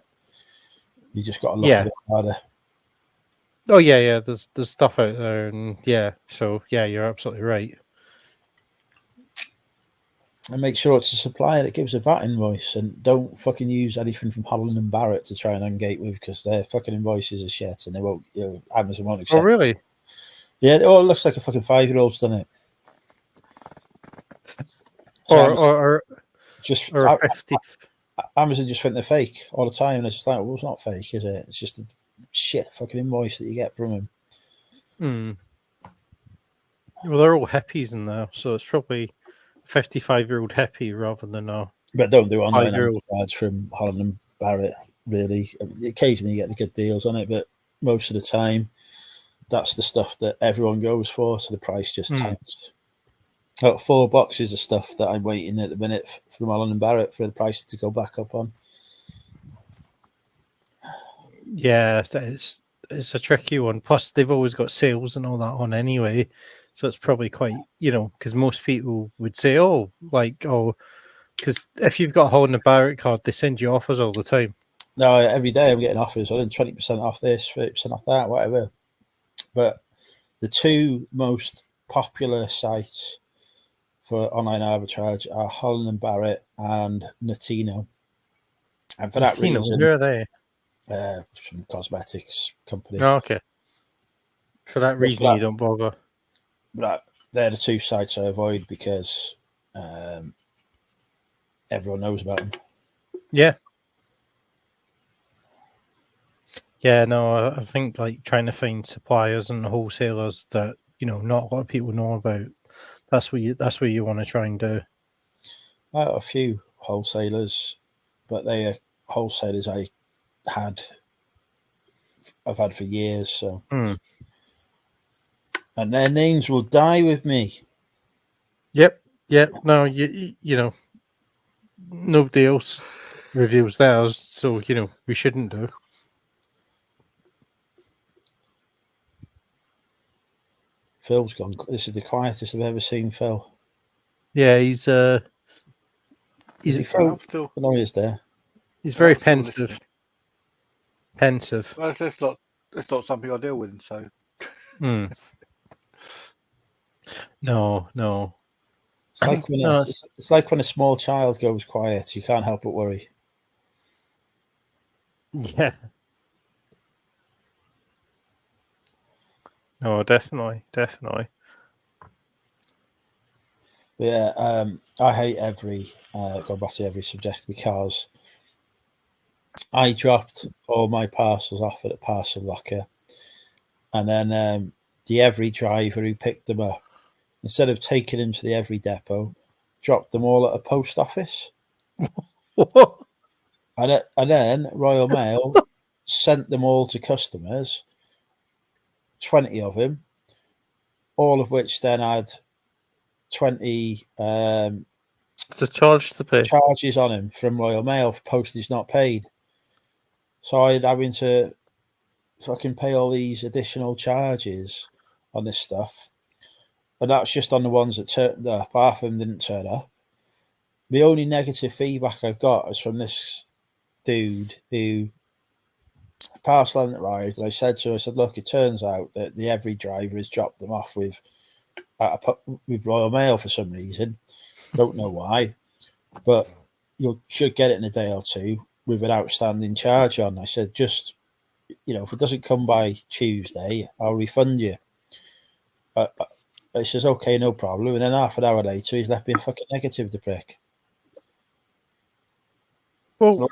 You just got to look Yeah. a bit harder. Oh yeah. There's stuff out there, and yeah. So yeah, you're absolutely right. And make sure it's a supplier that gives a VAT invoice, and don't fucking use anything from Holland and Barrett to try and ungate with because their fucking invoices are shit, and they won't. Amazon won't accept. Oh really? Yeah. Oh, it looks like a fucking 5-year-old's done it. So Or just a 50. Amazon just think they're fake all the time, and it's just like, well, it's not fake, is it? It's just a shit fucking invoice that you get from them. Well, they're all hippies in there, so it's probably 55-year-old hippie rather than a. But don't do online 5-year-old. ads from Holland and Barrett, really. I mean, occasionally you get the good deals on it, but most of the time, that's the stuff that everyone goes for, so the price just tanks. Got 4 boxes of stuff that I'm waiting at the minute from Holland and Barrett for the price to go back up on. Yeah, it's a tricky one. Plus, they've always got sales and all that on anyway, so it's probably quite because most people would say, because if you've got a Holland and Barrett card, they send you offers all the time. No, every day I'm getting offers. I'm 20% off this, 30% off that, whatever. But the 2 most popular sites for online arbitrage are Holland and Barrett and Notino. And for that reason, who are they? Some cosmetics company. Oh, okay. For that reason, you don't bother. But they're the 2 sites I avoid because everyone knows about them. Yeah. Yeah, no, I think like trying to find suppliers and wholesalers that not a lot of people know about. That's what you want to try and do. I got a few wholesalers, but they are wholesalers I've had for years. So, and their names will die with me. Yep. No, you know, nobody else reveals theirs, so we shouldn't do. Phil's gone. This is the quietest I've ever seen Phil. Yeah, he's Phil? Still, no, he's there. He's very I'm still pensive. listening. Pensive. Well, it's not something I deal with, so. No. It's like when it's like when a small child goes quiet. You can't help but worry. Yeah. No, definitely. Yeah, I hate go back to every subject because I dropped all my parcels off at a parcel locker, and then the Every driver who picked them up, instead of taking them to the Every depot, dropped them all at a post office. And then Royal Mail sent them all to customers, 20 of them, all of which then had 20 it's a charge to pay. Charges on him from Royal Mail for postage not paid. So I'd having to fucking pay all these additional charges on this stuff. And that's just on the ones that turned up. Half of them didn't turn up. The only negative feedback I've got is from this dude who parcel hadn't arrived. And I said, look, it turns out that the Every driver has dropped them off with Royal Mail for some reason. Don't know why. But you should get it in a day or 2 with an outstanding charge on. I said, just if it doesn't come by Tuesday, I'll refund you. He says, okay, no problem. And then half an hour later, he's left me a fucking negative, the prick. Well,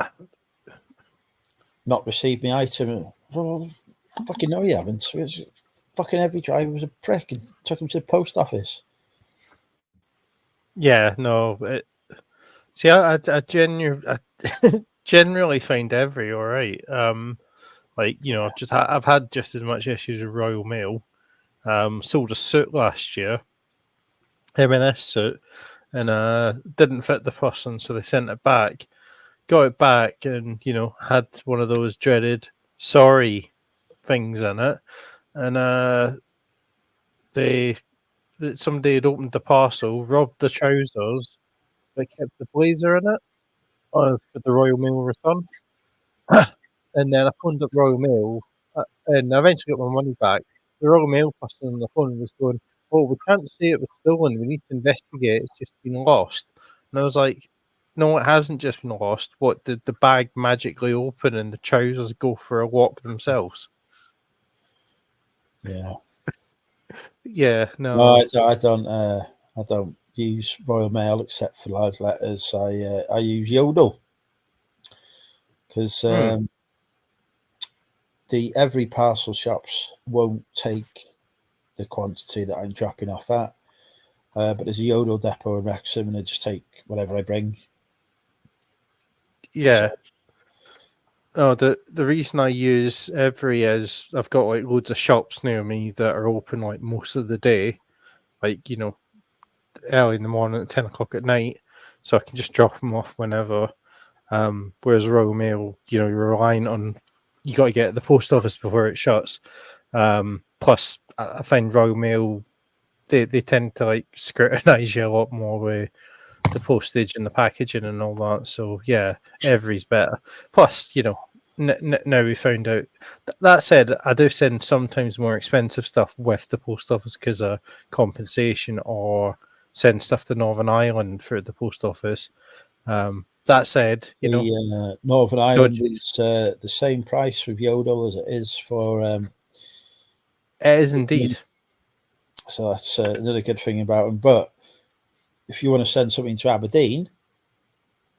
Not received my item. Well, fucking no, you haven't. Fucking every driver was a prick and took him to the post office. yeah, no. See, I generally find every all right. Like I've had just as much issues with Royal Mail. Sold a suit last year, M&S suit, and didn't fit the person, so they sent it back. Got it back, and had one of those dreaded sorry things in it, and somebody had opened the parcel, robbed the trousers, but kept the blazer in it for the Royal Mail return. And then I phoned up Royal Mail, and I eventually got my money back. The Royal Mail person on the phone was going, "Oh, we can't say it was stolen. We need to investigate. It's just been lost." And I was like, "No, it hasn't just been lost. What, did the bag magically open and the trousers go for a walk themselves?" Yeah. Yeah, no. No, I don't use Royal Mail except for large letters. I use Yodel because the every parcel shops won't take the quantity that I'm dropping off at. But there's a Yodel depot in Wrexham, and they just take whatever I bring. Yeah. So, Oh, the reason I use Every is I've got like loads of shops near me that are open like most of the day, like early in the morning at 10 o'clock at night, so I can just drop them off whenever. Whereas Royal Mail, you're relying on, you got to get at the post office before it shuts. Plus, I find Royal Mail, they tend to like scrutinize you a lot more with the postage and the packaging and all that. So yeah, Every's better. Plus, now we found out. That said, I do send sometimes more expensive stuff with the post office because of compensation, or send stuff to Northern Ireland through the post office. That said, the Northern Ireland is the same price with Yodel as it is for. It is indeed. So that's another good thing about them. But if you want to send something to Aberdeen,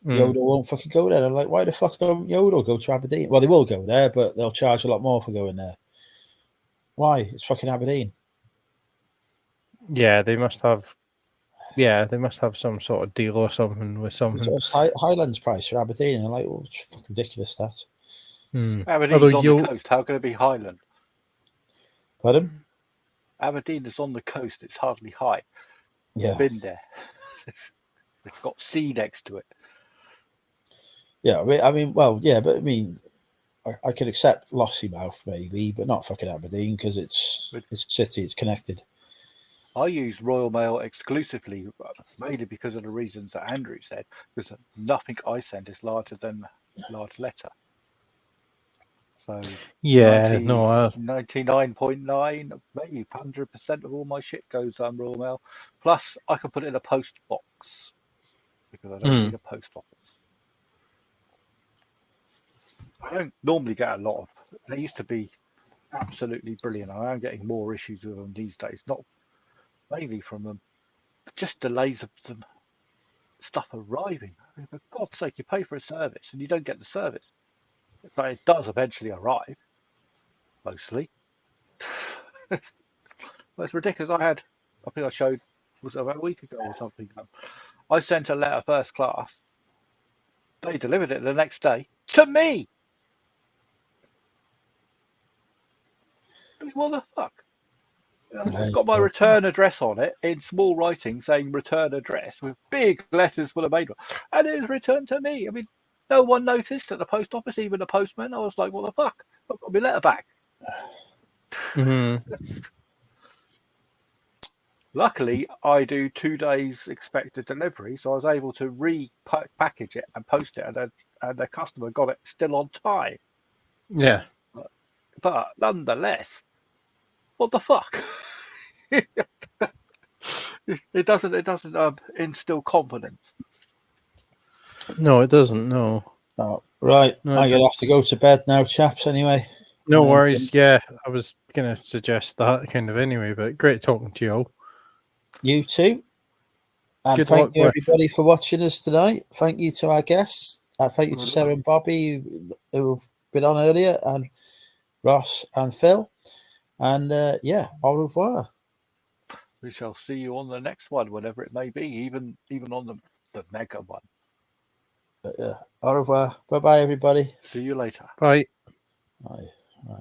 Yodel won't fucking go there. I'm like, why the fuck don't Yodel go to Aberdeen? Well, they will go there, but they'll charge a lot more for going there. Why? It's fucking Aberdeen. Yeah, they must have. Yeah, they must have some sort of deal or something with something. It's Highlands price for Aberdeen, and I'm like, well, it's fucking ridiculous that. Aberdeen's on the coast. How can it be Highland? Pardon? Aberdeen is on the coast. It's hardly high. Yeah. I've been there. It's got sea next to it. Yeah, I mean, I could accept Lossiemouth maybe, but not fucking Aberdeen because it's a city. It's connected. I use Royal Mail exclusively, mainly because of the reasons that Andrew said, because nothing I send is larger than large letter. So yeah, 99.9, maybe 100% of all my shit goes on Royal Mail. Plus, I can put it in a post box because I don't need a post office. I don't normally get a lot of. They used to be absolutely brilliant. I am getting more issues with them these days. Not mainly from them, but just delays of some stuff arriving. I mean, for God's sake, you pay for a service and you don't get the service. But it does eventually arrive, mostly. It's ridiculous. I think I showed, was it about a week ago or something? I sent a letter first class. They delivered it the next day to me. I mean, what the fuck? It's got my return address on it in small writing saying return address with big letters for the main one. And it was returned to me. I mean, no one noticed at the post office, even the postman. I was like, what the fuck? I've got my letter back. Luckily, I do 2 days expected delivery, so I was able to repackage it and post it, and the customer got it still on time. Yeah. But nonetheless, what the fuck? It doesn't instill confidence. No, it doesn't. No. Oh, right. I'm gonna have to go to bed now, chaps. Anyway. No And, worries. Yeah, I was going to suggest that kind of anyway, but great talking to you all. You too. And Good thank luck you, with- everybody, for watching us tonight. Thank you to our guests. Thank you to Sarah and Bobby, who've been on earlier, and Ross and Phil. And yeah, au revoir. We shall see you on the next one, whatever it may be, even on the mega one. Au revoir. Bye bye, everybody. See you later. Bye. Bye. Bye.